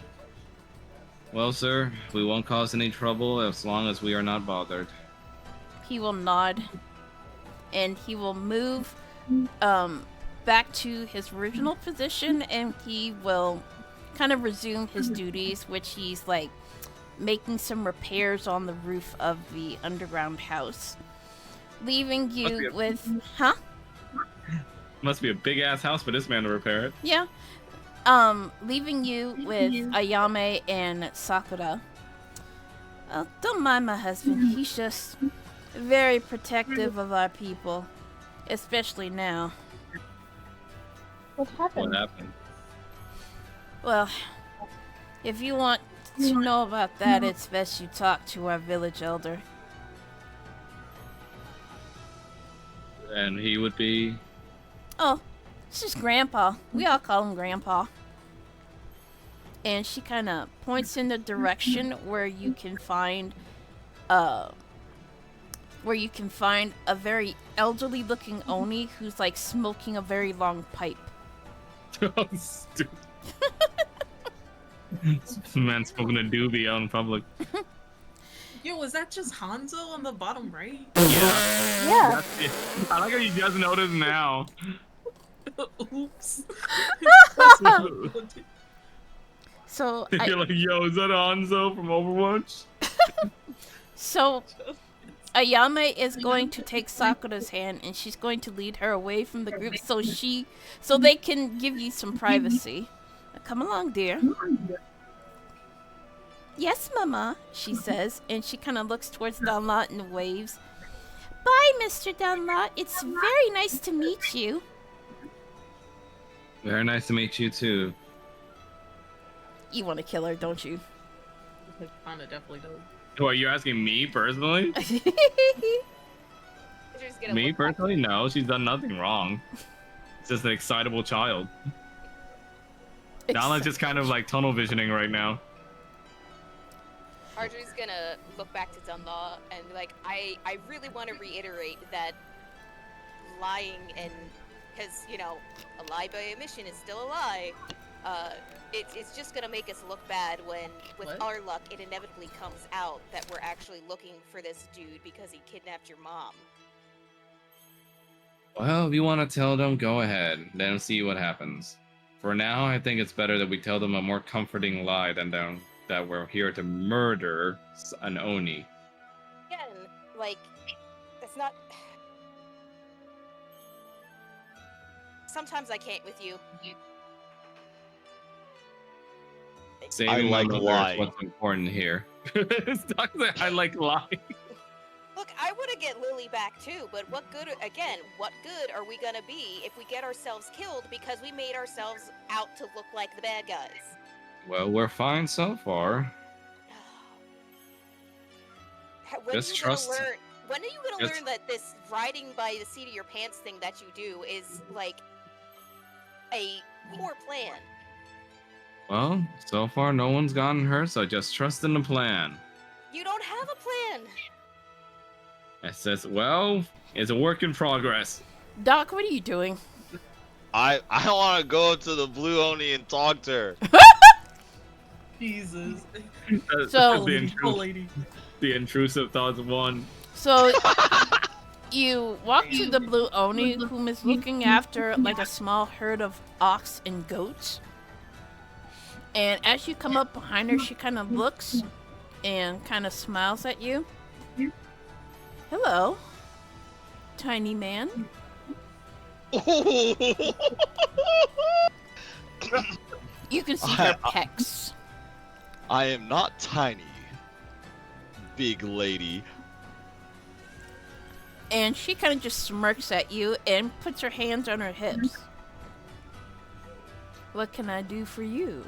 Well, sir, we won't cause any trouble as long as we are not bothered. He will nod, and he will move back to his original position, and he will kind of resume his duties, which he's like making some repairs on the roof of the underground house, leaving you with, huh? Must be a big ass house for this man to repair it. Yeah. Leaving you with Ayame and Sakura. Don't mind my husband. He's just very protective of our people, especially now. What happened? What happened? Well, if you want to know about that, it's best you talk to our village elder. And he would be. Oh, it's just Grandpa. We all call him Grandpa. And she kind of points in the direction where you can find a very elderly-looking Oni who's like smoking a very long pipe. Oh, stupid. This man smoking a doobie out in public. Yo, is that just Hanzo on the bottom right? Yeah. That's it. I like how you just noticed now. Oops. So You're like, yo, is that Hanzo from Overwatch? So Ayame is going to take Sakura's hand and she's going to lead her away from the group so they can give you some privacy. Now, come along, dear. Yes, Mama, she says, and she kind of looks towards Dunlot and waves. Bye, Mr. Dunlot. It's very nice to meet you. Very nice to meet you too. You want to kill her, don't you? Anna definitely does. What, are you asking me personally? Just gonna Me look back- personally? No, she's done nothing wrong. It's just an excitable child. Donna's just kind of like tunnel visioning right now. Archer's gonna look back to Dunlaw and be like, I really want to reiterate that lying and, because, you know, a lie by omission is still a lie. It's just gonna make us look bad when, with What? our luck, it inevitably comes out that we're actually looking for this dude because he kidnapped your mom. Well, if you want to tell them, go ahead. Let them see what happens. For now, I think it's better that we tell them a more comforting lie than that we're here to murder an Oni. Again, like, that's not... Sometimes I can't with you. Saving I my like mother is lying. what's important here. Stop saying I like lying. Look, I want to get Lily back too, but what good are we gonna be if we get ourselves killed because we made ourselves out to look like the bad guys? Well, we're fine so far. When Just are you trust- gonna learn? When are you gonna just- learn that this riding by the seat of your pants thing that you do is like a poor plan? Well, so far no one's gotten hurt, so just trust in the plan. You don't have a plan. It says, well, it's a work in progress. Doc, what are you doing? I want to go to the Blue Oni and talk to her. Jesus. So- The intrusive thoughts one. So you walk to the Blue Oni, whom is looking after like a small herd of ox and goats. And as you come up behind her, she kind of looks and kind of smiles at you. Hello, tiny man. You can see her pecs. I am not tiny, big lady. And she kind of just smirks at you and puts her hands on her hips. What can I do for you?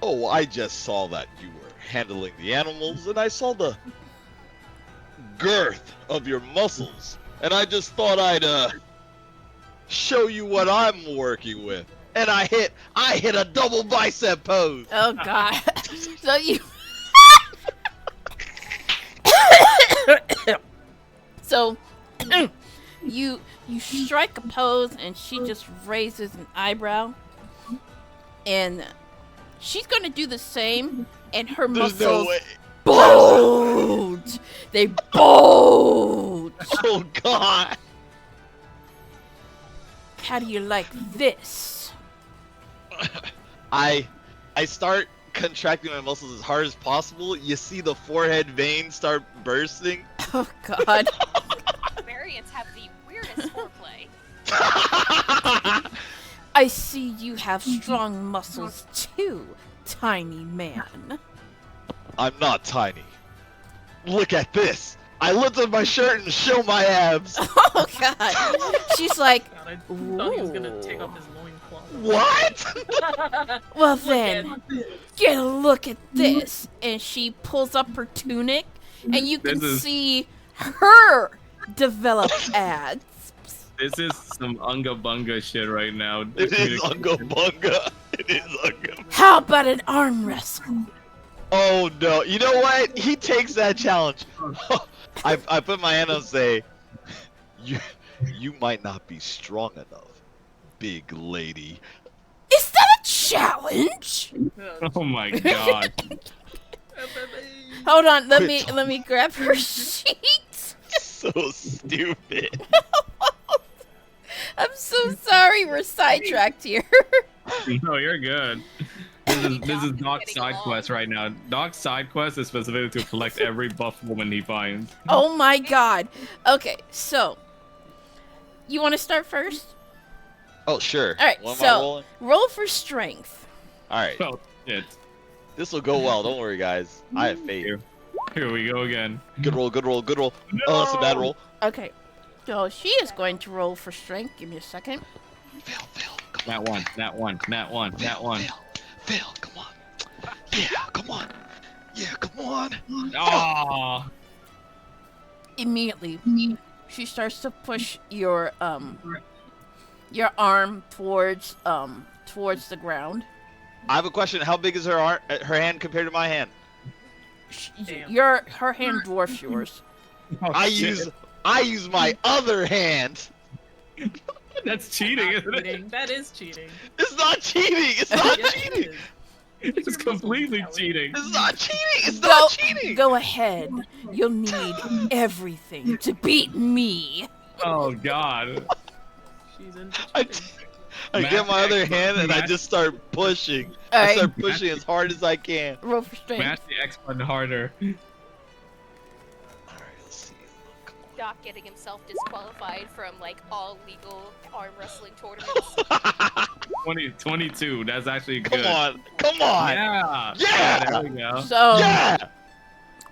Oh, I just saw that you were handling the animals, and I saw the girth of your muscles, and I just thought I'd show you what I'm working with. And I hit a double bicep pose. Oh god. So you So you strike a pose and she just raises an eyebrow. And she's gonna do the same and her There's muscles no way. bulge. They bulge. Oh god. How do you like this? I start contracting my muscles as hard as possible. You see the forehead veins start bursting. Oh God. Variants have the weirdest foreplay. I see you have strong muscles too, tiny man. I'm not tiny. Look at this. I lift up my shirt and show my abs. Oh God. She's like, God, I thought he was gonna take off his loincloth. What? well then, get a look at this. And she pulls up her tunic, and you can This is- see her developed abs. This is some unga bunga shit right now. It is Unga Bunga. It is Unga. How about an arm wrestle? Oh no! You know what? He takes that challenge. I put my hand up and say, you might not be strong enough, big lady. Is that a challenge? Oh my god. Hold on, let Quit me grab her sheet. So stupid. I'm so sorry, we're sidetracked here. No, you're good. This is Doc's side quest right now. Doc's side quest is specifically to collect every buff woman he finds. Oh my God. Okay, so you want to start first? Oh sure. All right, What am I so rolling? roll for strength. All right. Oh shit. This will go well. Don't worry, guys. I have faith. Here we go again. Good roll. Good roll. Good roll. Oh, that's a bad roll. Okay, so she is going to roll for strength. Give me a second. Fail. Fail. Come That one. That one. That one. That one. Fail. Fail. Come on. Yeah. Come on. Yeah. Come on. Oh. Immediately, she starts to push your arm towards the ground. I have a question. How big is her hand compared to my hand? Damn. Her hand dwarfs yours. I use my other hand. That's cheating, Not isn't it? cheating. That is cheating. It's not cheating. It's not Yes, cheating. it is. It's completely cheating. It's not cheating. It's Go, not cheating. go ahead. You'll need everything to beat me. Oh god. She's into I, cheating. I get my Math other expert, hand and I math- just start pushing. All I right, start pushing as hard as I can. roll for strength. Match the X button harder. All right, let's see. Come Doc getting himself disqualified from like all legal arm wrestling tournaments. on. 22. That's actually Come good. on. Come on. Yeah. Yeah! There we go. So, Yeah.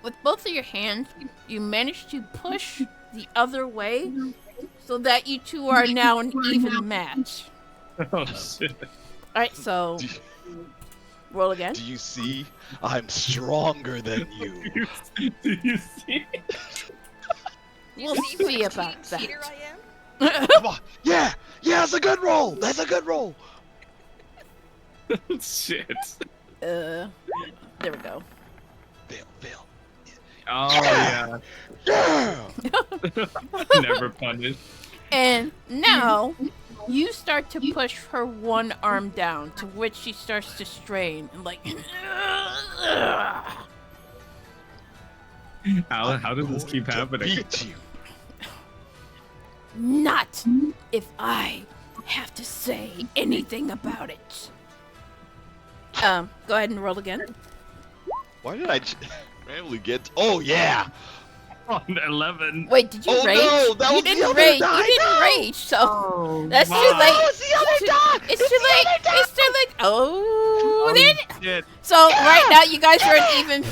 with both of your hands, you manage to push the other way so that you two are now an even match. Oh shit. Alright, so Do, roll again. do you see? I'm stronger than you. Do you see? You We'll see what see a about cheating cheater that. I am? Come on. Yeah. Yeah, that's a good roll. That's a good roll. Shit. There we go. Fail. Fail. Oh yeah. Yeah. Never punished. And now you start to push her one arm down, to which she starts to strain and like. How does this I'm keep going to happening? Beat you. Not if I have to say anything about it. Go ahead and roll again. Why did I randomly get? Oh yeah. On 11. Wait, did you Oh, rage? no, that you was the didn't other rage. die, You didn't no! rage, so Oh, that's too wow. late. Oh, it's the other dog. It's too late. It's too late. Oh, Oh, then. shit. So right now you guys are an even.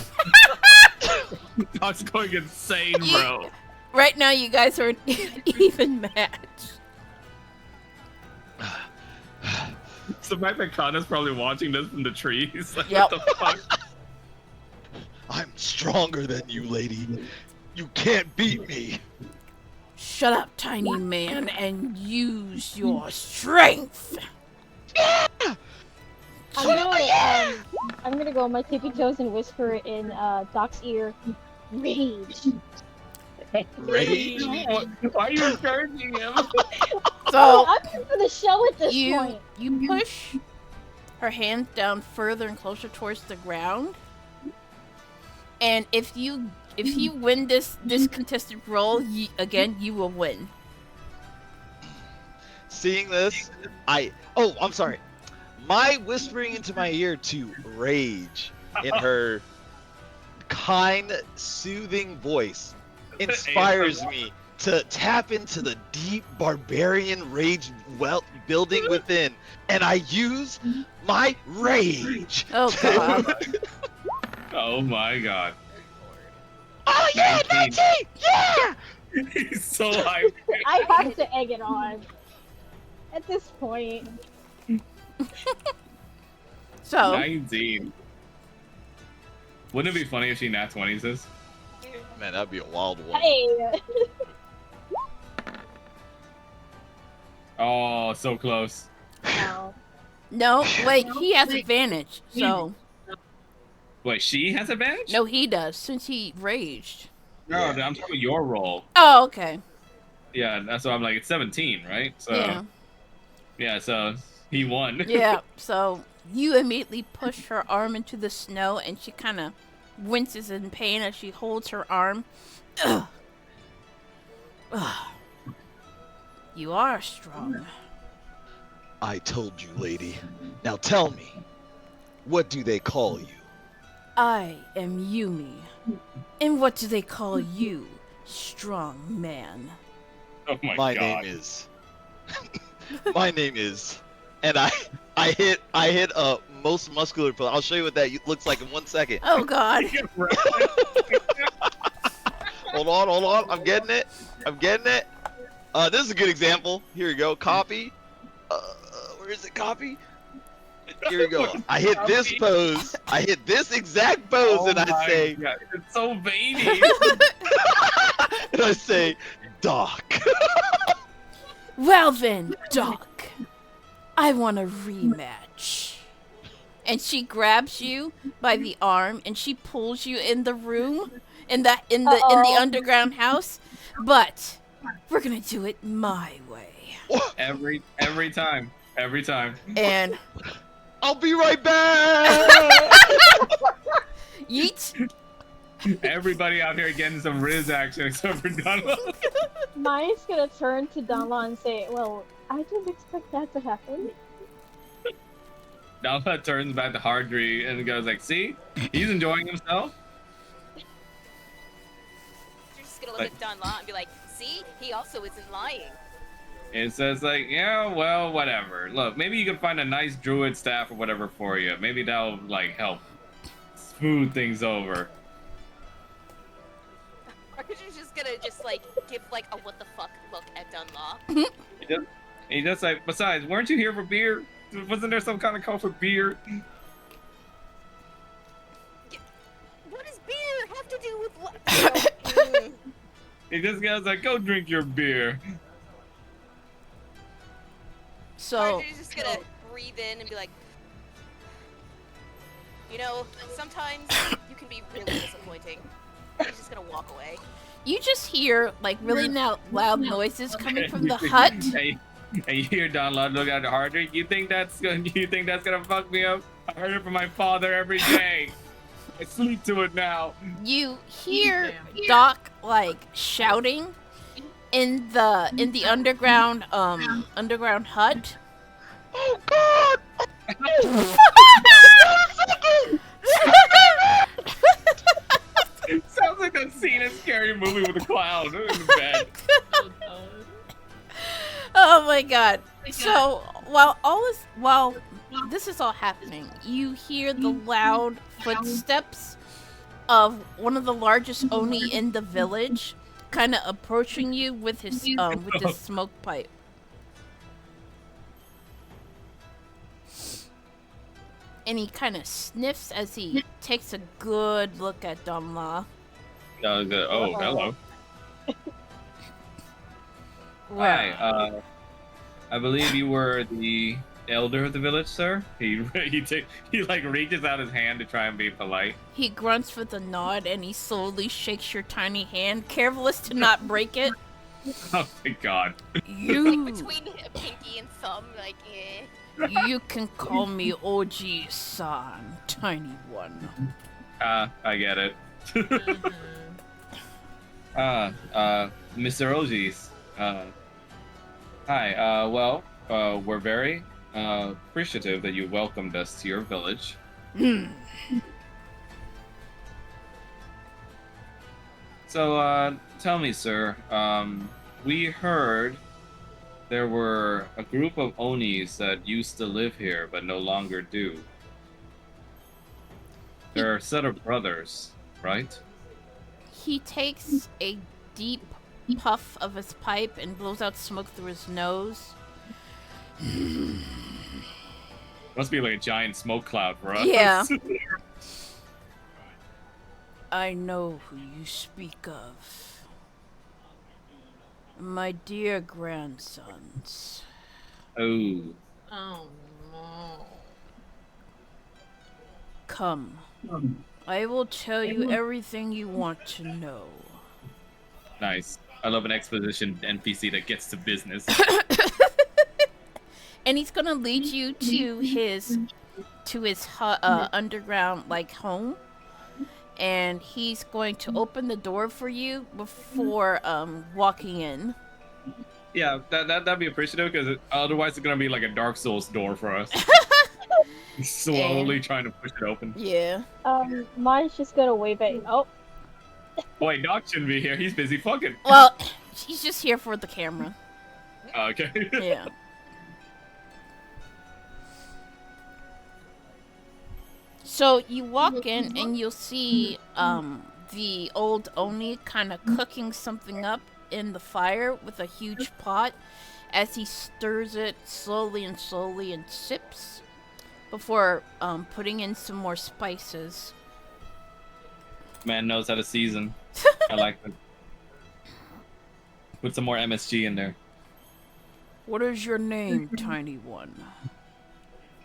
Doc's going insane, You- bro. Right now you guys are an even match. It's the fact that Kana's probably watching this from the trees. Like, Yep. what the fuck? I'm stronger than you, lady. You can't beat me. Shut up, tiny man, and use your strength. I'm gonna go on my tippy toes and whisper in Doc's ear, rage. Rage. Why are you encouraging him? So I'm here for the show at this point. you push her hands down further and closer towards the ground, and if you win this contested roll, you will win. seeing this, I'm sorry. My whispering into my ear to Rage in her kind, soothing voice inspires me to tap into the deep barbarian rage building within, and I use my rage. Oh god. Oh my god. Oh yeah, 19. 19! Yeah! He's so hyped. I have to egg it on. At this point. So 19. Wouldn't it be funny if she nat 20s this? Man, that'd be a wild one. Hey! Oh, so close. No. no, wait, he has advantage. So Wait, she has advantage? no, he does since he raged. No, I'm talking about your roll. Oh, okay. Yeah, that's why I'm like, it's 17, right? So, Yeah. yeah, so he won. Yeah. So you immediately push her arm into the snow, and she kind of winces in pain as she holds her arm. Ugh. Ugh. You are strong. I told you, lady. Now tell me, what do they call you? I am Yumi. And what do they call you, strong man? Oh my, My god. name is. My name is. And I hit most muscular. I'll show you what that looks like in 1 second. Oh god. Hold on. I'm getting it. This is a good example. Here we go. Copy. Where is it? Copy. Here we go. I hit this pose. I hit this exact pose, Oh and I my say, god, it's so veiny. and I say, Doc. Well then, Doc. I want a rematch. And she grabs you by the arm and she pulls you in the room in the underground house. But we're gonna do it my way. every time. And I'll be right back. yeet. Everybody out here getting some Riz action except for Donald. Maya's gonna turn to Danla and say, well, I didn't expect that to happen. Donald turns back to Hardry and goes like, see? He's enjoying himself. You're just gonna look at Don Law and be like, see, he also isn't lying. It says like, yeah, well, whatever. Look, maybe you can find a nice druid staff or whatever for you. Maybe that'll like help smooth things over. Are you just gonna like give like a what the fuck look at Don Law? He just like, besides, weren't you here for beer? Wasn't there some kind of call for beer? What does beer have to do with what? He just goes like, go drink your beer. So You're just gonna breathe in and be like, you know, sometimes you can be really disappointing. He's just gonna walk away. you just hear like really loud noises coming from the hut. And you hear Don Lund look at Hardry. You think that's gonna fuck me up? I heard it from my father every day. I sleep to it now. You hear Doc like shouting in the underground hut. Oh God! It sounds like that scene in Scary Movie with a clown in the bed. Oh, God. Oh my god. So while this is all happening, you hear the loud footsteps of one of the largest Oni in the village kind of approaching you with his smoke pipe. And he kind of sniffs as he takes a good look at Domla. Oh, hello. Wow. Hi, I believe you were the elder of the village, sir. He like reaches out his hand to try and be polite. He grunts with a nod and he slowly shakes your tiny hand, careful as to not break it. Oh my god. You, Between pinky and thumb, like, eh. you can call me Oji-san, tiny one. I get it. Mr. Ojis. Hi. We're very appreciative that you welcomed us to your village. So, tell me, sir. We heard there were a group of Onis that used to live here but no longer do. They're a set of brothers, right? He takes a deep puff of his pipe and blows out smoke through his nose. Must be like a giant smoke cloud for us. Yeah. I know who you speak of. My dear grandsons. Oh. Oh no. Come. I will tell you everything you want to know. Nice. I love an exposition NPC that gets to business. And he's gonna lead you to his underground like home, and he's going to open the door for you before walking in. Yeah, that'd be appreciative because otherwise it's gonna be like a Dark Souls door for us. Slowly trying to push it open. Yeah. Mine's just gonna wave at. Oh, Wait, Doc shouldn't be here. He's busy fucking. Well, he's just here for the camera. Okay. Yeah. So you walk in and you'll see the old Oni kind of cooking something up in the fire with a huge pot as he stirs it slowly and sips before putting in some more spices. Man knows how to season. I like it. Put some more MSG in there. What is your name, tiny one?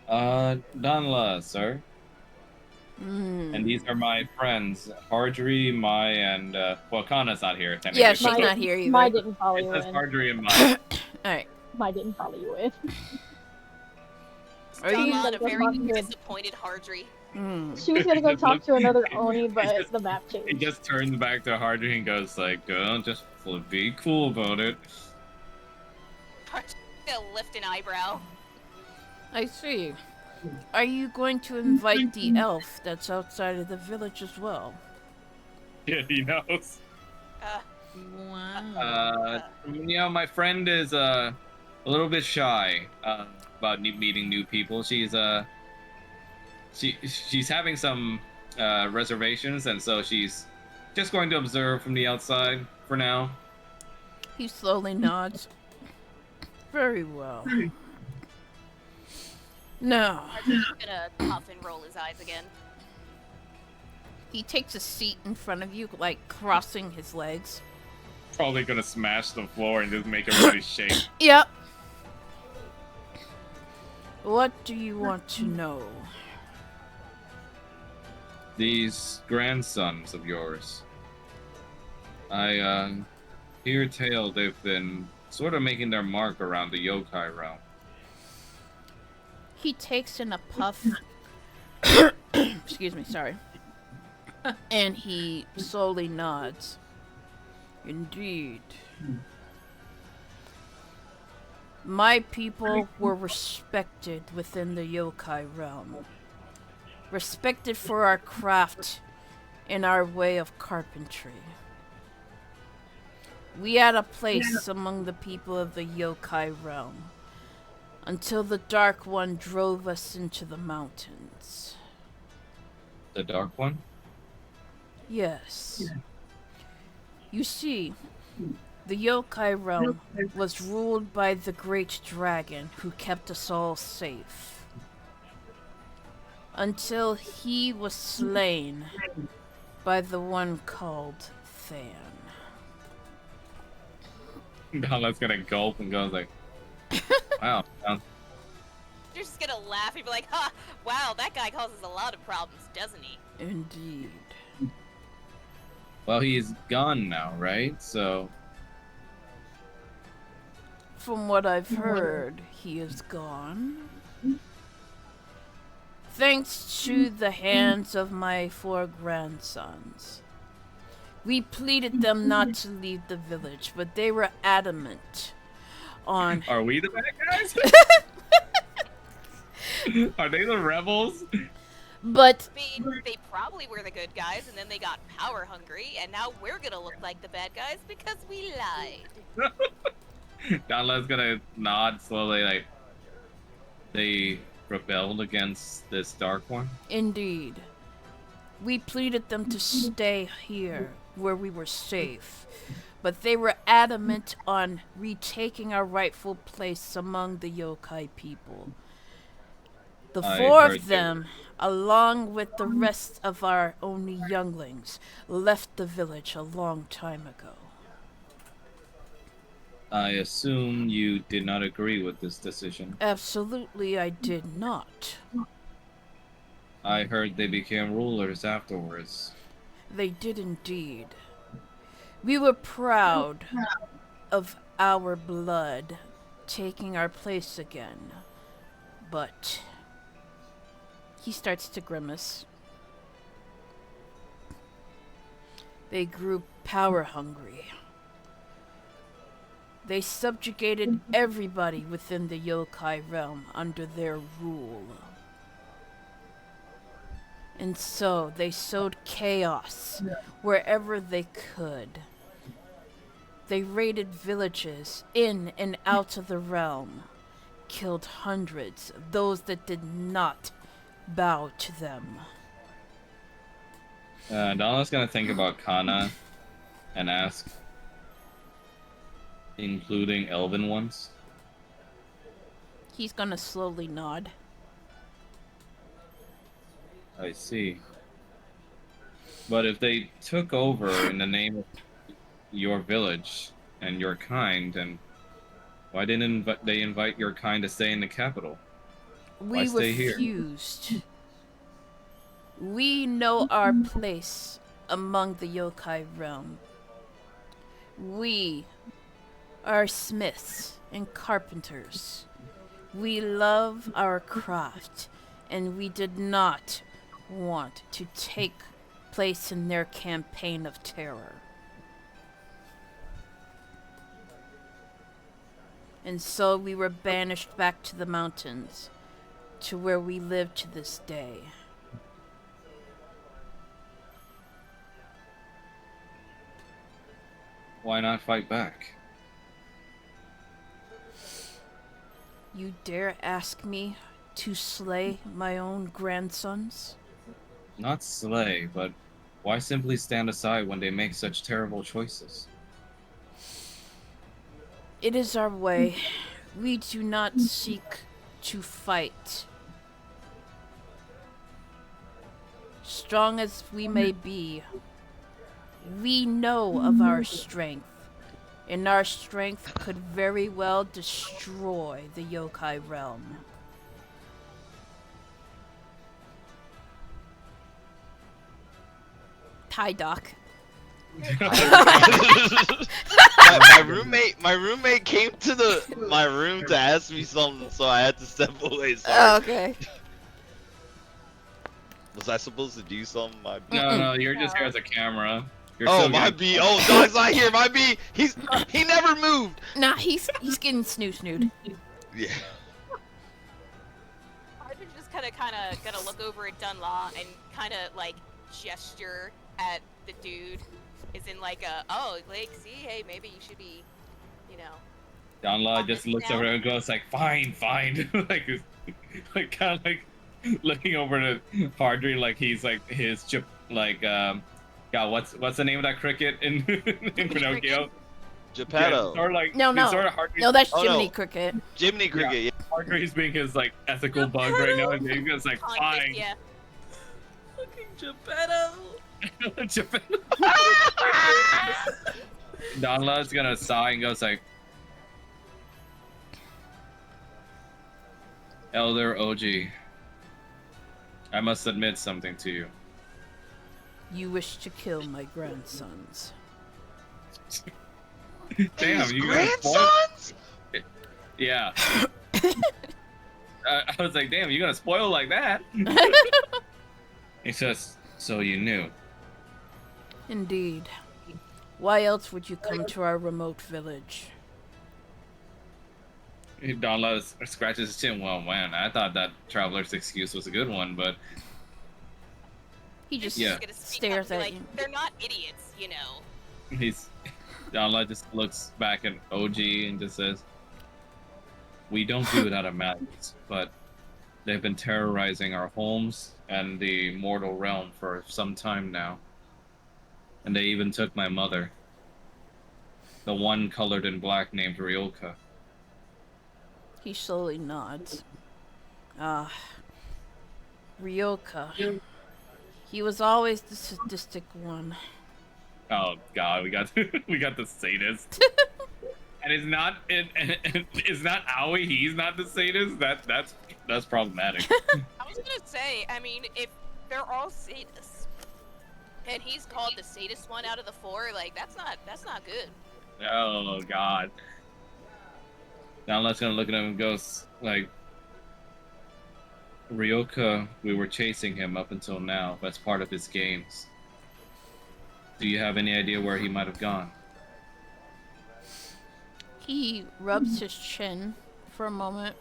Danla, sir. Mm. And these are my friends, Hardry, Mai, and well, Kana's not here. Technically, Yeah, she's but not here either. Mai didn't follow It you says in. Hardry and Mai. Alright. Mai didn't follow you in. Are you- Still a very Fucking- disappointed Hardry. Mm. She was gonna go talk to another Oni, but the map He changed. just turns back to Hardry and goes like, just be cool about it. Hardry's gonna lift an eyebrow. I see. Are you going to invite the elf that's outside of the village as well? Yeah, he knows. Wow. My friend is a little bit shy about meeting new people. She's having some reservations, and so she's just going to observe from the outside for now. He slowly nods. Very well. Now, Hardry's gonna puff and roll his eyes again. he takes a seat in front of you, like crossing his legs. Probably gonna smash the floor and just make everybody shake. Yep. What do you want to know? These grandsons of yours. I hear tale they've been sort of making their mark around the yokai realm. He takes in a puff. Excuse me, sorry. And he slowly nods. Indeed. My people were respected within the yokai realm. Respected for our craft and our way of carpentry. We had a place among the people of the yokai realm until the Dark One drove us into the mountains. The Dark One? Yes. You see, the yokai realm was ruled by the great dragon who kept us all safe. Until he was slain by the one called Than. Donald's gonna gulp and goes like, wow. You're just gonna laugh and be like, ha, wow, that guy causes a lot of problems, doesn't he? Indeed. Well, he's gone now, right? So, From what I've heard, he is gone. Thanks to the hands of my 4 grandsons. We pleaded them not to leave the village, but they were adamant on. Are we the bad guys? Are they the rebels? But I mean, they probably were the good guys, and then they got power hungry, and now we're gonna look like the bad guys because we lied. Donla's gonna nod slowly, like they rebelled against this dark one. indeed, we pleaded them to stay here where we were safe. But they were adamant on retaking our rightful place among the yokai people. The I four heard of them, along with the rest of our only younglings, left the village a long time ago. I assume you did not agree with this decision. Absolutely, I did not. I heard they became rulers afterwards. They did indeed. We were proud of our blood taking our place again. But he starts to grimace. They grew power hungry. They subjugated everybody within the yokai realm under their rule. And so they sowed chaos wherever they could. They raided villages in and out of the realm, killed hundreds of those that did not bow to them. Donna's gonna think about Kana and ask, including elven ones. He's gonna slowly nod. I see. But if they took over in the name of your village and your kind, then why didn't they invite your kind to stay in the capital? Why We stay here? refused. We know our place among the yokai realm. We are smiths and carpenters. We love our craft, and we did not want to take place in their campaign of terror. And so we were banished back to the mountains, to where we live to this day. Why not fight back? You dare ask me to slay my own grandsons? Not slay, but why simply stand aside when they make such terrible choices? It is our way. We do not seek to fight. Strong as we may be, we know of our strength, and our strength could very well destroy the yokai realm. Hi, Doc. my roommate came to my room to ask me something, so I had to step away. Sorry. Oh, okay. Was I supposed to do something? My B. No, you're just here as a camera. You're Oh, still my getting- B. Oh, dog's not here. My B. He never moved. Nah, he's getting snoo-snooed. Yeah. Arthur's just kind of gonna look over at Dunlaw and kind of like gesture at the dude. Is in like see, hey, maybe you should be, you know. Donla just looks over and goes like, fine. like kind of like looking over to Hardry like he's like his chip, like God, what's the name of that cricket in Pinocchio? Geppetto. Yeah, or like No. it's sort of Hardry. No, that's Oh, Jiminy no. Cricket. Jiminy Cricket. Yeah. Hardry's being his like ethical bug right now, and he's just like, fine. Yeah. Fucking Geppetto. Donla's gonna sigh and goes like, Elder OG, I must admit something to you. You wish to kill my grandsons. Damn, His you gonna spoil- grandsons? Yeah. I was like, damn, you gonna spoil like that? He says, so you knew. Indeed. Why else would you come to our remote village? Donla scratches his chin. Well, man, I thought that traveler's excuse was a good one, but He just Yeah. Gonna speak up and stares be at like, you. they're not idiots, you know. he's Donla just looks back at OG and just says, "We don't do it out of malice, but they've been terrorizing our homes and the mortal realm for some time now, and they even took my mother, the one colored in black named Ryoka." He slowly nods. Ah, Ryoka. He was always the sadistic one. Oh God, we got we got the sadist. And it's not it's not Aoi. He's not the sadist. That's problematic. I was gonna say, I mean, if they're all sadists, and he's called the sadist one out of the four, like that's not good. Oh God. Now let's gonna look at him and goes like, Ryoka, we were chasing him up until now. That's part of his games. Do you have any idea where he might have gone? He rubs his chin for a moment.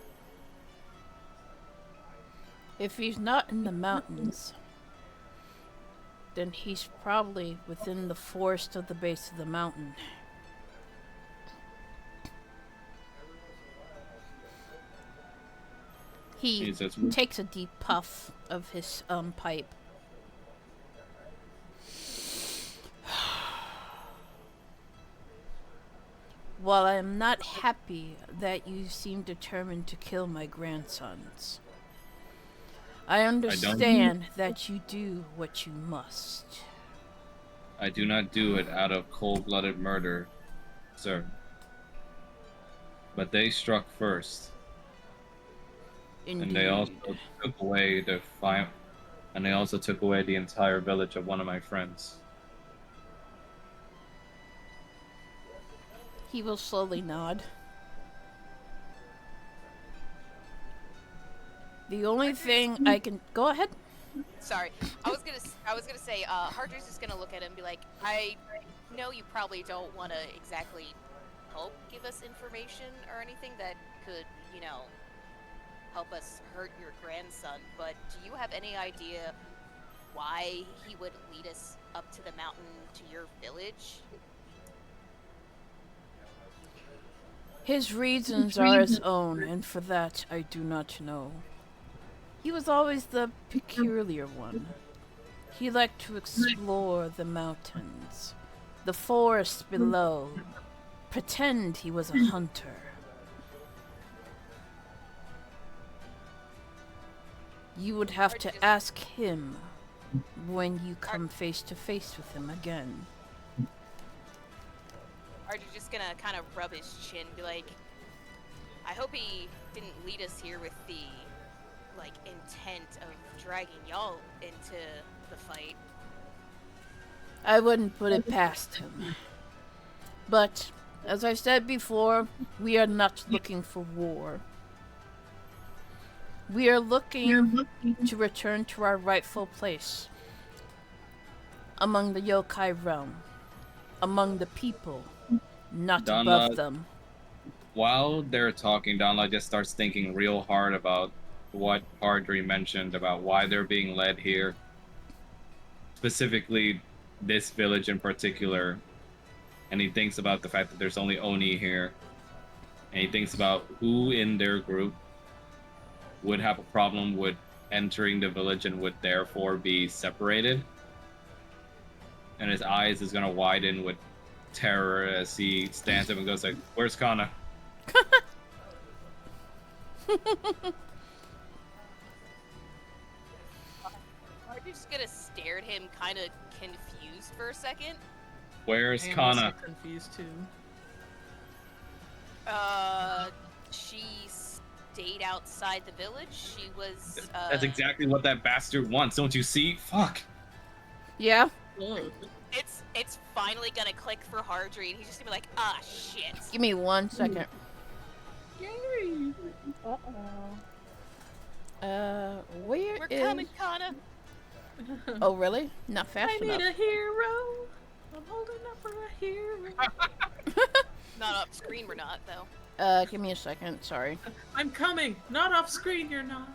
If he's not in the mountains, then he's probably within the forest of the base of the mountain. He He says, takes a deep puff of his pipe. While I am not happy that you seem determined to kill my grandsons, I understand that you do what you must. I do not do it out of cold-blooded murder, sir. But they struck first, Indeed. and they also took away and they also took away the entire village of one of my friends. He will slowly nod. The only thing I can go ahead. Sorry, I was gonna say, Harder's just gonna look at him and be like, I know you probably don't want to exactly help give us information or anything that could, you know, help us hurt your grandson, but do you have any idea why he would lead us up to the mountain to your village? His reasons are his own, and for that I do not know. He was always the peculiar one. He liked to explore the mountains, the forests below, pretend he was a hunter. You would have to ask him when you come face to face with him again. Are you just gonna kind of rub his chin and be like, I hope he didn't lead us here with the, like, intent of dragging y'all into the fight? I wouldn't put it past him. But, as I said before, we are not looking for war. We are looking to return to our rightful place among the yokai realm, among the people, not Donla, above them. While they're talking, Donla just starts thinking real hard about what Hardry mentioned about why they're being led here. Specifically, this village in particular. And he thinks about the fact that there's only Oni here. And he thinks about who in their group would have a problem with entering the village and would therefore be separated. And his eyes is gonna widen with terror as he stands up and goes like, "Where's Kana?" Are you just gonna stare at him kind of confused for a second? Where's I am Kana? also confused too. She stayed outside the village. She was, That's exactly what that bastard wants, don't you see? Fuck. Yeah? Ugh. It's finally gonna click for Hardry, and he's just gonna be like, ah, shit. Give me 1 second. Yay! Uh-oh. Where We're is... coming, Kana. Oh, really? Not fast I enough. need a hero. I'm holding up for a hero. Not up screen, we're not though. Give me a second. Sorry. I'm coming. Not off screen. You're not.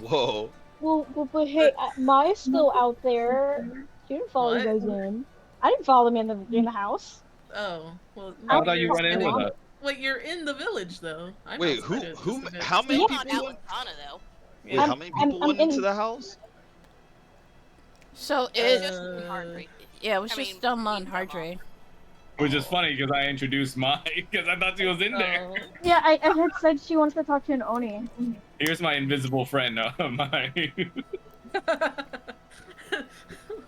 Whoa. Well, but hey, Maya's still out there. She didn't follow you What? guys in. I didn't follow them in the house. Oh, well. I no, thought you you're went in spending- with us. Wait, you're in the village though. I'm Wait, outside who? of Who? this event. How many Come people on out went? with Kana though. Wait, how many people I'm went in- into the house? So It's it, just Hardry. yeah, it was I just mean, dumb on me and Hardre. Which is funny because I introduced Mai because I thought she was in there. Oh. Yeah, I had said she wants to talk to an Oni. Here's my invisible friend, Mai.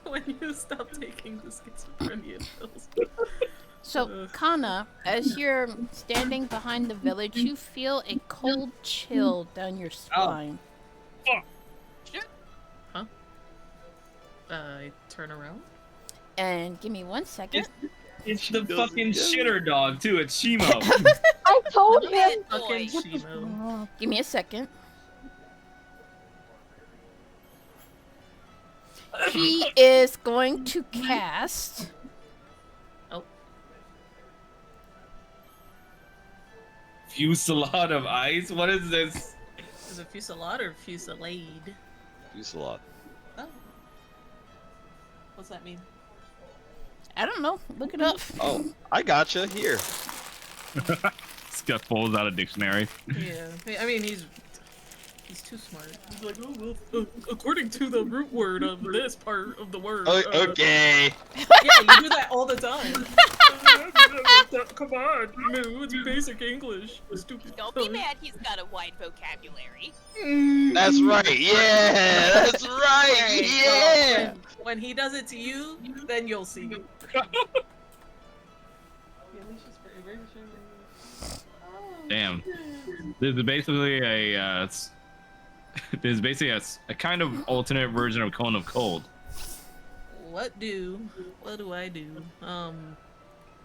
When you stop taking the schizophrenia pills. So, Kana, as you're standing behind the village, you feel a cold chill down your spine. I turn around. And give me 1 second. It's the fucking shitter dog too. It's Shimo. I told him. Bad boy. Fucking Shimo. Give me a second. He is going to cast. Fusillade of ice. What is this? Is it fusillade or fusillade? Fusillade. Oh. What's that mean? I don't know. Look it up. Oh, I gotcha. Here. Scott pulls out a dictionary. Yeah. I mean, he's too smart. He's like, oh, well, according to the root word of this part of the word. Okay. Yeah, you do that all the time. Come on, no, it's basic English. Stupid. Don't be mad. He's got a wide vocabulary. That's right. Yeah. That's right. Alright, Yeah. well, when he does it to you, then you'll see. Damn. This is basically a kind of alternate version of Cone of Cold. What do I do?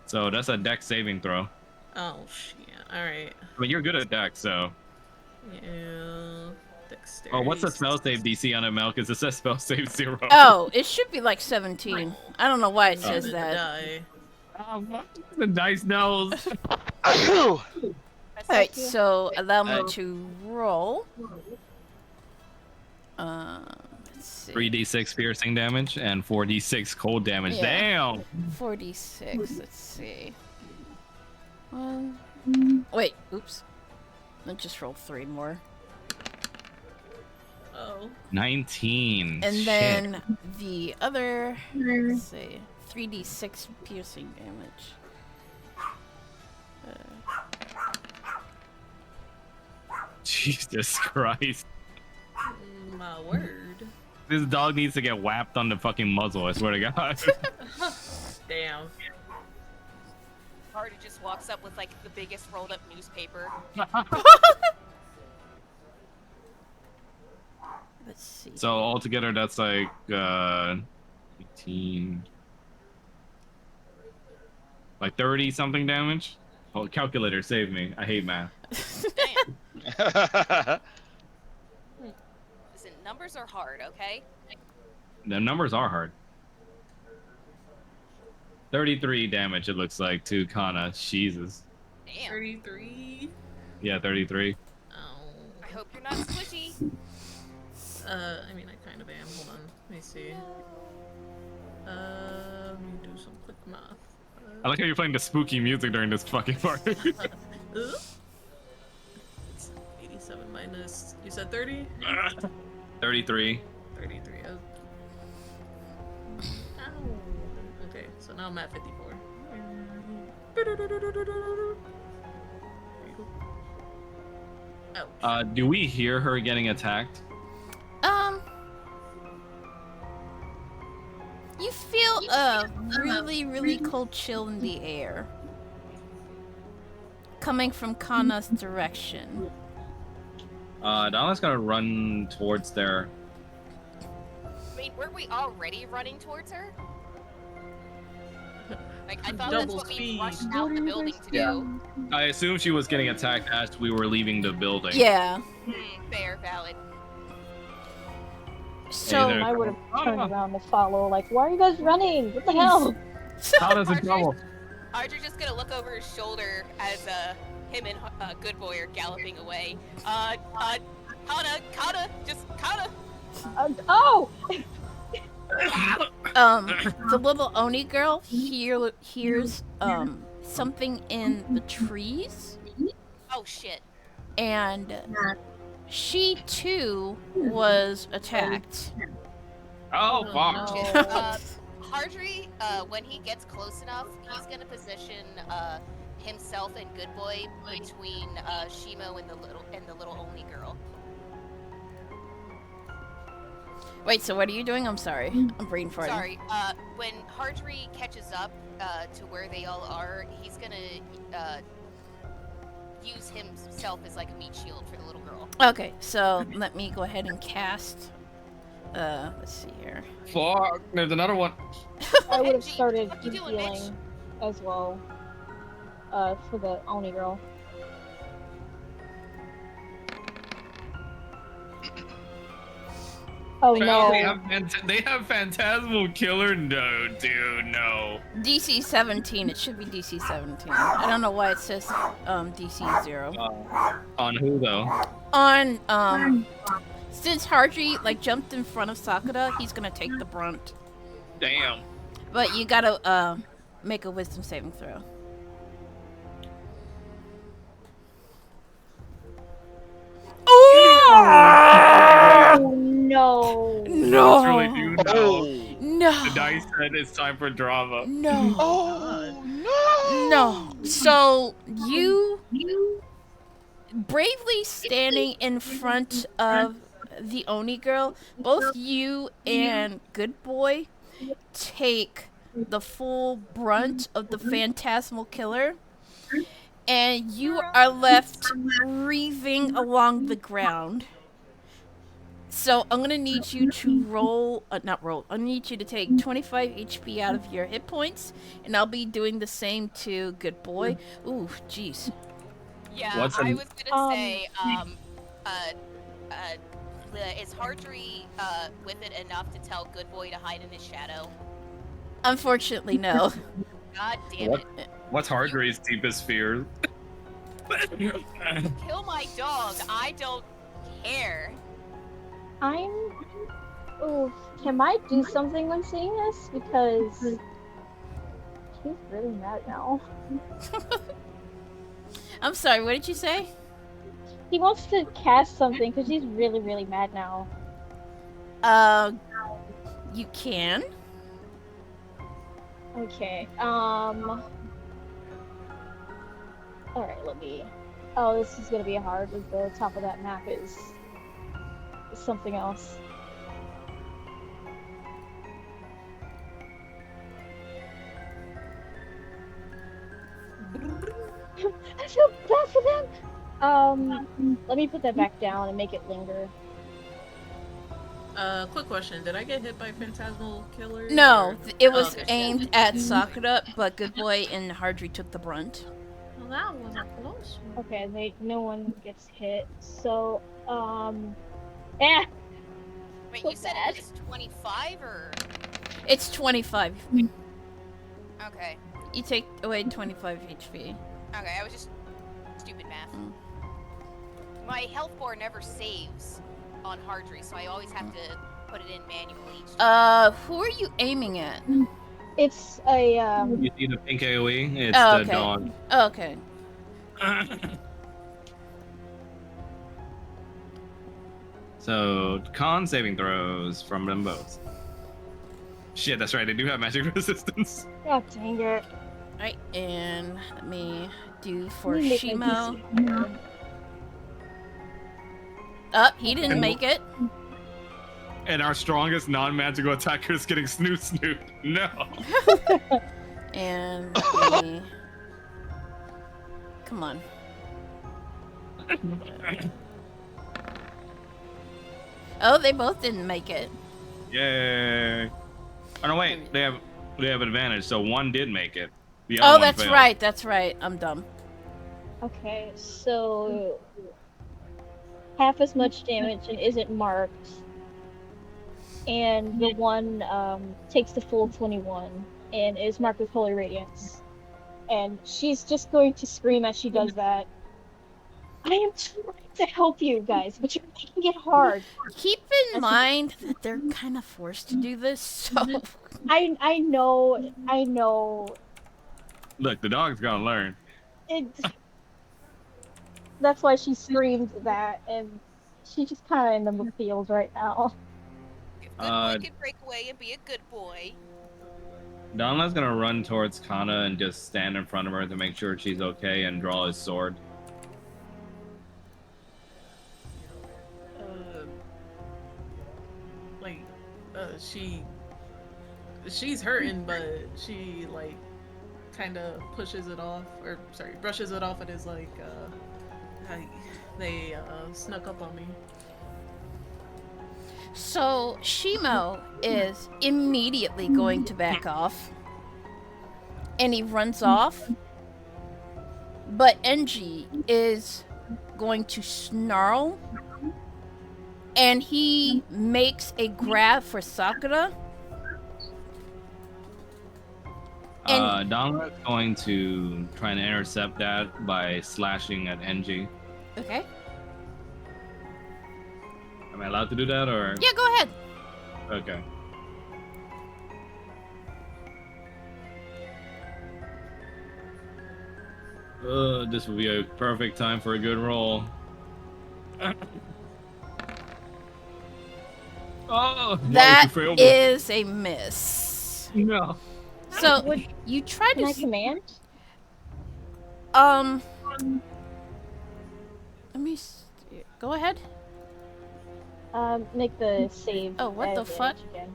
So that's a dex saving throw. Oh shit. Alright. But you're good at dex, so. Yeah. Dexterity. Oh, what's the spell save DC on it, Mel? Because it says spell save 0. Oh, it should be like 17. I don't know why it says Gonna that. die. Oh, fuck. The dice knows. Alright, so allow me to roll. Let's see. 3d6 piercing damage and 4d6 cold damage. Yeah. Damn. 46. Let's see. Wait, oops. Let's just roll 3 more. Oh. 19. And Shit. then the other, let's see, 3d6 piercing damage. Jesus Christ. My word. This dog needs to get whapped on the fucking muzzle, I swear to God. Damn. Hardy just walks up with like the biggest rolled up newspaper. Let's see. So altogether, that's like 18, like 30 something damage. Oh, calculator, save me. I hate math. Damn. Listen, numbers are hard, okay? The numbers are hard. 33 damage, it looks like, to Kana. Jesus. Damn. 33. Yeah, 33. Oh. I hope you're not squishy. I mean, I kind of am. Hold on. Let me see. Let me do some quick math. I like how you're playing the spooky music during this fucking part. It's 87 minus. You said 30? 33. 33. Oh. Ow. Okay, so now I'm at 54. Ouch. Do we hear her getting attacked? You feel a really, really cold chill in the air. Coming from Kana's direction. Donna's gonna run towards there. I mean, weren't we already running towards her? Like, I thought Double that's what we speed. rushed out the building to do. I assume she was getting attacked as we were leaving the building. Yeah. Fair, valid. So, Hey there. I would have turned around to follow. Like, why are you guys running? What the hell? Donna's in trouble. Archer's just gonna look over his shoulder as him and Good Boy are galloping away. Kana, just Kana. Oh! The little Oni girl hears something in the trees, Oh shit. and she too was attacked. Oh, fuck. no. Hardry, when he gets close enough, he's gonna position himself and Good Boy between Shimo and the little Oni girl. Wait, so what are you doing? I'm sorry. I'm brain farting. Sorry. When Hardry catches up to where they all are, he's gonna use himself as like a meat shield for the little girl. Okay, so let me go ahead and cast. Let's see here. Fuck. There's another one. I would have Benji, started what you doing, bitch? healing as well. For the Oni girl. Oh no. They have Phantasmal Killer? No, dude, no. DC 17. It should be DC 17. I don't know why it says DC 0. On who, though? On since Hardry like jumped in front of Sakura, he's gonna take the brunt. Damn. But you gotta make a wisdom saving throw. Oh no. No. It's really do now. Oh. No. The dice said it's time for drama. No. Oh no. No. So you bravely standing in front of the Oni girl, both you and Good Boy take the full brunt of the Phantasmal Killer, and you are left wreathing along the ground. So I'm gonna need you to roll, not roll, I need you to take 25 HP out of your hit points, and I'll be doing the same to Good Boy. Ooh, jeez. Yeah, What's I an- was gonna say, is Hardry with it enough to tell Good Boy to hide in his shadow? Unfortunately, no. God damn What? it. What's Hardry's deepest fear? Kill my dog, I don't care. Oh, can I do something when seeing this? Because she's really mad now. I'm sorry, what did you say? He wants to cast something because she's really, really mad now. You can. Okay, alright, let me... Oh, this is gonna be hard, with the top of that map is something else. I feel bad for them! Let me put that back down and make it linger. Quick question. Did I get hit by Phantasmal Killer? No, or- it was Oh, okay. aimed at Sakura, but Good Boy and Hardry took the brunt. Well, that was a close one. Okay, no one gets hit, so, Wait, So you said bad. it was 25 or? It's 25. Okay. You take away 25 HP. Okay, I was just stupid math. Mm. My health bar never saves on Hardry, so I always have to put it in manually each time. Who are you aiming at? it's a, You see the pink AoE? It's Oh, the okay. dawn. Oh, okay. So, con saving throws from them both. Shit, that's right, they do have magic resistance. God dang it. Alright, and let me do for Let me make my Shimo. DC. He didn't make it. And our strongest non-magical attacker is getting snoot. No. And let me... Come on. Oh, they both didn't make it. Yay. Oh no, wait, they have advantage, so one did make it. The other Oh, one that's failed. right, I'm dumb. Okay, so half as much damage and isn't marked. And the one takes the full 21 and is marked with Holy Radiance. and she's just going to scream as she does that. I am trying to help you guys, but you're making it hard. Keep in mind that they're kind of forced to do this, so I know. Look, the dog's gonna learn. It. That's why she screamed that, and she's just kind of in the field right now. If good boy can break away and be a good boy. Donla's gonna run towards Kana and just stand in front of her to make sure she's okay and draw his sword. She's hurting, but she like kind of pushes it off, or sorry, brushes it off, and is like, they snuck up on me. So Shimo is immediately going to back off, and he runs off. But Enji is going to snarl, and he makes a grab for Sakura. Donla's going to try and intercept that by slashing at Enji. Okay. Am I allowed to do that, or? Yeah, go ahead. Okay. This would be a perfect time for a good roll. Oh, That why would you fail me? is a miss. No. So Would- you try Can I to command? let me go ahead. Make the save. Oh, what the advantage fuck? again.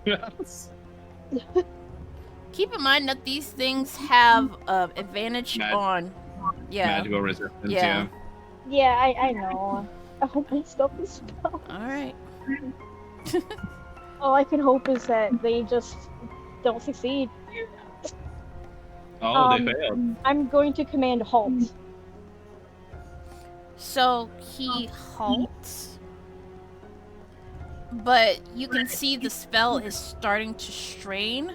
Yes. Keep in mind that these things have advantage on. Yeah. Magical resistance, Yeah. Yeah, I know. I hope I stop the spell. All right. All I can hope is that they just don't succeed. Oh, they failed. I'm going to command halt. So he halts, but you can see the spell is starting to strain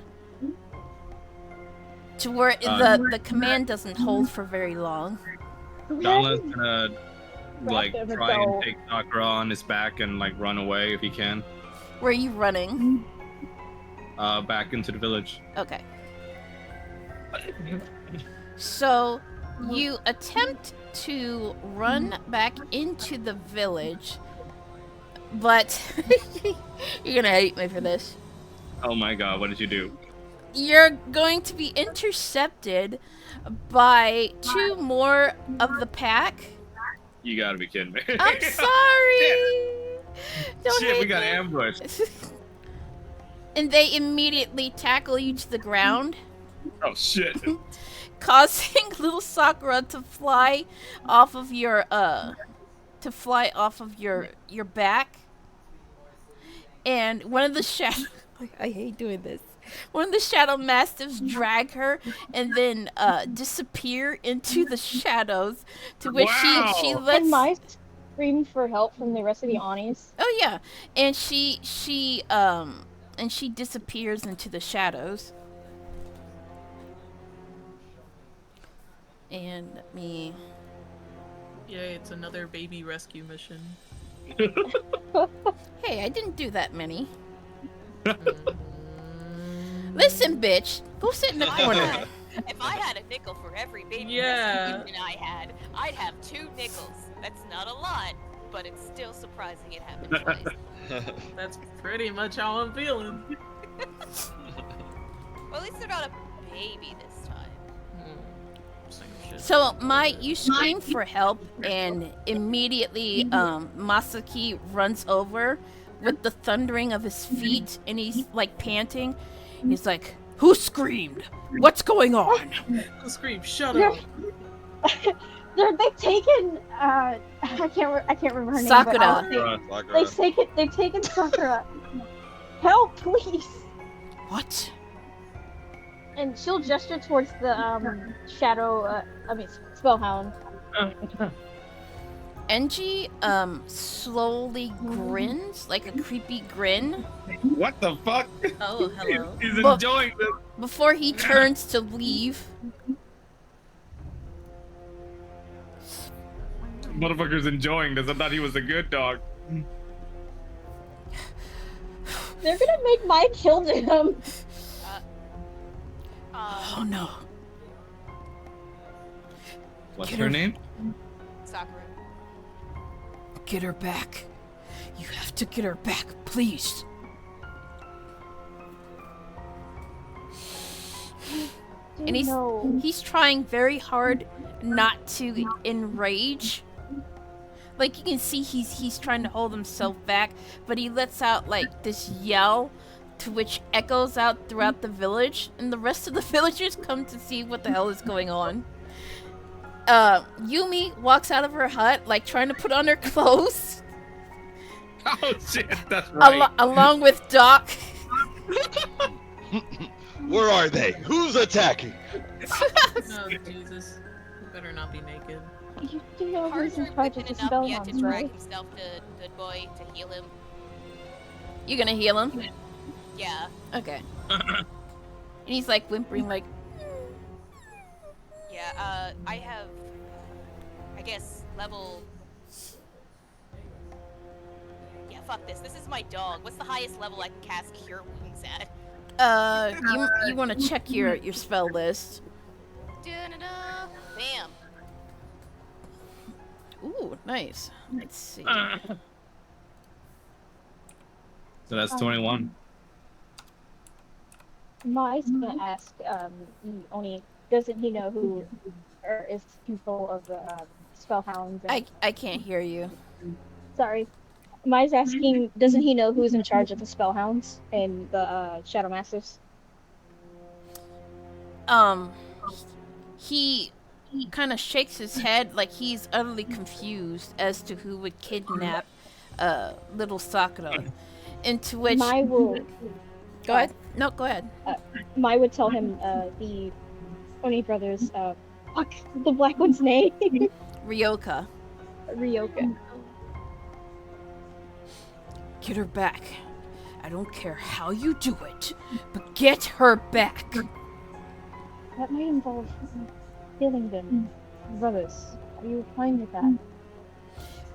to where the command doesn't hold for very long. Donla's gonna like Wrap him try and about. take Sakura on his back and like run away if he can. Where are you running? Back into the village. Okay. So you attempt to run back into the village, but you're gonna hate me for this. Oh my god, what did you do? You're going to be intercepted by two more of the pack. You gotta be kidding me. I'm sorry. Don't Shit, we hate got me. ambushed. And they immediately tackle you to the ground, Oh shit. causing little Sakura to fly off of your your back. And one of the shadow I hate doing this. One of the shadow mastiffs drag her and then disappear into the shadows, to which Wow. she Can lets my scream for help from the rest of the Anis? Oh yeah, and she disappears into the shadows. And let me. Yay, it's another baby rescue mission. Hey, I didn't do that many. Listen, bitch, go sit in the corner. If I had a nickel for every baby Yeah. rescue mission I had, I'd have 2 nickels. That's not a lot, but it's still surprising it happened twice. That's pretty much how I'm feeling. Well, at least they're not a baby this time. Same shit. So you scream for help, and immediately Masaki runs over with the thundering of his feet, and he's like panting. He's like, "Who screamed? What's going on?" Scream, shut Yeah. up. They've taken I can't remember her name. Sakura. But, they've taken Sakura. Help, please! What? And she'll gesture towards the shadow. Spellhound. Enji slowly grins, like a creepy grin, What the fuck? Oh, hello. He's Well- enjoying this. before he turns to leave. Motherfucker's enjoying this. I thought he was a good dog. They're gonna make my kill him. Oh no. What's Get her her- name? Sakura. Get her back. You have to get her back, please. And he's trying very hard not to enrage. Like you can see he's trying to hold himself back, but he lets out like this yell to which echoes out throughout the village, and the rest of the villagers come to see what the hell is going on. Yumi walks out of her hut like trying to put on her clothes. Oh shit, that's right. Along with Doc. Where are they? Who's attacking? Oh, Jesus. You better not be naked. You do know who's in Harzer charge of whipping the enough yet to spellhounds, drag right? himself to Good Boy to heal him. You gonna heal him? Yeah. Okay. And he's like whimpering like, Yeah, I have, I guess, level... Yeah, fuck this. This is my dog. What's the highest level I can cast Cure Wounds at? you want to check your spell list. Da-da-da. Bam. Ooh, nice. Let's see. So that's 21. Mai's gonna ask, doesn't he know who is control of the spellhounds? I can't hear you. Sorry. Mai's asking, doesn't he know who's in charge of the spellhounds and the Shadow Masters? He kind of shakes his head like he's utterly confused as to who would kidnap little Sakura. Into which Mai will go ahead. No, go ahead. Mai would tell him the Oni brothers fuck the black one's name. Ryoka. Ryoka. Get her back. I don't care how you do it, but get her back. That might involve killing them. Brothers. Are you fine with that?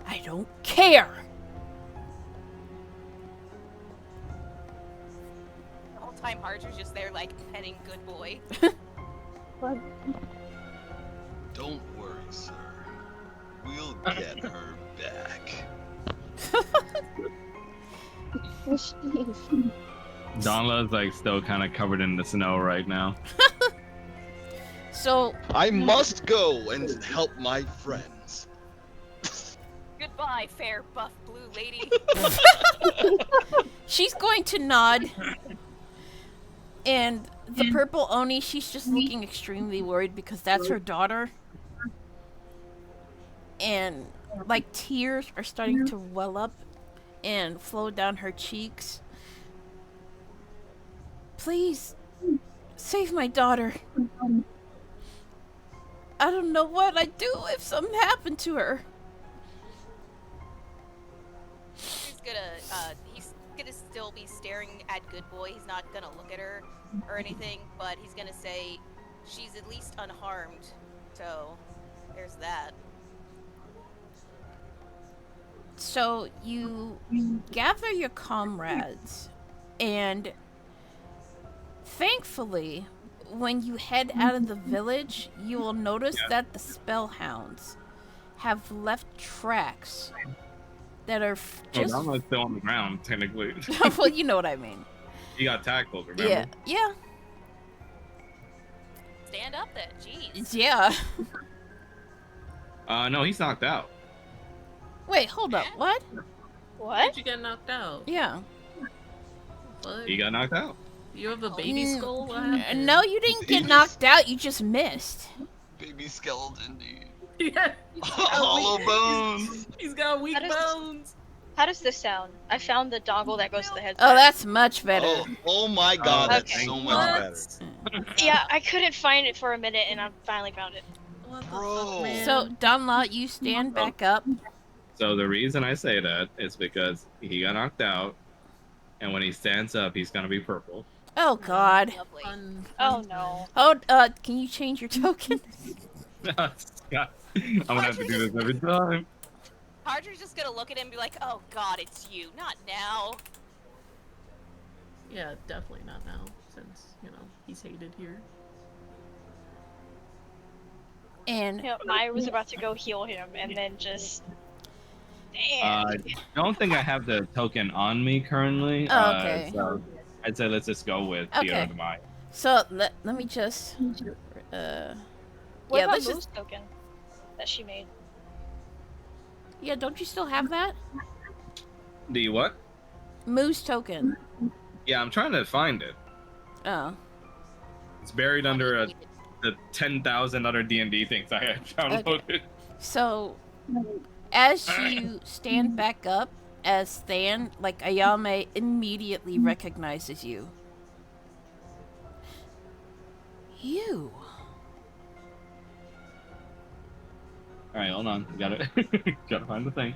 I don't care. The whole time Harger's just there, like, petting Good Boy. But Don't worry, sir. We'll get her back. Donla's like still kind of covered in the snow right now. So I must go and help my friends. Goodbye, fair, buff, blue lady. she's going to nod. And the purple Oni, she's just looking extremely worried because that's her daughter. And like tears are starting to well up and flow down her cheeks. Please, save my daughter. I don't know what I'd do if something happened to her. He's gonna still be staring at Good Boy. He's not gonna look at her or anything, but he's gonna say she's at least unharmed. So, there's that. So you gather your comrades, and thankfully, when you head out of the village, you will notice that the spellhounds have left tracks that are just... Oh, Donla's still on the ground, technically. Well, you know what I mean. He got tackled, remember? Yeah, yeah, Stand up then, jeez. yeah. No, he's knocked out. Wait, hold up, what? How'd you get knocked out? Yeah. What? He got knocked out. You have a baby skull? What happened? No, you didn't get knocked out, you just missed. Baby skeleton, dude. Yeah. Hollow bones. He's got weak How does- bones. How does this sound? I found the dongle that goes to the headset. Oh, that's much better. Oh my god, that's okay. so much better. Yeah, I couldn't find it for a minute, and I finally found it. What the Bro. fuck, man? So, Donla, you stand back up. So the reason I say that is because he got knocked out, and when he stands up, he's gonna be purple. Oh, God. Lovely. Fun, Oh fun no. Oh, can you change your token? Scott, I'm gonna have to do this every time. Hardry's just gonna look at him and be like, "Oh God, it's you, not now." Yeah, definitely not now, since he's hated here. And You know, Maya was about to go heal him, and then just. I Damn. don't think I have the token on me currently. Oh, okay. So I'd say let's just go with Okay. Theater of the Mind. so let me just What yeah, about let's Moo's just token that she made? yeah. Don't you still have that The what? Moo's token? Yeah, I'm trying to find it. Oh, It's buried under the 10,000 other D&D things I had downloaded. so as you stand back up as Than, like Ayame immediately recognizes you. You. All right, hold on. Gotta find the thing.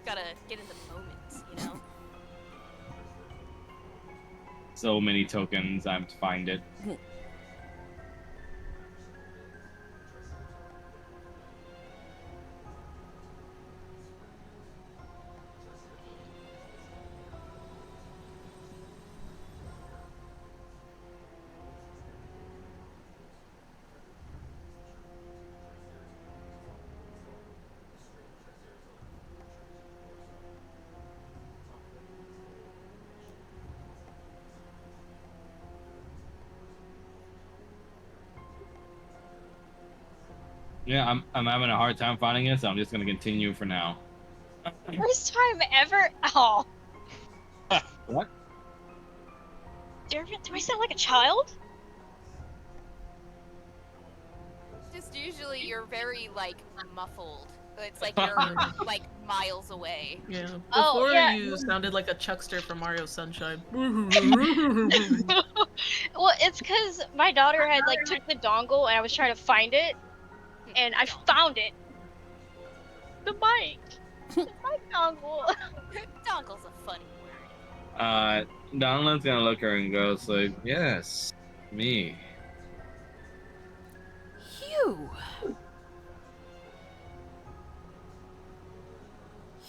Gotta get in the moment. So many tokens. I have to find it. Yeah, I'm having a hard time finding it, so I'm just gonna continue for now. First time ever. Oh. What? Do I sound like a child? Just usually you're very muffled. It's like you're like miles away. Yeah. Before Oh, yeah. you sounded like a Chuckster from Mario Sunshine. Well, it's because my daughter had took the dongle and I was trying to find it, and I found it. The mic. The mic dongle. Dongle's a funny word. Donald's gonna look at her and goes like, "Yes, me." You.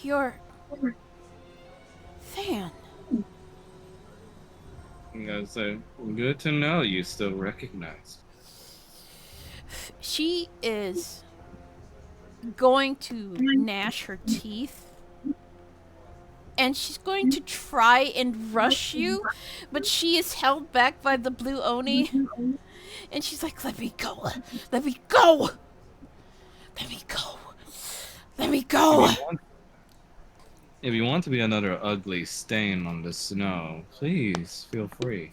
You're Than. And goes like, "Good to know you still recognize." She is going to gnash her teeth. And she's going to try and rush you, but she is held back by the blue Oni. And she's like, "Let me go. Let me go. Let me go. Let me go." If you want to be another ugly stain on the snow, please feel free.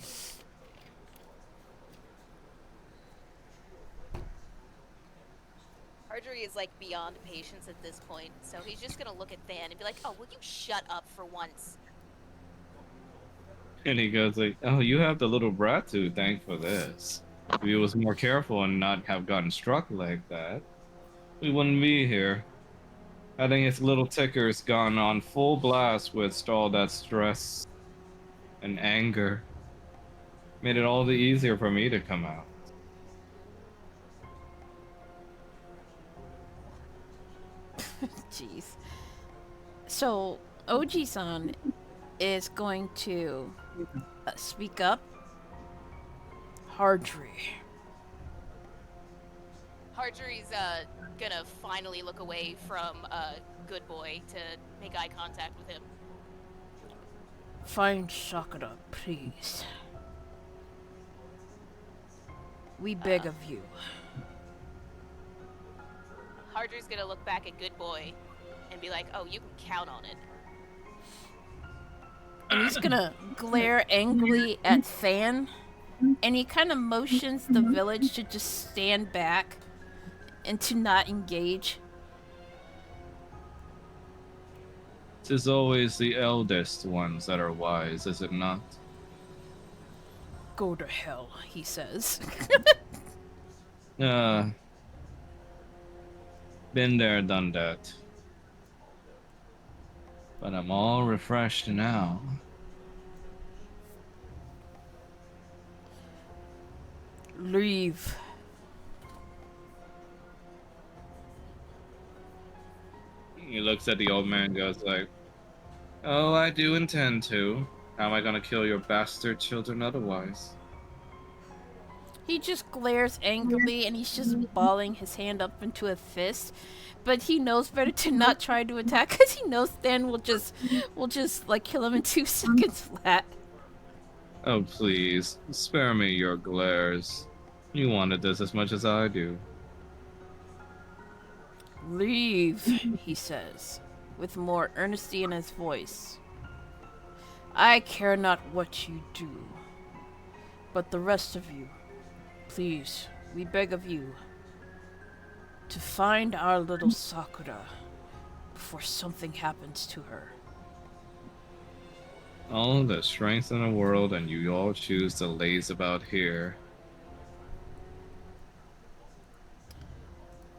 Hardry is beyond patience at this point, so he's just gonna look at Than and be like, "Oh, will you shut up for once?" And he goes like, "Oh, you have the little brat to thank for this. If he was more careful and not have gotten struck like that, we wouldn't be here. I think his little ticker's gone on full blast with all that stress and anger. Made it all the easier for me to come out." Jeez. So, Oji-san is going to speak up. Hardry. Hardry's gonna finally look away from Good Boy to make eye contact with him. Find Sakura, please. We beg of you. Hardry's gonna look back at Good Boy and be like, "Oh, you can count on it." And he's gonna glare angrily at Than. And he kind of motions the village to just stand back and to not engage. "'Tis always the eldest ones that are wise, is it not?" Go to hell, he says. Been there, done that. But I'm all refreshed now. Leave. He looks at the old man and goes like, "Oh, I do intend to. How am I gonna kill your bastard children otherwise?" He just glares angrily and he's just balling his hand up into a fist. But he knows better to not try to attack because he knows Stan will just like kill him in 2 seconds flat. Oh, please, spare me your glares. You wanted this as much as I do. Leave, he says, with more earnesty in his voice. I care not what you do, but the rest of you, please, we beg of you, to find our little Sakura before something happens to her. All the strength in the world, and you all choose to laze about here.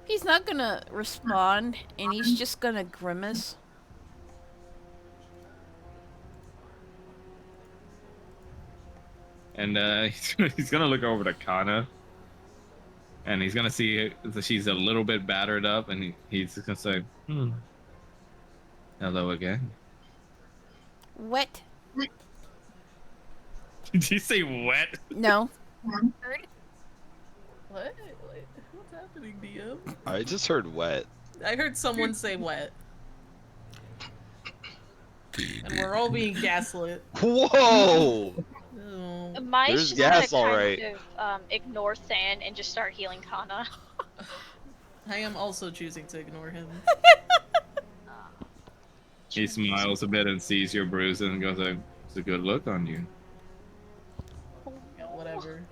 He's not gonna respond, and he's just gonna grimace. And he's gonna look over to Kana, and he's gonna see that she's a little bit battered up, and he's just gonna say, "Hello again." What? Did you say wet? No. Heard? What? What's happening, DM? I just heard wet. I heard someone say wet. And we're all being gaslit. Whoa! Oh. Mike's There's just gas, gonna alright. kind of ignore Than and just start healing Kana. I am also choosing to ignore him. He smiles a bit and sees your bruises and goes like, "It's a good look on you." Yeah, whatever.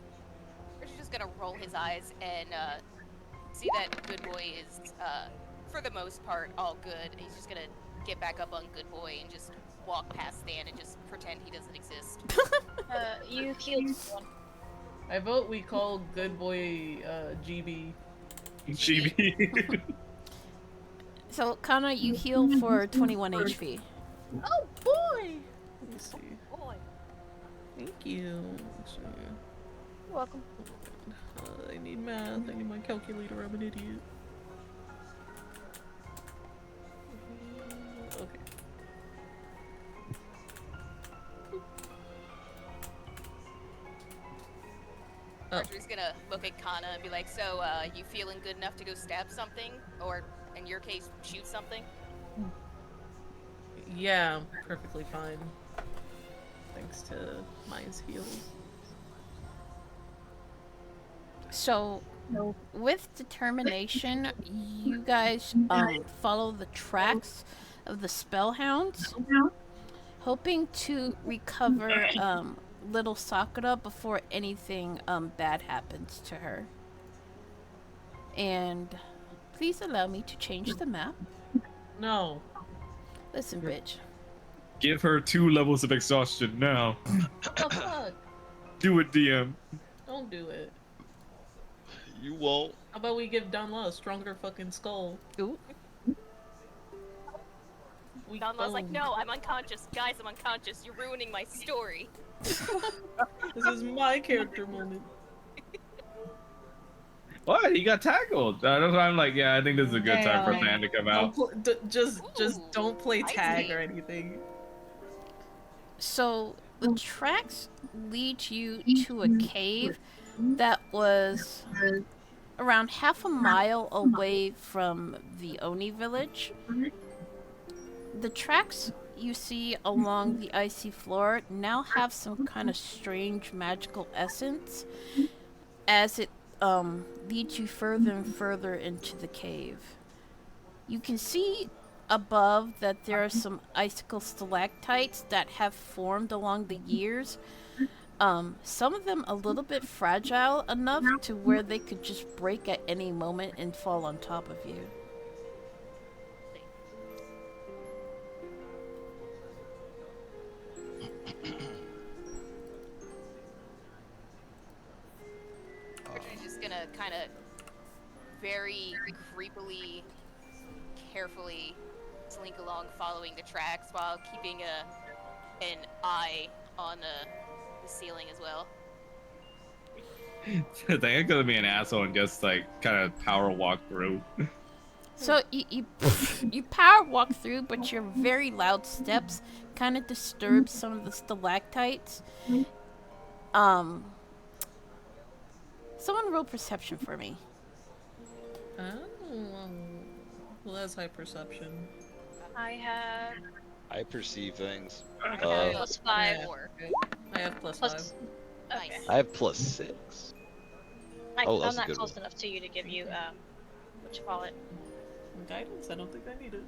Richard's just gonna roll his eyes and see that Good Boy is, for the most part, all good. He's just gonna get back up on Good Boy and just walk past Stan and just pretend he doesn't exist. You healed someone. I vote we call Good Boy GB. GB. So, Kana, you heal for 21 HP. Oh boy! Let me see. Boy. Thank you. So, You're welcome. I need math. I need my calculator. I'm an idiot. Okay. Oh. Archer's gonna look at Kana and be like, so, you feeling good enough to go stab something? Or, in your case, shoot something? Yeah, I'm perfectly fine. Thanks to Maya's heals. So, with determination, you guys follow the tracks of the spellhounds, hoping to recover little Sakura before anything bad happens to her. And please allow me to change the map. No. Listen, bitch. Give her 2 levels of exhaustion now. Oh fuck! Do it, DM. Don't do it. You won't. How about we give Danla a stronger fucking skull? Ooh. We Danla's like, don't. no, I'm unconscious. Guys, I'm unconscious. You're ruining my story. This is my character moment. What? He got tackled. That's why I'm like, yeah, I think this is a good time for Damn. Than to come Don't out. just Ooh, don't play I tag see. or anything. So the tracks lead you to a cave that was around half a mile away from the Oni village. The tracks you see along the icy floor now have some kind of strange magical essence as it leads you further and further into the cave. You can see above that there are some icicle stalactites that have formed along the years. Some of them a little bit fragile enough to where they could just break at any moment and fall on top of you. Richard's just gonna kind of very creepily, carefully slink along following the tracks while keeping an eye on the ceiling as well. I think I'm gonna be an asshole and just like kind of power walk through. So you power walk through, but your very loud steps kind of disturb some of the stalactites. Someone roll perception for me. Oh, well, that's high perception. I have I perceive things. plus 5. Yeah. Or I have plus Plus, 5. okay. I have +6. Oh, that's I'm a not good close one. enough to you to give you what you call it. Guidance? I don't think I need it.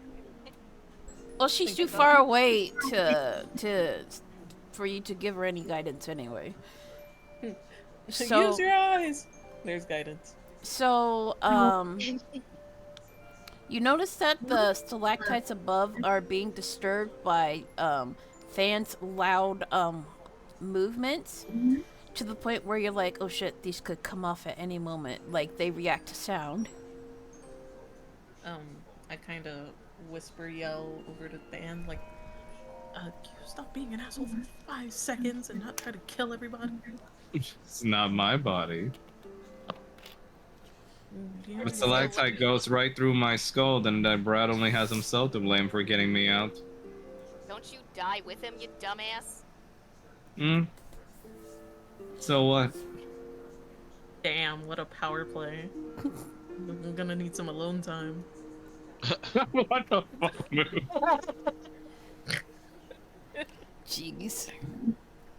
Well, she's Think too about far it. away for you to give her any guidance anyway. So Use your eyes. There's guidance. So, you notice that the stalactites above are being disturbed by Fan's loud movements to the point where you're like, oh shit, these could come off at any moment. Like, they react to sound. I kind of whisper yell over to Fan, like, can you stop being an asshole for 5 seconds and not try to kill everybody? It's not my body. Yeah, The stalactite goes right through my skull, then that Brad only has himself to blame for getting me out. don't you die with him, you dumbass. Hmm? So what? Damn, what a power play. I'm gonna need some alone time. What the fuck, move? Jeez.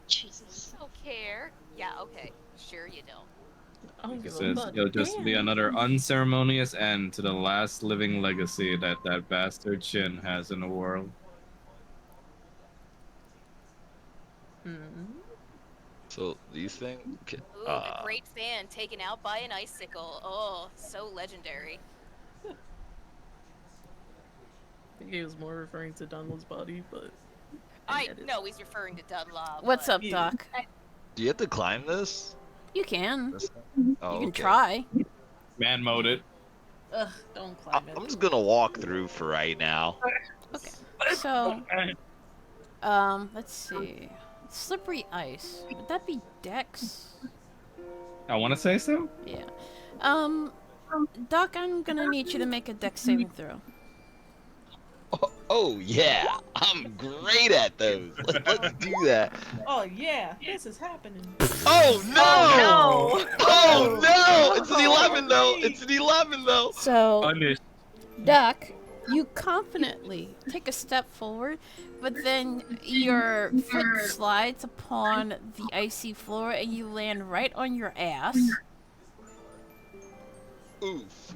Jesus. Don't care. Yeah, okay. Sure you don't. I don't It give a says fuck. it'll just be Damn. another unceremonious end to the last living legacy that bastard Shin has in the world. So these things. Ooh, the great Fan taken out by an icicle. Oh, so legendary. I think he was more referring to Donald's body, but I get it. know he's referring to Dunlop. What's but- up, Doc? Do you have to climb this? You can. This thing? Oh, You can okay. try. Man mode it. Ugh, don't climb it. I'm just gonna walk through for right now. So, let's see. Slippery ice. Would that be Dex? I want to say so. Yeah. Doc, I'm gonna need you to make a Dex saving throw. Oh yeah, I'm great at those. Let's do that. Oh yeah, this is happening. Oh no! no! Oh no! It's an 11 though. It's an 11 though. So, Punish. Doc, you confidently take a step forward, but then your foot slides upon the icy floor and you land right on your ass. Oof.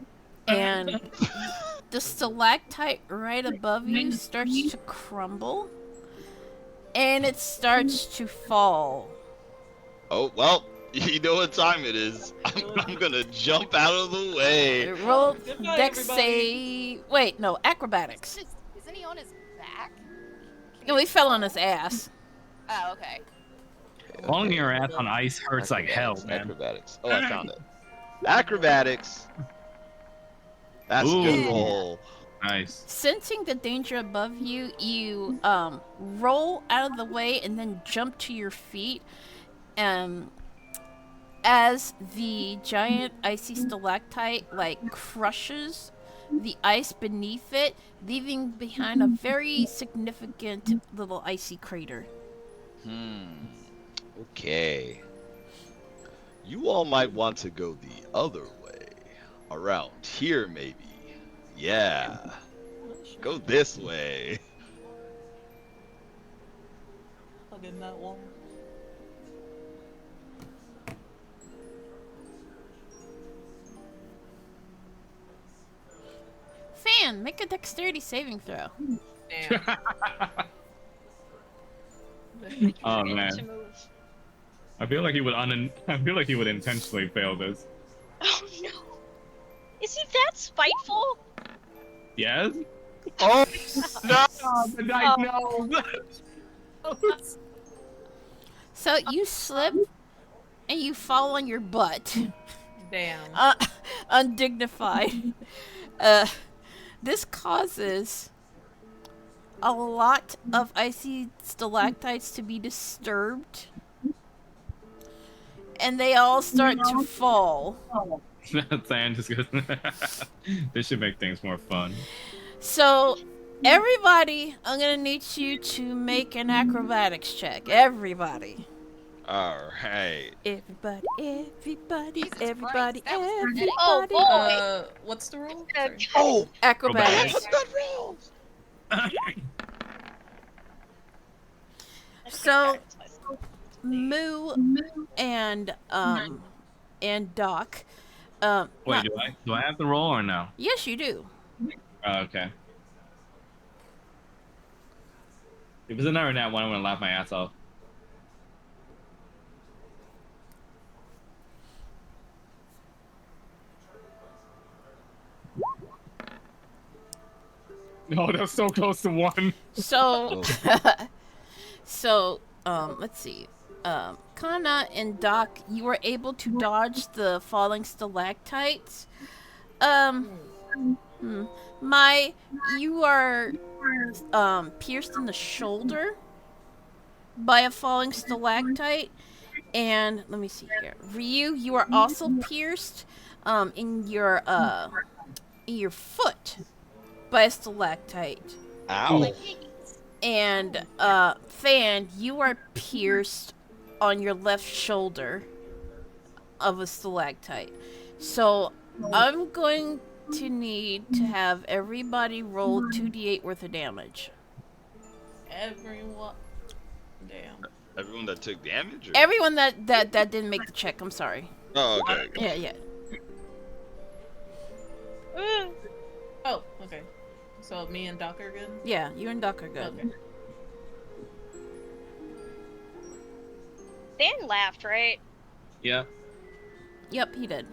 And the stalactite right above you starts to crumble. And it starts to fall. Oh well, you know what time it is. I'm gonna jump out of the way. Roll Goodbye, Dex everybody. save. Wait, no, acrobatics. Isn't he on his back? No, he fell on his ass. Oh, okay. Falling your ass on ice hurts like hell, man. Acrobatics. Oh, I found it. Acrobatics. That's a good Ooh. roll. Nice. Sensing the danger above you, you roll out of the way and then jump to your feet. As the giant icy stalactite crushes the ice beneath it, leaving behind a very significant little icy crater. Okay. You all might want to go the other way. Around here, maybe. Yeah. Go this way. Hugging that wall. Fan, make a dexterity saving throw. Damn. Oh Need man, to move. I feel like he would I feel like he would intentionally fail this. Oh no! Is he that spiteful? Yes. Oh no! The dice knows. So you slip and you fall on your butt. Damn. Undignified. This causes a lot of icy stalactites to be disturbed. And they all start to fall. Sand just goes. This should make things more fun. So, everybody, I'm gonna need you to make an acrobatics check. Everybody. Alright. Everybody, everybody, Jesus everybody, Christ, that was pathetic. Oh boy. What's the roll? Okay. Sorry. Oh, Acrobatics. what's that roll? So, Moo and Doc. Wait, do I have the roll or no? Yes, you do. Oh, okay. If it's another nat one, I'm gonna laugh my ass off. No, that's so close to 1. So, let's see. Kana and Doc, you were able to dodge the falling stalactites. You are pierced in the shoulder by a falling stalactite, and let me see here. Ryu, you are also pierced in your foot by a stalactite. Ow. And Fan, you are pierced on your left shoulder of a stalactite. So I'm going to need to have everybody roll 2d8 worth of damage. Everyone. Damn. Everyone that took damage? Or... Everyone that didn't make the check, I'm sorry. Oh, okay. Yeah. Oh, okay. So me and Doc are good? Yeah, you and Doc are good. Okay. Dan laughed, right? Yeah. Yep, he did.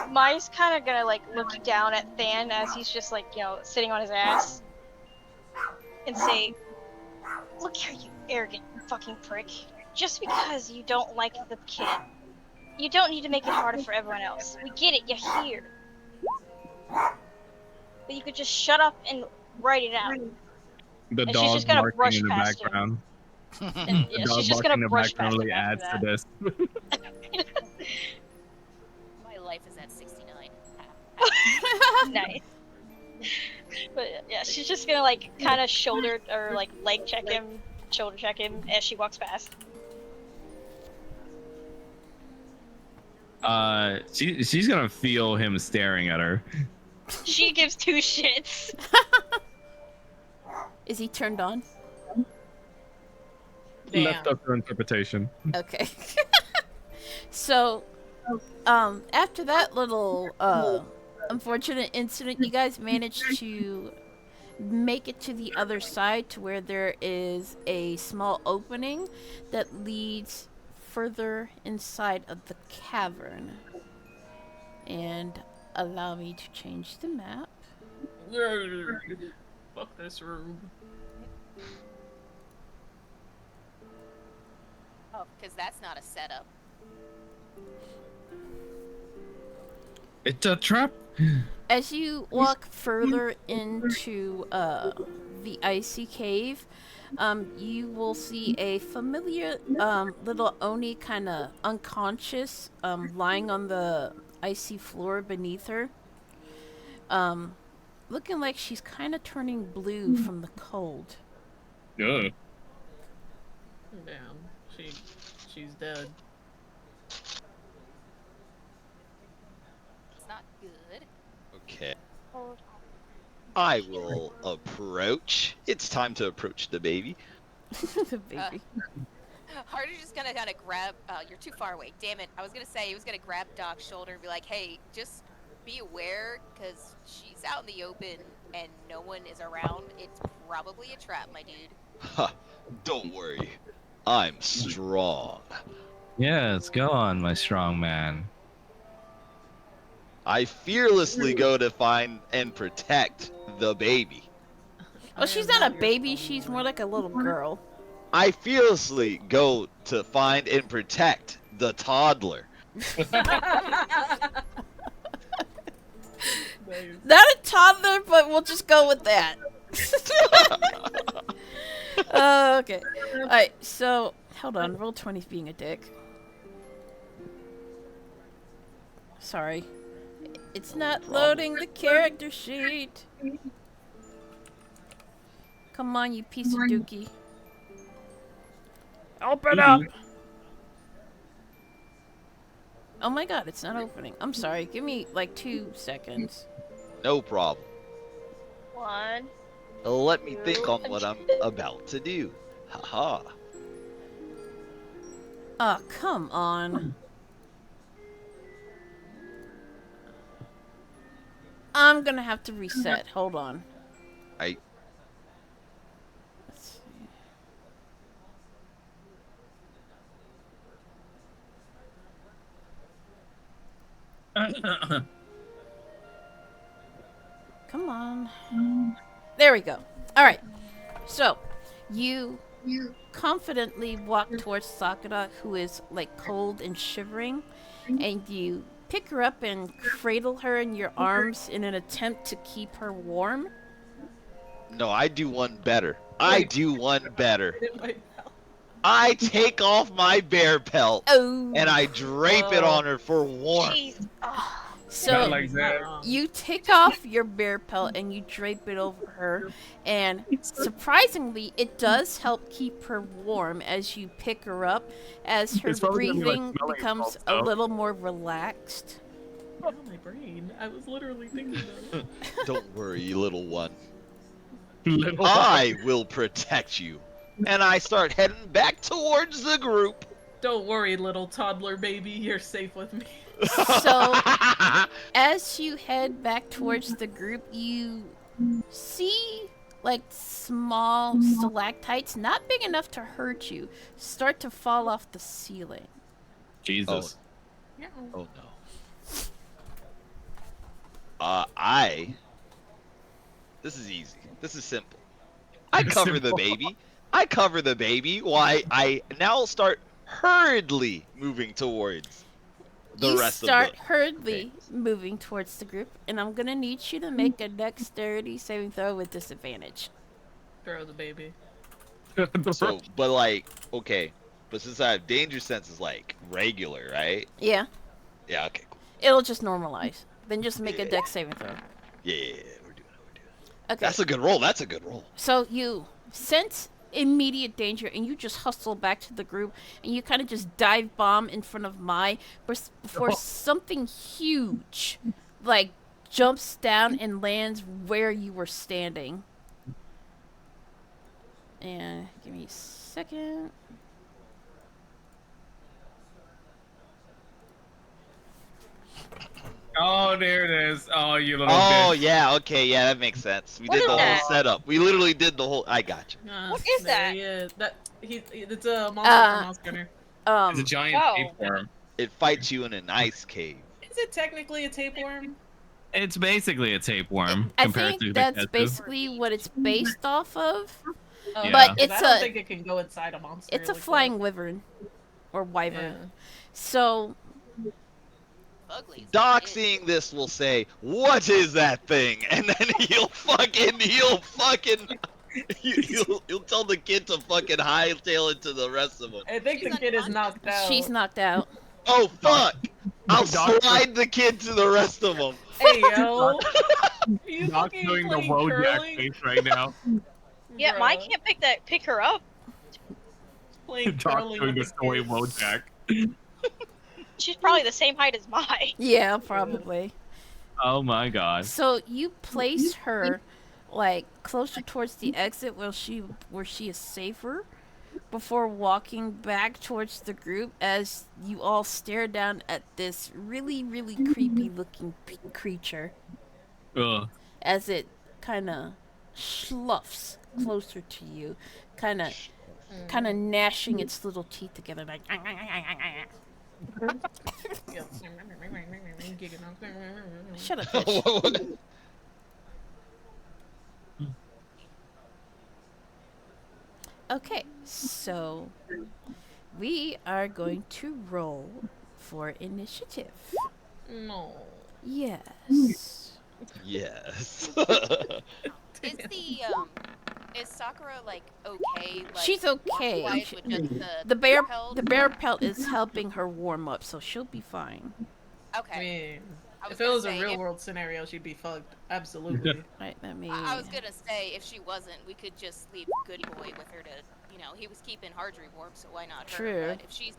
Mai's kind of gonna like look down at Than as he's just like, sitting on his ass and say, "Look here, you arrogant fucking prick. Just because you don't like the kid, you don't need to make it harder for everyone else. We get it, you're here. But you could just shut up and write it out." The And she's dog just gonna barking brush in the past him. background. And, The yeah, dog she's just barking in gonna the brush background past really him adds after to that. this. My life is at 69. Nice. But yeah, she's just gonna like kind of shoulder or like leg check him, shoulder check him as she walks past. She's gonna feel him staring at her. She gives 2 shits. Is he turned on? Damn. Left up to interpretation. Okay. So, after that little unfortunate incident, you guys managed to make it to the other side to where there is a small opening that leads further inside of the cavern. And allow me to change the map. Fuck this room. Oh, because that's not a setup. It's a trap. As you walk further into the icy cave, you will see a familiar little Oni kind of unconscious, lying on the icy floor beneath her. Looking like she's kind of turning blue from the cold. Ugh. Damn. She's dead. It's not good. Okay. I will approach. It's time to approach the baby. The baby. Harder's just gonna kind of grab. You're too far away. Damn it! I was gonna say he was gonna grab Doc's shoulder and be like, "Hey, just be aware, because she's out in the open and no one is around. It's probably a trap, my dude." Ha! Don't worry. I'm strong. Yes, go on, my strong man. I fearlessly go to find and protect the baby. Oh, she's not a baby. She's more like a little girl. I fearlessly go to find and protect the toddler. Not a toddler, but we'll just go with that. Okay. Alright, so hold on. Roll 20's being a dick. Sorry. It's not problem. loading the character sheet. Come on, you piece of dookie. Open up! Oh my god, it's not opening. I'm sorry. Give me like 2 seconds. No problem. 1. Let me think on what I'm about to do. Haha. Oh, come on. I'm gonna have to reset. Hold on. I Let's see. Come on. There we go. All right. So, you confidently walk towards Sakura, who is like cold and shivering, and you pick her up and cradle her in your arms in an attempt to keep her warm. No, I do one better. I do one better. It might help. I take off my bear pelt Oh. and I drape it on her for warmth. Jeez. Oh, So Not like that. you take off your bear pelt and you drape it over her, and surprisingly, it does help keep her warm as you pick her up, as her It's probably gonna be, like, breathing smelling becomes salt a stuff. little more relaxed. Oh, my brain. I was literally thinking that. Don't worry, little one. Little I will protect you. And I start heading back towards the group. Don't worry, little toddler baby. You're safe with me. So, as you head back towards the group, you see like small stalactites, not big enough to hurt you, start to fall off the ceiling. Jesus. Yeah. Oh no. This is easy. This is simple. I cover the baby. I cover the baby while I now start hurriedly moving towards the You rest start of the. hurriedly moving towards the group, and I'm gonna need you to make a dexterity saving throw with disadvantage. Throw the baby. So, but like, okay, but since I have danger sense is like regular, right? Yeah, Yeah. Okay. Cool. it'll just normalize. Then just make a dex saving throw. Yeah, we're doing it. Okay. That's a good roll. That's a good roll. So you sense immediate danger, and you just hustle back to the group, and you kind of just dive bomb in front of Mai before something huge, like, jumps down and lands where you were standing. And give me a second. Oh, there it is. Oh, you little Oh bitch. yeah. Okay. Yeah, that makes sense. We What did is the that? whole setup. We literally did the whole. I got you. What is there that? He is. It's a monster from Monster Hunter. It's a giant Wow. tapeworm. It fights you in an ice cave. Is it technically a tapeworm? It's basically a tapeworm I compared think to that's Detective. basically what it's based off of. Oh, Yeah. But 'cause it's I don't a- think it can go inside a monster. It's a like flying wyvern. Or that. wyvern. Yeah. So, Ugly. Doc seeing this will say, "What is that thing?" And then he'll tell the kid to fucking hightail it to the rest of them. I think the kid is knocked out. she's knocked out. Oh fuck! I'll Doc- slide the kid to the rest of them. Hey yo. Are you Doc's fucking doing the playing Wojak curling? face right now. Yeah, Bruh. Mike can't pick her up. Playing Doc's curling doing the with soy kids. Wojak. She's probably the same height as Mike. Yeah, probably. Oh my god. So you place her like closer towards the exit where she is safer before walking back towards the group as you all stare down at this really, really creepy looking creature Ugh. as it kind of sloughs closer to you, kind of gnashing its little teeth together like Yeah. shut up, bitch. Okay, so we are going to roll for initiative. No. Yes. Yes. Is the Is Sakura like okay? Like, She's okay. Quiet with just The bear pelt? the bear pelt is helping her warm up, so she'll be fine. I Okay. mean, I was if it gonna was say, a real if- world scenario, she'd be fucked. Absolutely. Right, let me. I was gonna say if she wasn't, we could just leave Good Boy with her to, he was keeping Hardry warm, so why not her? True. But if she's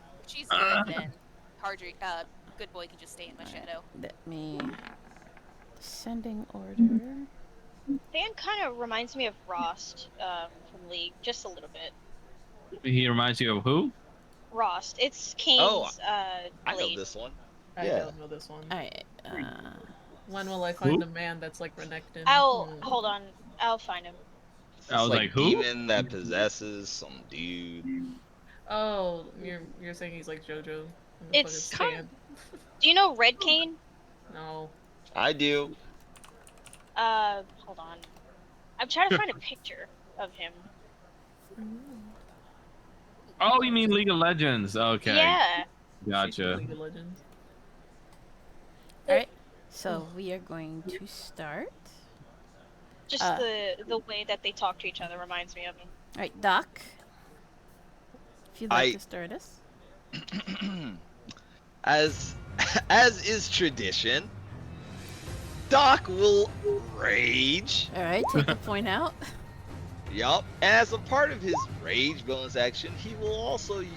good, then Hardry, Good Boy can just stay in my shadow. Let me. Sending order. Dan kind of reminds me of Rost from League, just a little bit. He reminds you of who? Rost. It's Kane's I know blade. this one. I Yeah. don't know this one. Alright. When will I find a man that's like Renekton? Hold on. I'll find him. I was It's like, who? Demon that possesses some dude. Oh, you're saying he's like JoJo? It's fucking kind Do you know Red Kane? No. I do. Hold on. I'm trying to find a picture of him. Oh, you mean League of Legends? Okay. Yeah. Gotcha. League of Legends. Alright. So we are going to start. Just the way that they talk to each other reminds me of him. Alright, Doc. If you'd like to start us. As is tradition, Doc will rage. Alright, take a point out. Yup. And as a part of his rage bonus action, he will also use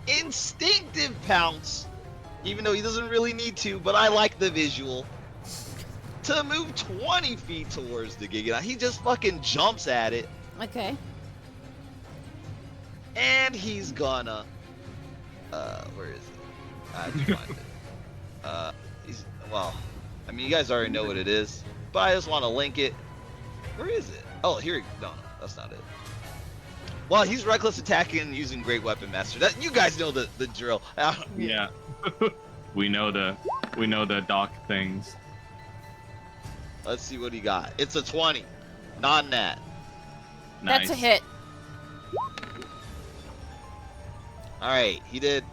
instinctive pounce, even though he doesn't really need to, but I like the visual, to move 20 feet towards the Giga. He just fucking jumps at it, Okay. and he's gonna where is it? I have to find it. I mean, you guys already know what it is, but I just want to link it. Where is it? Oh, here. No, that's not it. Well, he's reckless attacking using Great Weapon Master. That you guys know the drill. Yeah. we know the Doc things. Let's see what he got. It's a 20. Non-nat. Nice. That's a hit. Alright, he did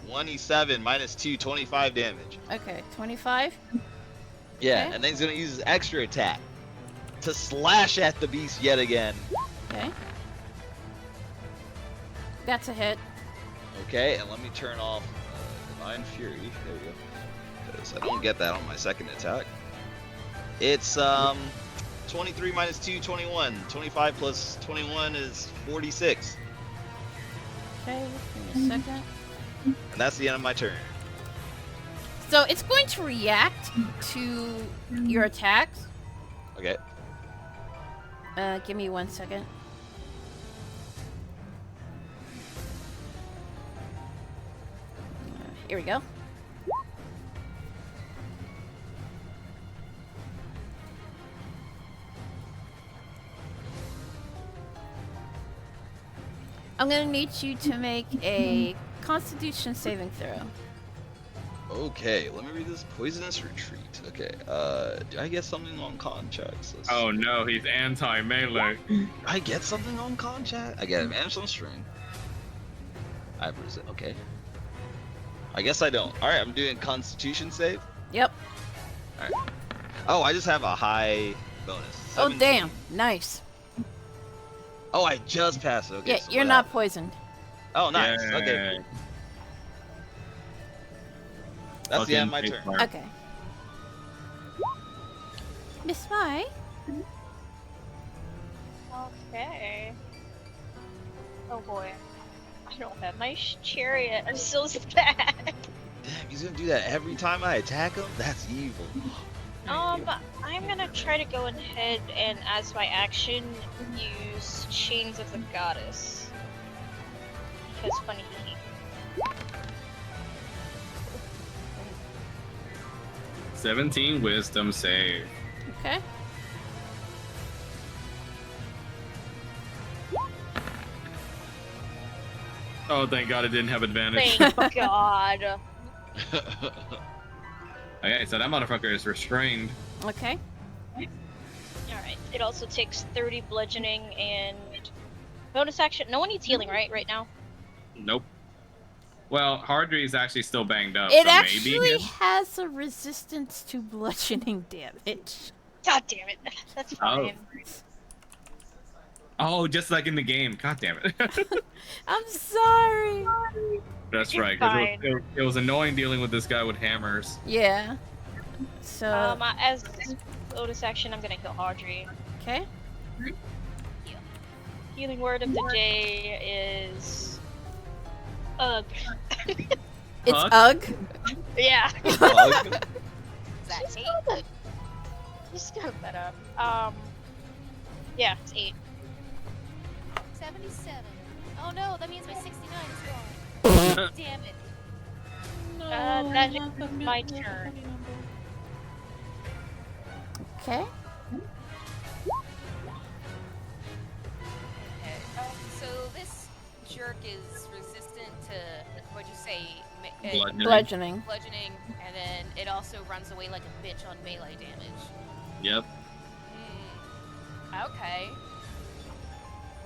27 minus 2, 25 damage. Okay, 25. Yeah, Okay. and then he's gonna use his extra attack to slash at the beast yet again. Okay. That's a hit. Okay, and let me turn off Divine Fury. There we go. Because I don't get that on my second attack. It's 23 minus 2, 21. 25 plus 21 is 46. Okay, give me a second. And that's the end of my turn. So it's going to react to your attacks. Okay. Give me 1 second. Here we go. I'm gonna need you to make a Constitution saving throw. Okay, let me read this. Poisonous Retreat. Okay, do I get something on con checks? Oh no, he's anti-melee. I get something on con check? I get advantage on string. I have resist. Okay. I guess I don't. Alright, I'm doing Constitution save. Yep. Alright. Oh, I just have a high bonus. Oh 17. damn! Nice. Oh, I just passed it. Okay, Yeah, so you're what not happened? poisoned. Oh, nice. Yay. Okay. That's the end of my Fucking turn. Mark. Okay. Miss Mai? Okay. Oh boy. I don't have my chariot. I'm so sad. Damn, he's gonna do that every time I attack him? That's evil. I'm gonna try to go ahead and, as my action, use Chains of the Goddess. Because funny. 17 wisdom save. Okay. Oh, thank God it didn't have advantage. Thank God. Okay, so that motherfucker is restrained. Okay. Alright, it also takes 30 bludgeoning and bonus action. No one needs healing, right now? Nope. Well, Hardry is actually still banged up. It so actually maybe him. has a resistance to bludgeoning damage. God damn it. That's fine. Oh, just like in the game. God damn it. I'm sorry. That's You're right. 'Cause fine. it was annoying dealing with this guy with hammers. Yeah. So, As bonus action, I'm gonna heal Audrey. okay. Healing word of the day is ugh. It's Hug? Ugg. Yeah. Hug? Is that 8? Just got that up. Yeah, it's 8. 77. Oh no, that means my 69 is gone. Damn it. That is my turn. Okay. Okay. So this jerk is resistant to, what'd you say? Bludgeoning. Bludgeoning, and then it also runs away like a bitch on melee damage. Yep. Okay.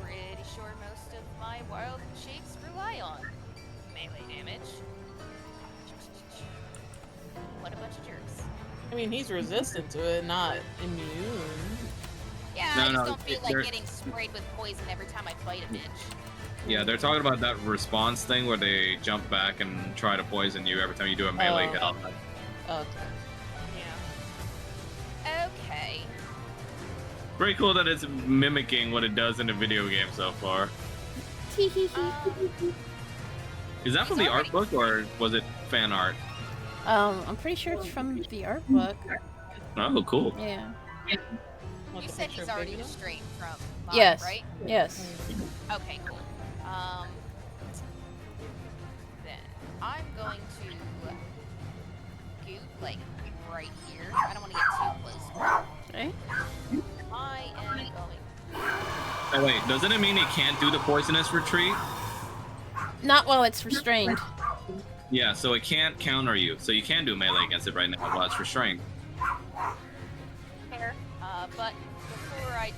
Pretty sure most of my wild shapes rely on melee damage. What a bunch of jerks. I mean, he's resistant to it, not immune. Yeah, No, I just no, don't feel they're- like getting sprayed with poison every time I bite a bitch. Yeah, they're talking about that response thing where they jump back and try to poison you every time you do a melee hit on them. Okay. Yeah. Okay. Pretty cool that it's mimicking what it does in the video game so far. Is that from the art book or was it fan art? I'm pretty sure it's from the art book. Oh, cool. Yeah. Want You the said picture he's big already enough? restrained from mine, Yes. right? Yes. Okay, cool. Then I'm going to goot like right here. I don't want to get too close. Okay. I am going. Oh wait, doesn't it mean it can't do the poisonous retreat? Not while it's restrained. Yeah, so it can't counter you. So you can do melee against it right now while it's restrained. Fair. But before I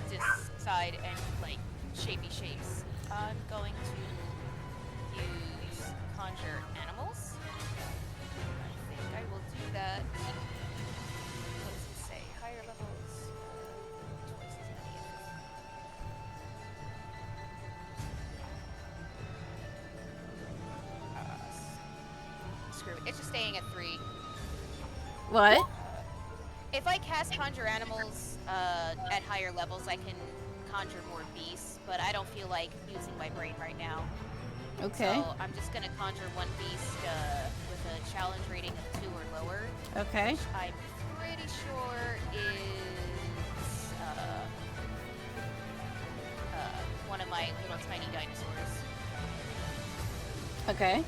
decide and like shapey shapes, I'm going to use conjure animals. I think I will do that. What does it say? Higher levels. Twice as many of them. Screw it. It's just staying at 3. What? If I cast Conjure Animals at higher levels, I can conjure more beasts, but I don't feel like using my brain right now. Okay. So I'm just gonna conjure one beast with a challenge rating of 2 or lower, Okay. which I'm pretty sure is one of my little tiny dinosaurs. Okay.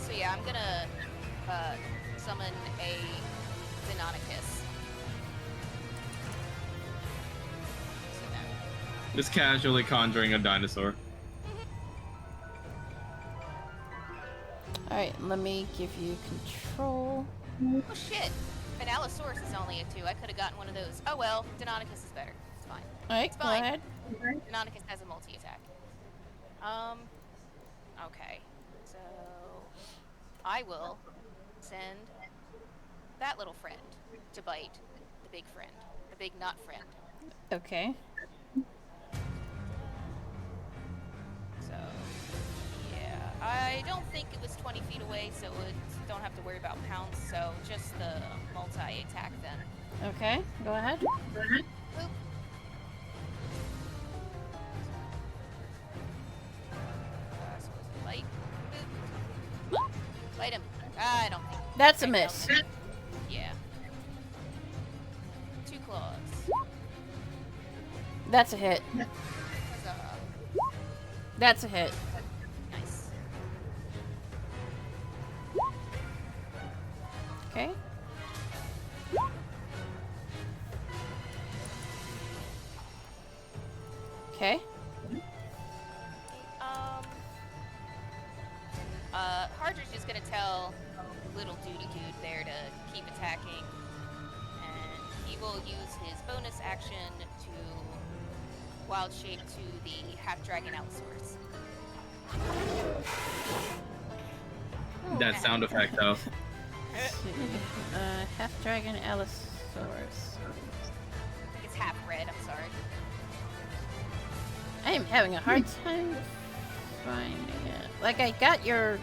So yeah, I'm gonna summon a Deinonychus. So then, Just casually conjuring a dinosaur. Alright, let me give you control. oh shit! An Allosaurus is only a 2. I could have gotten one of those. Oh well, Deinonychus is better. It's fine. Alright, go fine. ahead. Deinonychus has a multi-attack. Okay. So I will send that little friend to bite the big friend, the big not friend. Okay. So yeah, I don't think it was 20 feet away, so it don't have to worry about pounds. So just the multi-attack then. Okay, go ahead. Boop. So it's a bite. Boop. Bite him. I don't think. That's a I miss. don't- Yeah. 2 claws. That's a hit. Huzzah. That's a hit. Nice. Okay. Okay. Hardridge is gonna tell little duty dude there to keep attacking, and he will use his bonus action to wild shape to the half dragon Allosaurus. That sound effect though. Half dragon Allosaurus. I think it's half red. I'm sorry. I'm having a hard time finding it. Like, I got your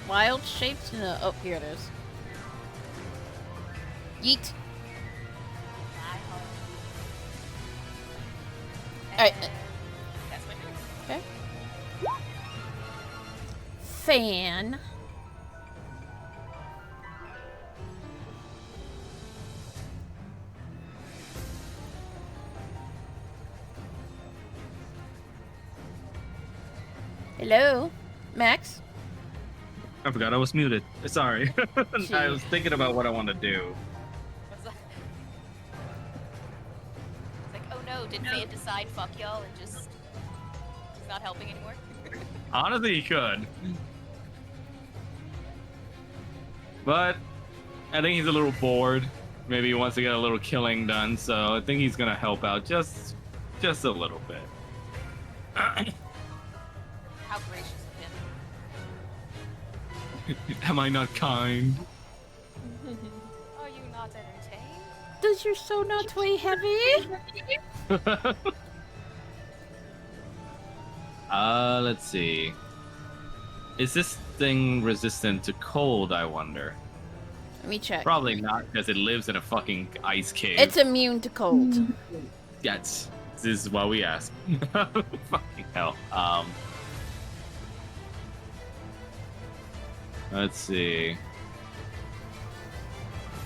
wild shapes in the... Oh, here it is. Yeet. Alright. That's my turn. Okay. Fan. Hello, Max? I forgot I was muted. Sorry. I Gee. was thinking about what I want to do. What's that? It's like, oh no, did Fan decide fuck y'all and just he's not helping anymore? Honestly, he could. But I think he's a little bored. Maybe he wants to get a little killing done, so I think he's gonna help out just a little bit. How gracious of him. Am I not kind? Are you not entertained? Does your soul not weigh heavy? Let's see. Is this thing resistant to cold, I wonder? Let me check. Probably not, because it lives in a fucking ice cave. It's immune to cold. Yes. This is what we ask. Fucking hell. Let's see.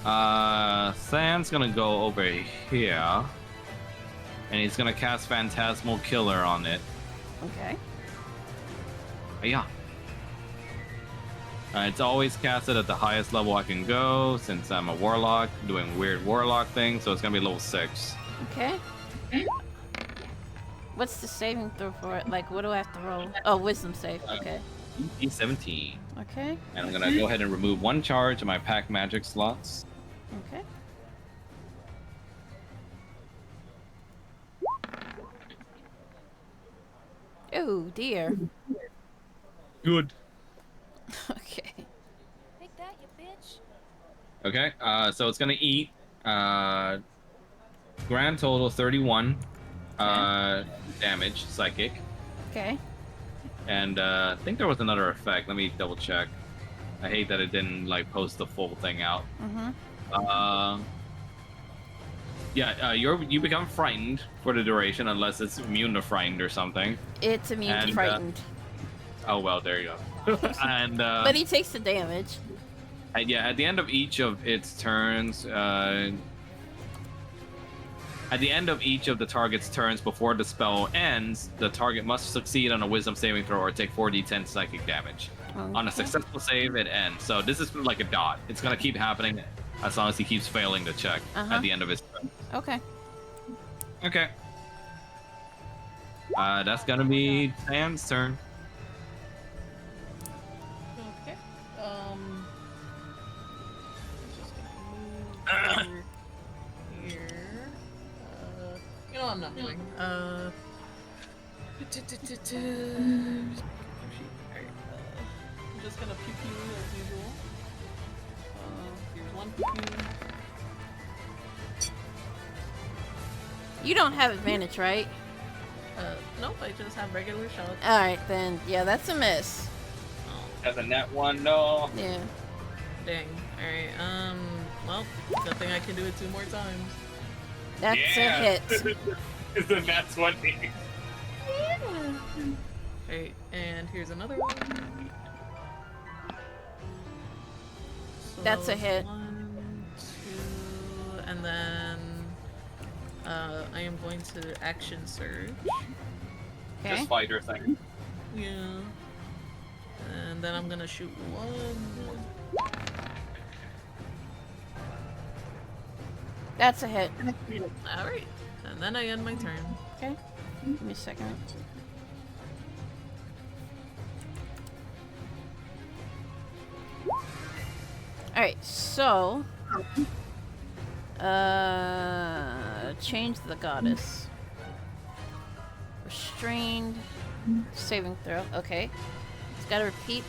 Than's gonna go over here. And he's gonna cast Phantasmal Killer on it. Okay. Yeah. It's always casted at the highest level I can go, since I'm a warlock, doing weird warlock things, so it's gonna be level 6. Okay. What's the saving throw for it? Like, what do I have to roll? Oh, wisdom save. Okay. 17. Okay. And I'm gonna go ahead and remove 1 charge of my pack magic slots. Okay. Oh dear. Good. Okay. Take that, you bitch. Okay, so it's gonna eat grand total 31 damage, psychic. Okay. And I think there was another effect. Let me double check. I hate that it didn't like post the full thing out. Mm-hmm. You become frightened for the duration unless it's immune to frightened or something. It's immune to frightened. Oh well, there you go. And But he takes the damage. and yeah, at the end of each of its turns, at the end of each of the target's turns before the spell ends, the target must succeed on a wisdom saving throw or take 4d10 psychic damage. On a successful save, it ends. So this is like a dot. It's gonna keep happening as long as he keeps failing to check at the end of his turn. Okay. Okay. That's gonna be Sam's turn. Okay. Just gonna move over here. You know what I'm not doing. I'm just gonna pew pew as usual. Here's one pew pew. You don't have advantage, right? Nope, I just have regular shots. Alright, then. Yeah, that's a miss. That's a net one, no. Yeah. Dang. Alright, well, good thing I can do it 2 more times. That's a hit. It's a net 20. Alright, and here's another one. So That's a hit. 1, 2, and then I am going to action surge. Okay. Just fighter thing. Yeah. And then I'm gonna shoot 1. That's a hit. Alright. And then I end my turn. Okay. Give me a second. Alright, so change the goddess. Restrained saving throw. Okay. It's gotta repeat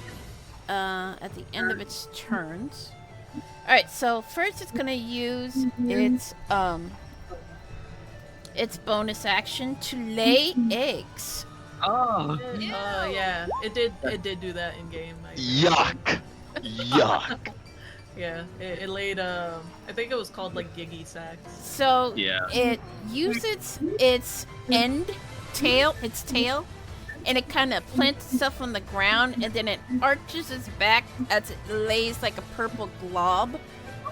at the end of its turns. Alright, so first it's gonna use its its bonus action to lay eggs. Oh. Yeah, it did do that in game. Yuck. Yuck. Yeah, it laid I think it was called like Giggy Sacks. So Yeah. it uses its tail, and it kind of plants itself on the ground, and then it arches its back as it lays like a purple glob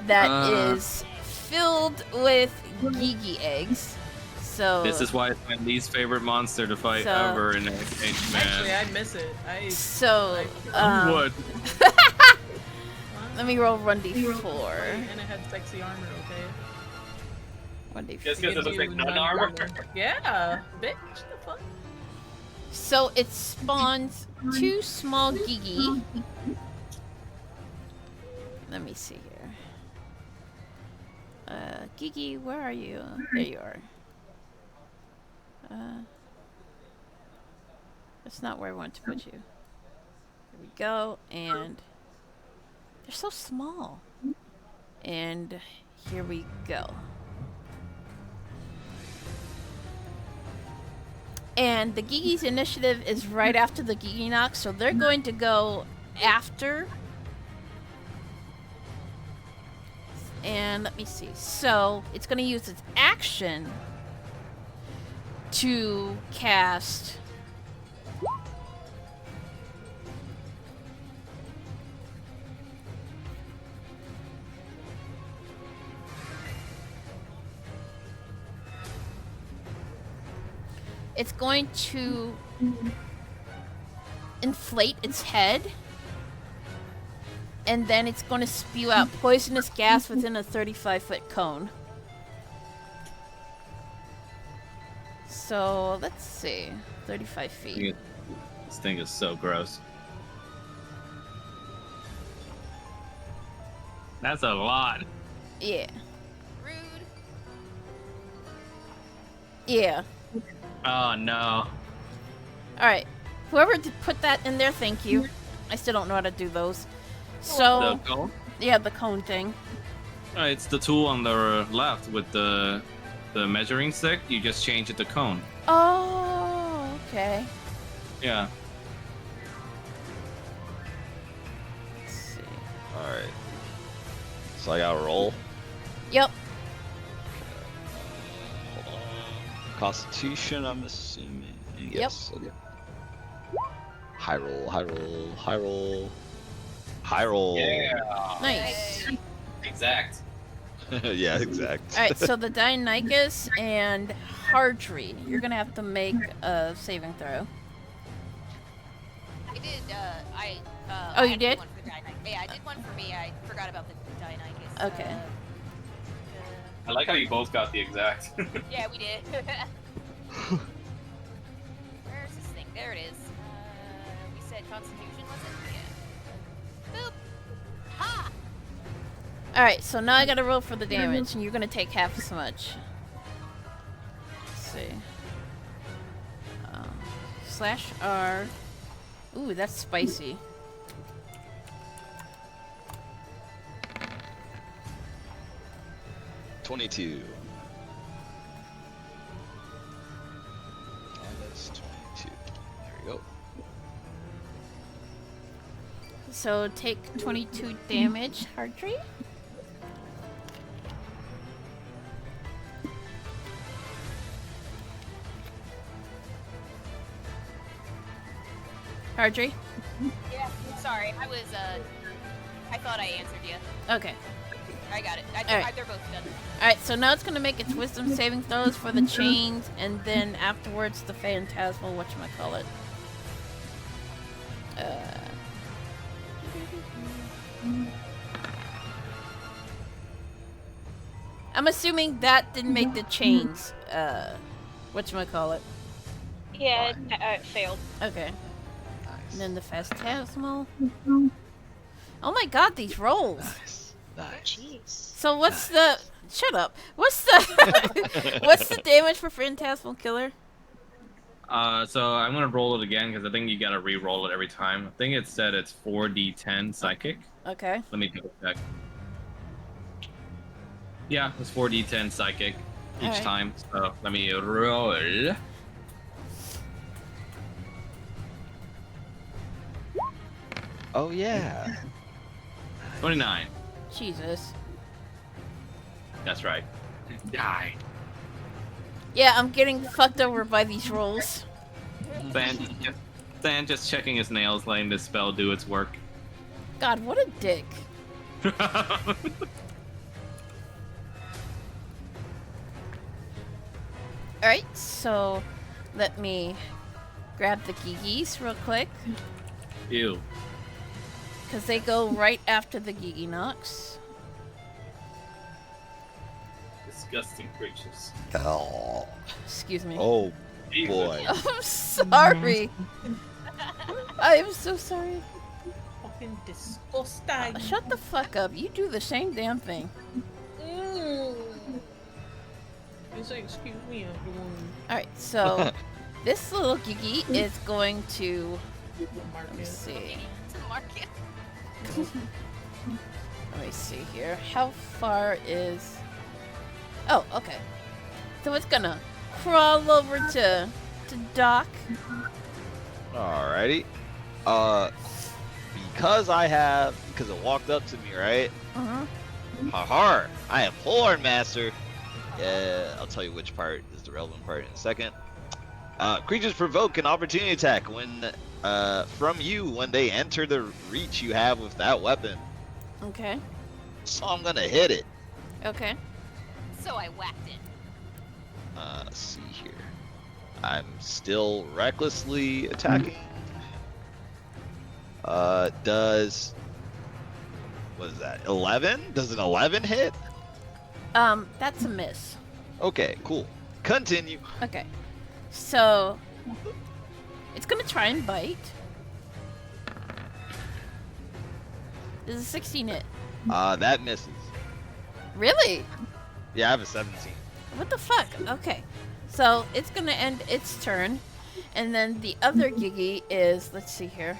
that is filled with Gigi eggs. So This is why it's my least favorite monster to fight So- ever in Ancient Actually, Man. I miss it. so You would. let me roll 1d4. And it had sexy armor, okay? 1d4. Just because it looks like none armor. Yeah, bitch. The fuck? So it spawns 2 small Gigi. Let me see here. Gigi, where are you? There you are. That's not where I want to put you. Here we go, and they're so small. And here we go. And the Gigi's initiative is right after the Giginox, so they're going to go after. And let me see. So it's going to use its action to cast. It's going to inflate its head, and then it's going to spew out poisonous gas within a 35-foot cone. So, let's see. 35 feet. This thing is so gross. That's a lot. Yeah. Rude. Yeah. Oh no. Alright. Whoever put that in there, thank you. I still don't know how to do those. So, The cone? yeah, the cone thing. It's the tool on the left with the measuring stick. You just change it to cone. Oh, okay. Yeah. Let's see. Alright. So I gotta roll. Yep. Hold on. Constitution, I'm assuming. Yes. Okay. High roll, high roll, high roll. High roll. Yeah. Nice. Exact. Yeah, exact. Alright, so the Deinonychus and Hardry, you're gonna have to make a saving throw. I did. Oh, I you had did? one for Deinonychus. Yeah, I did one for me. I forgot about the Deinonychus. Okay. I like how you both got the exact. Yeah, we did. Where's this thing? There it is. We said Constitution, was it? Yeah. Boop. Ha! Alright, so now I gotta roll for the damage, and you're gonna take half as much. Let's see. Slash R. Ooh, that's spicy. $22. Minus 22. There we go. So take 22 damage, Hardry. Hardry? Yeah, sorry. I was, I thought I answered you. Okay. I got it. Alright. They're both done. Alright, so now it's gonna make its wisdom saving throws for the chains, and then afterwards the phantasmal whatchamacallit. I'm assuming that didn't make the chains, whatchamacallit. Yeah, it failed. Okay. And Nice. then the phantasmal. Oh my god, these rolls! Nice. Nice. Jeez. So what's the... Shut up. What's the... what's the damage for phantasmal killer? So I'm gonna roll it again because I think you gotta re-roll it every time. I think it said it's 4d10 psychic. Okay. Let me double check. Yeah, it's 4d10 psychic. each Alright. time. So let me roll. Oh yeah. 29. Jesus. That's right. Die. Yeah, I'm getting fucked over by these rolls. Stan just checking his nails, letting this spell do its work. God, what a dick. Alright, so let me grab the Gigis real quick. Ew. Because they go right after the Gigi Nox. Disgusting creatures. Oh, Excuse me. oh boy. I'm sorry. I am so sorry. Fucking disgusting. Shut the fuck up. You do the same damn thing. He's like, excuse me, everyone. Alright, so this little Gigi is going to. Mark Let me it. see. To market. Let me see here. How far is. Oh, okay. So it's gonna crawl over to Doc. Alrighty. Because it walked up to me, right? Uh-huh. Haha, I am Horn Master. Yeah, I'll tell you which part is the relevant part in a second. Creatures provoke an opportunity attack from you when they enter the reach you have with that weapon. Okay. So I'm gonna hit it. Okay. So I whacked it. Let's see here. I'm still recklessly attacking. Does what is that? 11? Does an 11 hit? That's a miss. Okay, cool. Continue. Okay. So it's gonna try and bite. Does a 16 hit? That misses. Really? Yeah, I have a 17. What the fuck? Okay. So it's gonna end its turn. And then the other Gigi is, let's see here.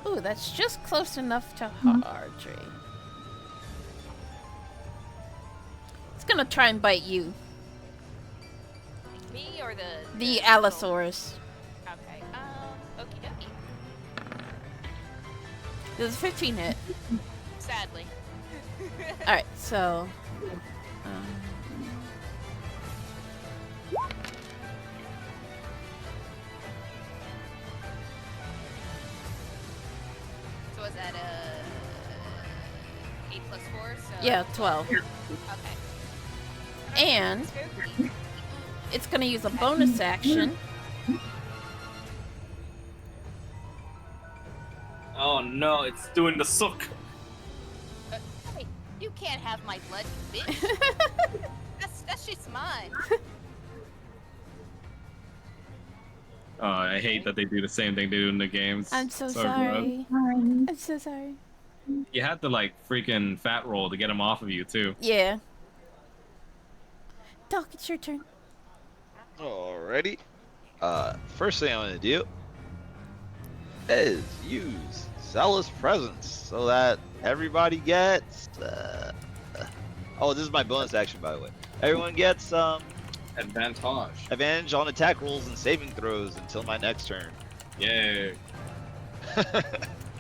Ooh, that's just close enough to Hardry. It's gonna try and bite you. Me or The Allosaurus. Okay. Okie dokie. Does a 15 hit? Sadly. Alright, so. Um, So was that 8 plus 4? So yeah, 12. Okay. And Spooky. it's gonna use a bonus action. Oh no, it's doing the suck. Hey, you can't have my blood, you bitch. That's just mine. Oh, I hate that they do the same thing they do in the games. I'm so gross. sorry. I'm so sorry. You had to like freaking fat roll to get him off of you too. Yeah. Doc, it's your turn. Alrighty. First thing I'm gonna do is use Zealous Presence so that everybody gets. Oh, this is my bonus action, by the way. Everyone gets Advantage. advantage on attack rolls and saving throws until my next turn. Yay.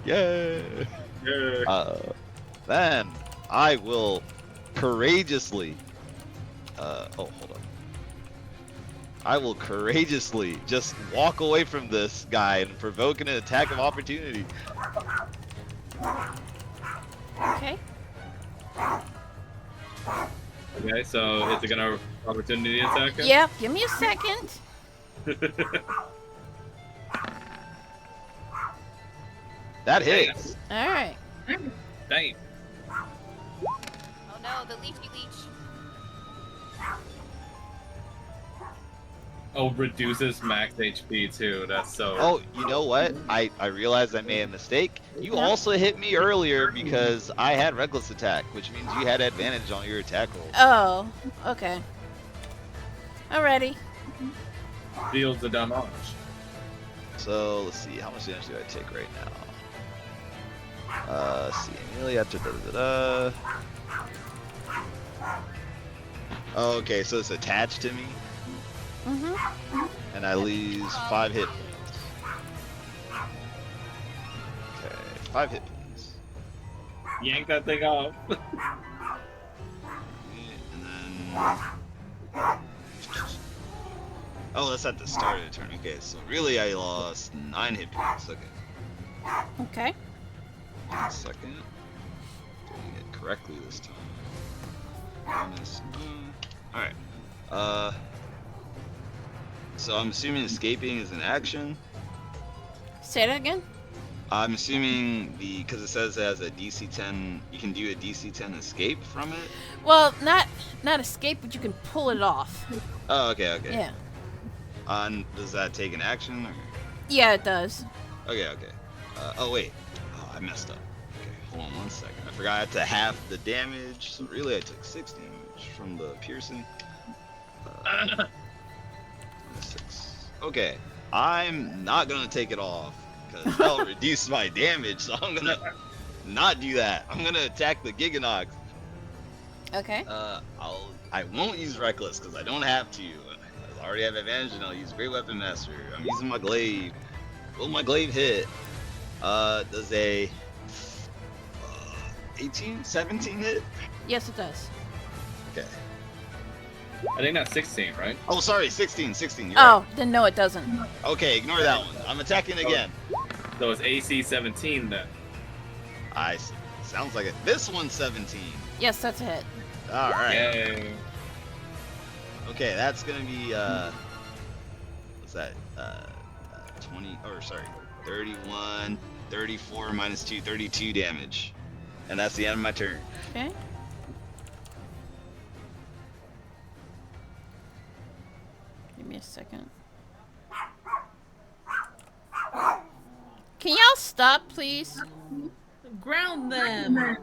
Yay! Yeah. Then I will courageously. Hold on. I will courageously just walk away from this guy and provoke an attack of opportunity. Okay. Okay, so is it gonna opportunity attack him? Yeah, give me a second. That hits. Alright. Dang. Oh no, the leafy leech. Oh, reduces max HP too. That's so. Oh, you know what? I realized I made a mistake. You also hit me earlier because I had reckless attack, which means you had advantage on your attack roll. Oh, okay. Alrighty. Deals the damage. So let's see, how much damage do I take right now? See, immediately after da. Oh, okay, so it's attached to me, Mm-hmm. and I lose 5 hit points. Okay, 5 hit points. Yank that thing off. And then. Oh, that's at the start of the turn. Okay, so really I lost 9 hit points. Okay. Okay. 1 second. Doing it correctly this time. Minus 1. Alright. So I'm assuming escaping is an action. Say that again. I'm assuming because it says it has a DC 10, you can do a DC 10 escape from it. Well, not escape, but you can pull it off. Oh, okay. Yeah. And does that take an action? Or? Yeah, it does. Okay. Oh wait. Oh, I messed up. Okay, hold on 1 second. I forgot to half the damage. So really, I took 6 damage from the piercing. 6. Okay, I'm not gonna take it off because that'll reduce my damage. So I'm gonna not do that. I'm gonna attack the Giganox. Okay. I won't use Reckless because I don't have to. I already have advantage, and I'll use Great Weapon Master. I'm using my glaive. Will my glaive hit? Does a 18, 17 hit? Yes, it does. Okay. I think that's 16, right? Oh, sorry, 16. You're Oh, then no, it doesn't. right. Okay, ignore that one. I'm attacking again. So it's AC 17 then. I see. Sounds like it. This one's 17. Yes, that's a hit. All right. Yay. Okay, that's gonna be what's that? 20 or sorry, 31, 34 minus 2, 32 damage. And that's the end of my turn. Okay. Give me a second. Can y'all stop, please? Ground them.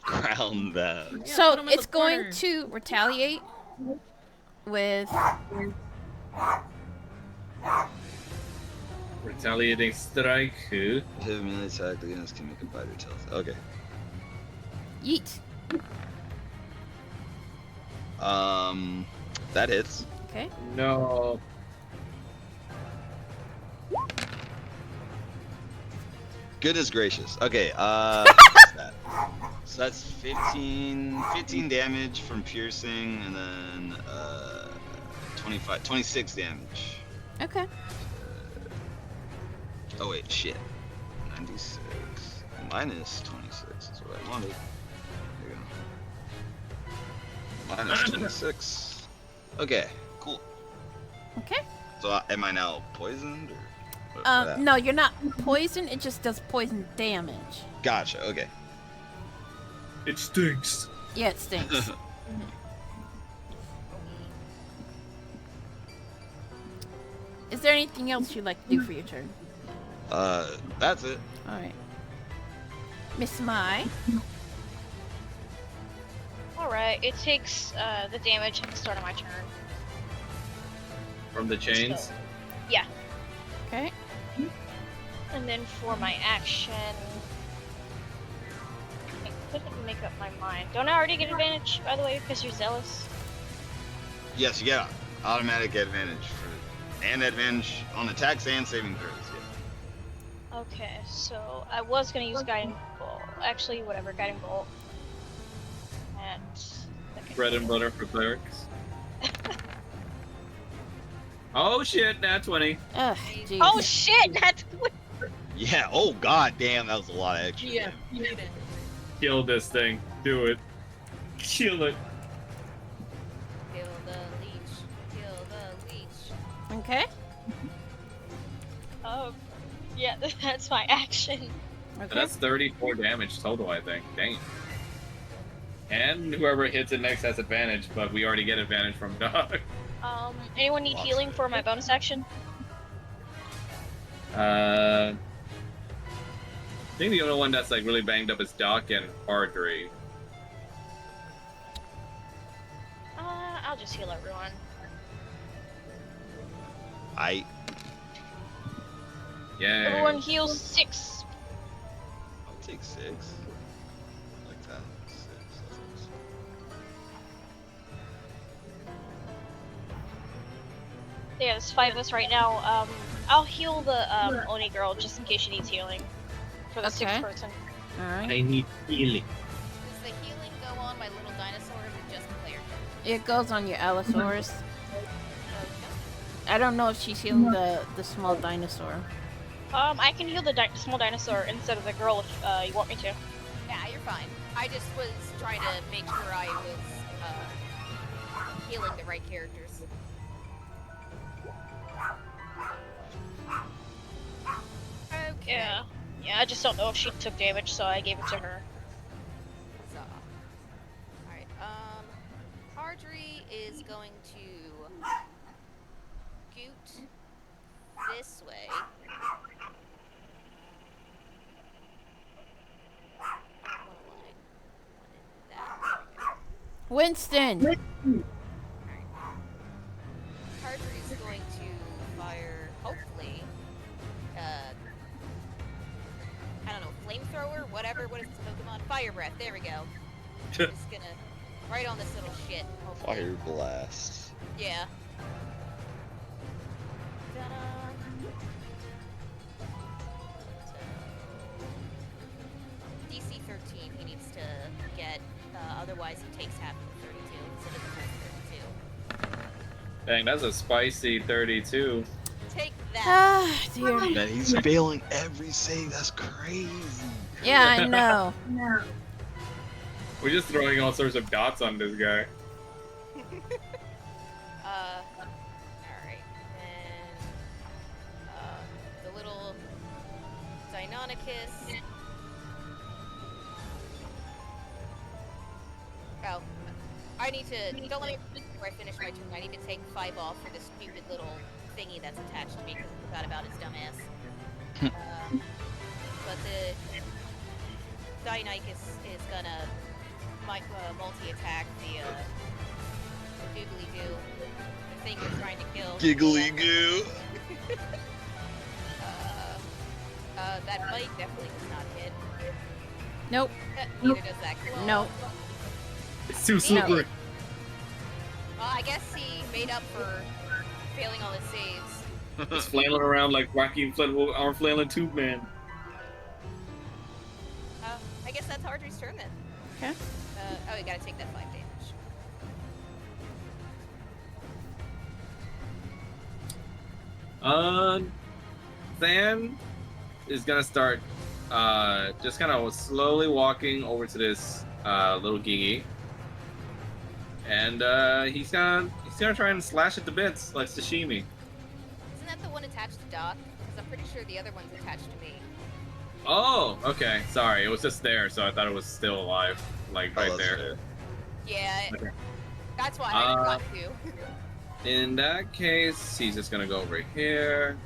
Ground them. Yeah, So put 'em in it's the going corner. to retaliate with Retaliating strike. Hit melee attack against can make a bite or tail. Okay. yeet. That hits. Okay. No. Goodness gracious. Okay, what's that? So that's 15 damage from piercing, and then 26 damage. Okay. Oh wait, shit. 96 minus 26 is what I wanted. There you go. Minus 26. Okay, cool. Okay. So am I now poisoned or? what- what No, you're not poisoned. It just does poison damage. Gotcha. Okay. It stinks. Yeah, it stinks. Is there anything else you'd like to do for your turn? That's it. All right. Miss Mai. Alright, it takes the damage at the start of my turn. From the chains? So, yeah. Okay. And then for my action, I couldn't make up my mind. Don't I already get advantage, by the way, because you're zealous? Yes, you get automatic advantage and advantage on attacks and saving throws. Yeah. Okay, so I was gonna use Guiding Bolt. Actually, whatever, Guiding Bolt. And Bread and butter for clerics. Oh shit, nat 20. Ugh, jeez. oh shit! That's Yeah. Oh god damn, that was a lot of extra. Yeah, damage. you need it. Kill this thing. Do it. Kill it. Kill the leech. Kill the leech. Okay. oh, yeah, that's my action. Okay. That's 34 damage total, I think. Dang. And whoever hits it next has advantage, but we already get advantage from Dog. Anyone need healing for my bonus action? I think the only one that's like really banged up is Doc and Ardry. I'll just heal everyone. Yay. Everyone heals 6. I'll take 6. Like that. 6. That works. Yeah, there's 5 of us right now. I'll heal the Oni girl just in case she needs healing. For the Okay. 6th person. Alright. I need healing. Does the healing go on my little dinosaur or is it just player? It goes on your Allosaurus. Okay. I don't know if she's healing the small dinosaur. I can heal the small dinosaur instead of the girl if you want me to. Yeah, you're fine. I just was trying to make sure I was healing the right characters. Okay. Yeah. Yeah, I just don't know if she took damage, so I gave it to her. So, alright, Hardry is going to scoot this way. Winston! Hardry is going to fire, hopefully, I don't know, flamethrower, whatever, what is this Pokemon? Fire breath, there we go. Just gonna, right on this little shit, hopefully. Fire blast. Yeah. Ta-da. So, DC 13 he needs to get, otherwise he takes half of the 32 instead of the full 32. Dang, that's a spicy 32. Take that. Ah, dear. Man, he's failing every save. That's crazy. Yeah, I know. We're just throwing all sorts of dots on this guy. Alright. And, the little Deinonychus. Oh, I need to, don't let me, before I finish my turn, I need to take 5 off for this stupid little thingy that's attached to me because I forgot about his dumbass. But the Deinonychus is gonna multi-attack the Doobly Doo, the thing you're trying to kill. Giggly goo. That bite definitely does not hit. Nope. Neither does that claw. Nope. It's too No. super. Well, I guess he made up for failing all his saves. Just flailing around like Rocky Inflatable Arm Flailing Tube Man. I guess that's Hardry's turn then. Okay. Oh, you gotta take that 5 damage. Than is gonna start just kind of slowly walking over to this little Gigi. And he's gonna try and slash it to bits like sashimi. Isn't that the one attached to Doc? Because I'm pretty sure the other one's attached to me. Oh, okay. Sorry, it was just there, so I thought it was still alive, like right there. Yeah, Okay. that's why I forgot to. In that case, he's just gonna go over here.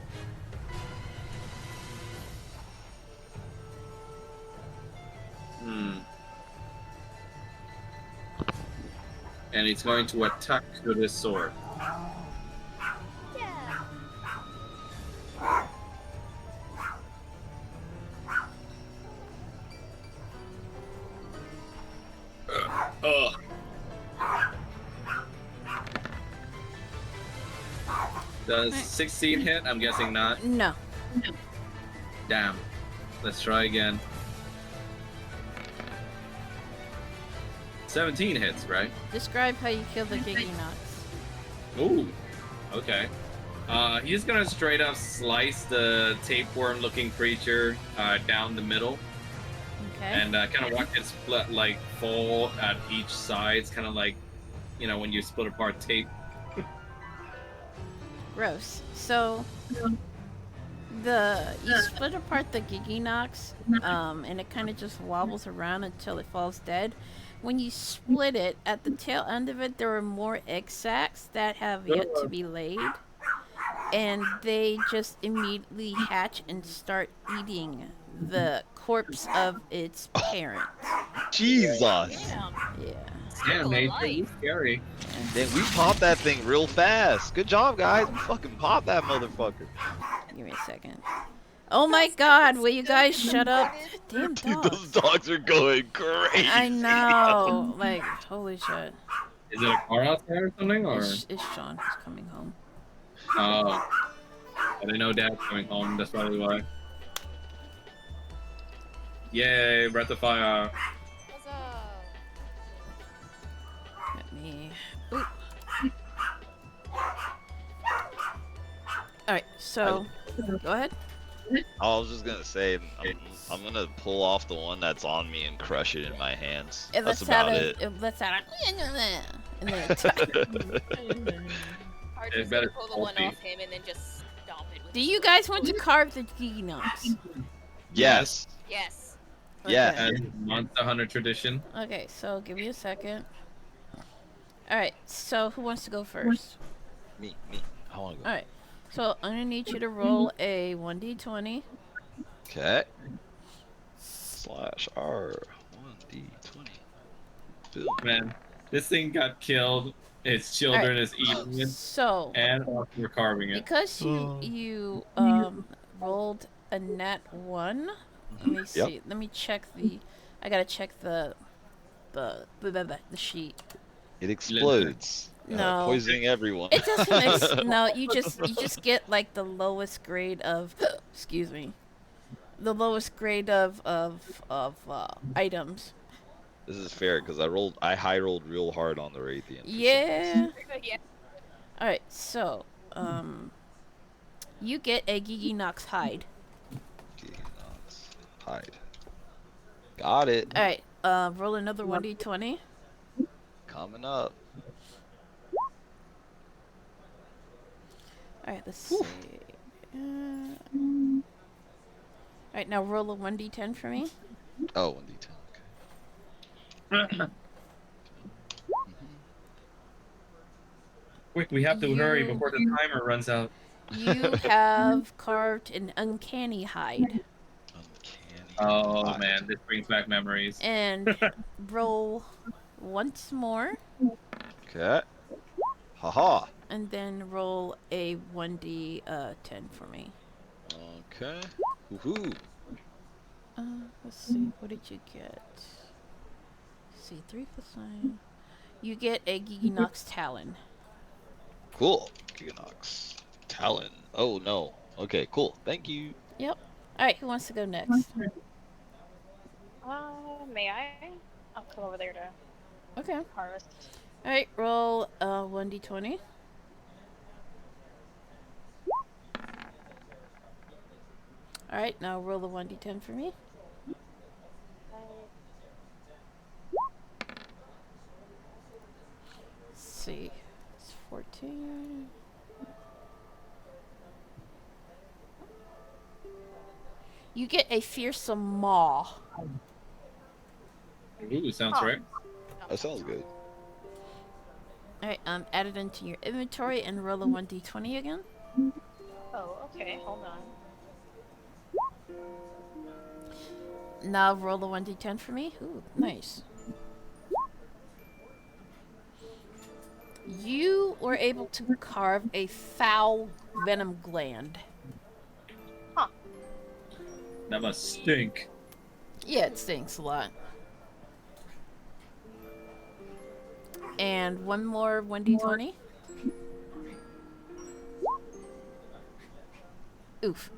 And he's going to attack with his sword. Yeah. Ugh. Does 16 hit? I'm guessing not. No. Damn. Let's try again. 17 hits, right? Describe how you kill the Giginox. Ooh. Okay. He's gonna straight up slice the tapeworm-looking creature down the middle, Okay. and kind of watch it split, like fall at each side. It's kind of like, you know, when you split apart tape. Gross. So you split apart the Giginox, and it kind of just wobbles around until it falls dead. When you split it, at the tail end of it, there are more egg sacs that have yet to be laid, and they just immediately hatch and start eating the corpse of its parent. Jesus. Damn. Yeah. Damn, Nate, alive. you're scary. Then we popped that thing real fast. Good job, guys. We fucking popped that motherfucker. Give me a second. Oh my god, will you guys shut up? Damn Dude, dogs. those dogs are going crazy. I know. Like, holy shit. Is it a car outside or something? Or It's Sean who's coming home. oh, I didn't know Dad's coming home. That's probably why. Yay, Breath of Fire. What's up? Let me. Oop. Alright, so. Go ahead. I was just gonna say, I'm gonna pull off the one that's on me and crush it in my hands. That's about it. Let's out of. And then attack. Archer's better gonna pull the one copy. off him and then just stomp it with Do his you foot. guys want to carve the Geenox? Yes. Yes. Yes. As Monster Hunter tradition. Okay, so give me a second. Alright, so who wants to go first? Me. I wanna go. Alright, so I'm gonna need you to roll a 1d20. Okay. /R 1d20. Boom. Man, this thing got killed. Its children Alright. is eating it, So, and we're carving it. because you rolled a nat 1, let me see. Let me check the. I gotta check the sheet. It explodes. No. Poisoning everyone. It doesn't. No, you just get like the lowest grade of. Excuse me. The lowest grade of items. This is fair because I high rolled real hard on the Raytheon. Yeah. Yeah. All right. So, you get a Gegenox hide. Hide. Got it. All right. Roll another 1d20. Coming up. All right. Let's see. All right. Now roll a 1d10 for me. Oh, 1d10. Okay. Quick, we have to hurry You- before the timer runs out. You have carved an uncanny hide. Uncanny. Oh hide. man, this brings back memories. And roll once more, Okay. Haha. and then roll a 1d10 for me. Okay. Woohoo. Let's see, what did you get? Let's see, 3 plus 9. You get a Gegenox Talon. Cool. Geonox. Talon. Oh no. Okay, cool. Thank you. Alright, who wants to go next? May I? I'll come over there to Okay. harvest. Alright, roll 1d20. Alright, now roll a 1d10 for me. Let's see. It's 14. You get a fearsome maw. Ooh, sounds Huh. right. That sounds good. Alright, add it into your inventory and roll a 1d20 again. Oh, okay. Hold on. Now roll a 1d10 for me. Ooh, nice. You were able to carve a foul venom gland. That must stink. Yeah, it stinks a lot. And one more 1d20. Oof.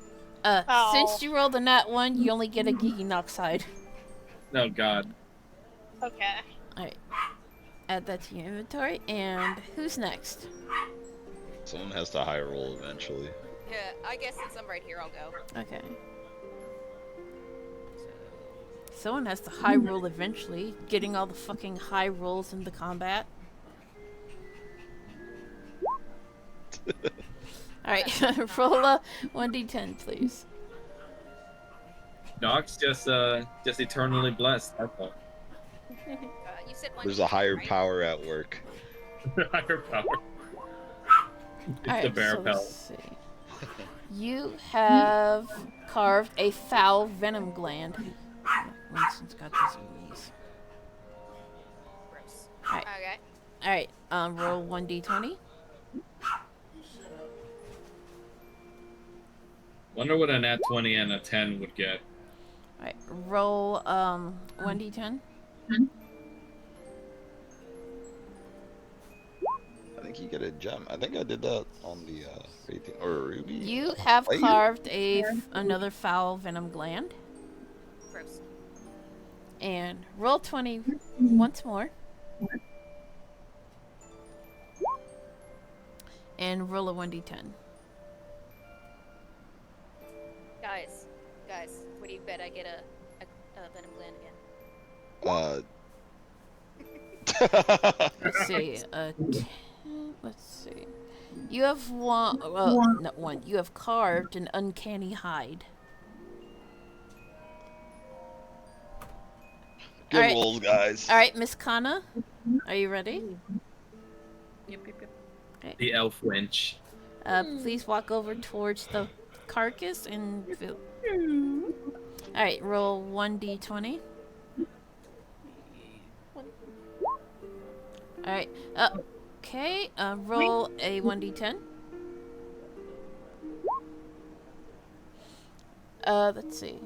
Oh. Since you rolled a nat 1, you only get a Gegenox hide. Oh god. Okay. Add that to your inventory. And who's next? Someone has to high roll eventually. Yeah, I guess since I'm right here, I'll go. Okay. Someone has to high roll eventually, getting all the fucking high rolls in the combat. Alright, roll a 1d10, please. Doc's just eternally blessed. That's all. You said one. There's a higher right? power at work. Higher power. It's Alright, the bear so pelt. let's see. You have carved a foul venom gland. Winston's got disease. Gross. Alright. Okay. Alright, roll 1d20. Wonder what a nat 20 and a 10 would get. Alright, roll 1d10. I think you get a gem. I think I did that on the or ruby. You have Wait. carved another foul venom gland. Gross. And roll 20 once more. And roll a 1d10. Guys, what do you bet I get a venom gland again? Let's see. 10, let's see. You have one. Well, not one. You have carved an uncanny hide. Good Alright. rolls, guys. All right, Miss Kana, are you ready? Yep. The elf wench. Please walk over towards the carcass and feel. All right, roll 1d20. All right. Okay. Roll a 1d10. Let's see.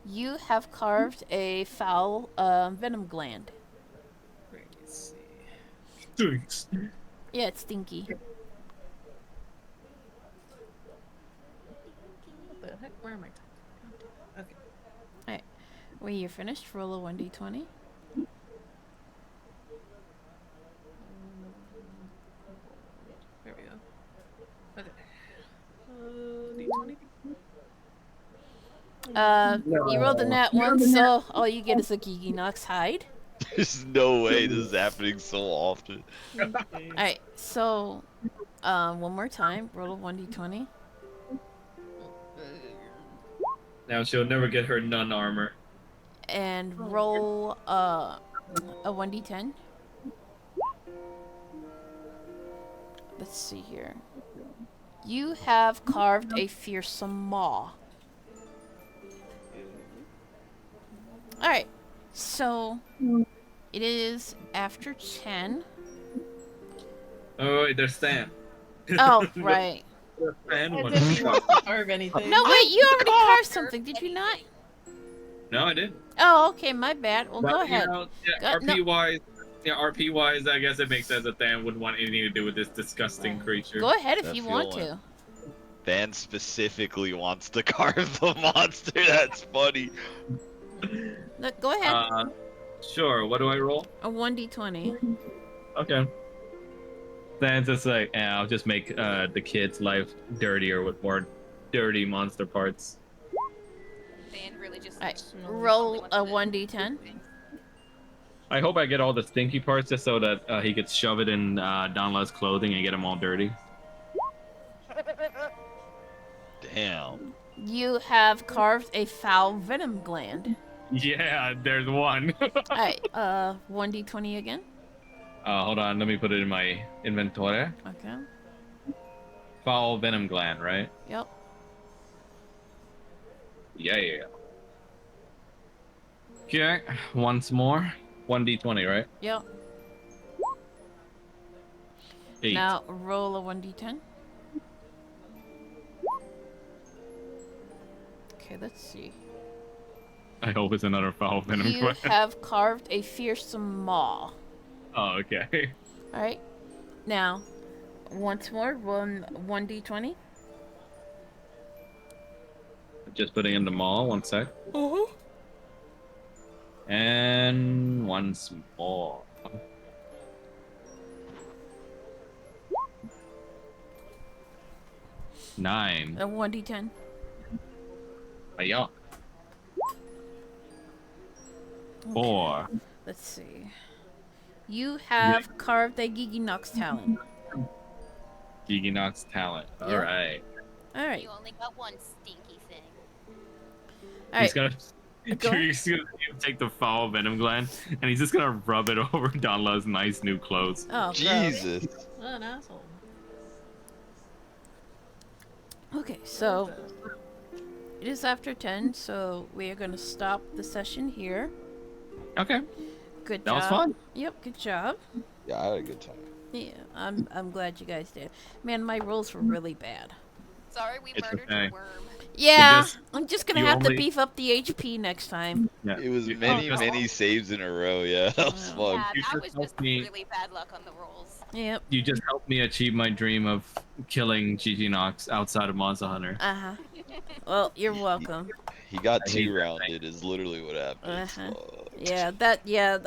You have carved a foul venom gland. Let's see. Thanks. Yeah, it's stinky. What the heck? Where am I? Okay. When you're finished, roll a 1d20. There we go. Okay. D20. You rolled a nat 1, so all you get is a Giginox hide. There's no way this is happening so often. Alright, so, one more time, roll a 1d20. Now she'll never get her nun armor. And roll, a 1d10. Let's see here. You have carved a fearsome maw. Alright, so, it is after 10. Oh, wait, there's Stan. Oh, right. Stan As one. if you want to carve anything. No, wait, you already carved something, did you not? No, I didn't. Oh, okay, my bad. Well, But, go you ahead. know, Go- no. RP wise, I guess it makes sense that Than wouldn't want anything to do with this disgusting creature. Go ahead if That you want feeling. to. Van specifically wants to carve the monster. That's funny. Look, go ahead. Sure. What do I roll? A 1d20. Okay. Than's just like, I'll just make the kid's life dirtier with more dirty monster parts. Dan really just Alright, really roll wants a to- 1d10. I hope I get all the stinky parts just so that he could shove it in Donla's clothing and get them all dirty. Damn. You have carved a foul venom gland. Yeah, there's one. Alright, 1d20 again. Hold on, let me put it in my inventory. Okay. Foul venom gland, right? Yep. Yeah. Okay, once more. 1d20, right? Yep. 8. Now roll a 1d10. Okay, let's see. I hope it's another foul venom You gland. have carved a fearsome maw. Oh, okay. Alright. Now, once more, roll 1d20. Just putting in the mall, 1 sec. And once more. Nine. A 1d10. Yeah. 4. Let's see. You have carved a Giginox talon. Giginox talent. Yeah. Alright. Alright. You only got one stinky thing. He's Alright. gonna, Go ahead. he's gonna take the foul venom gland and he's just gonna rub it over Donla's nice new clothes. Oh, gross. Jesus. What an asshole. Okay, so it is after 10, so we are going to stop the session here. Okay. Good That job. was fun. Yep, good job. Yeah, I had a good time. Yeah, I'm glad you guys did. Man, my rolls were really bad. Sorry we It's murdered okay. your worm. Yeah, just- I'm just gonna you have to only- beef up the HP next time. Yeah. It was You- many, just- many saves in a row. Yeah, that was Wow. fun. Yeah, You that just was helped just me- really bad luck on the rolls. Yep. You just helped me achieve my dream of killing Gigi Nox outside of Monster Hunter. Uh huh. Well, you're welcome. He got I hate two that rounded. Is literally what happened. Uh-huh. Fuck. Yeah, that. Yeah,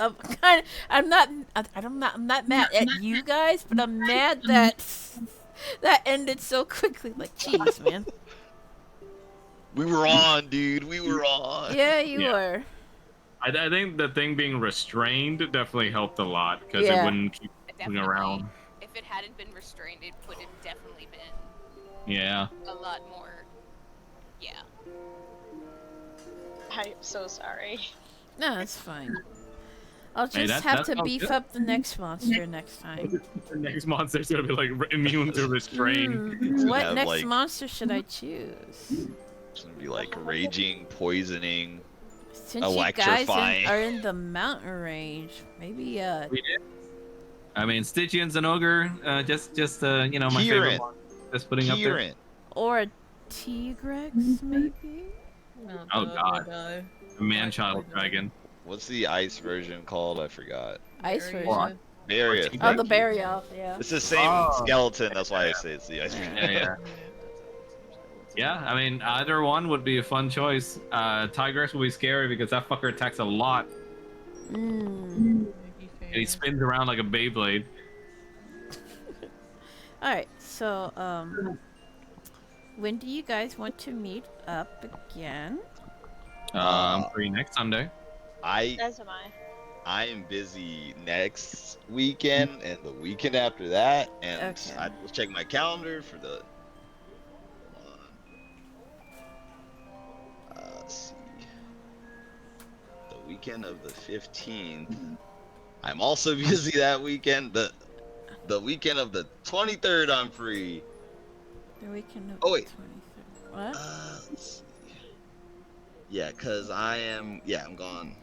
I'm not. I'm not mad at you guys, but I'm mad that that ended so quickly. Like, jeez, man. We were on, dude. We were on. Yeah, you Yeah. were. I think the thing being restrained definitely helped a lot because Yeah. it wouldn't keep moving Definitely. around. If it hadn't been restrained, it would have definitely been Yeah. a lot more. Yeah. I'm so sorry. No, it's fine. I'll Hey, just that have to sounds beef good. up the next monster next time. The next monster's gonna be like immune to restrain. Hmm, what have, next like- monster should I choose? It's gonna be like raging, poisoning. Since you guys Electrifying. are in the mountain range, maybe We did. I mean, Stygian's an ogre. Just you know, my favorite Kieran. one. Just putting up there. Kieran. or a Tigrex, maybe. Oh, God. A man-child dragon. What's the ice version called? I forgot. Ice Very version. Barrier. Oh, Oh, thank the you. burial. Yeah. It's the same Oh. skeleton. That's why I say it's the ice version. Yeah. Yeah, I mean, either one would be a fun choice. Tigrex will be scary because that fucker attacks a lot. Mm. And he spins around like a Beyblade. All right. So, when do you guys want to meet up again? I'm free next Sunday. I As am I. am busy next weekend and the weekend after that, and Okay. I will check my calendar for the. Let's see. The weekend of the 15th. I'm also busy that weekend. The weekend of the 23rd, I'm free. The weekend of Oh, the wait. 23rd. What? Let's see. Yeah, cause I'm gone.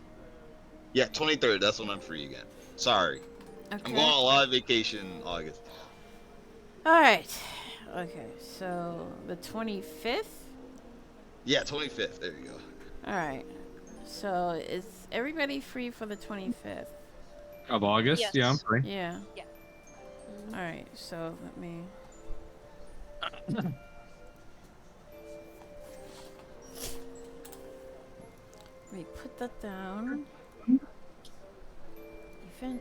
Yeah, 23rd. That's when I'm free again. Sorry, I'm Okay. going on a lot of vacation in August. All right. Okay. So the 25th. Yeah, 25th. There you go. All right. So is everybody free for the 25th? Of August? Yes. Yeah, I'm free. Yeah. Yeah. All right. So let me. Let me put that down. Event.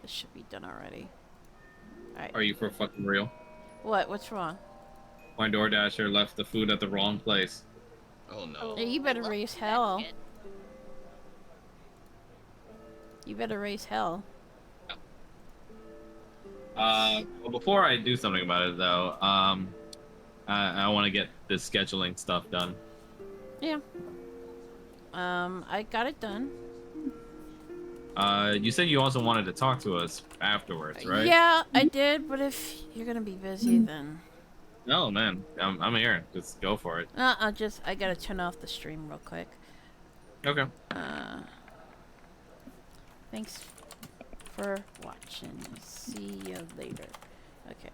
This should be done already. Alright. Are you for fucking real? What? What's wrong? My DoorDasher left the food at the wrong place. Oh no. Hey, you better Love raise that hell. shit. You better raise hell. Well, before I do something about it, though, I want to get this scheduling stuff done. Yeah. I got it done. You said you also wanted to talk to us afterwards, right? Yeah, I did, but if you're gonna be busy, then No, man. I'm here. Just go for it. I gotta turn off the stream real quick. Okay. Thanks for watching. See you later. Okay.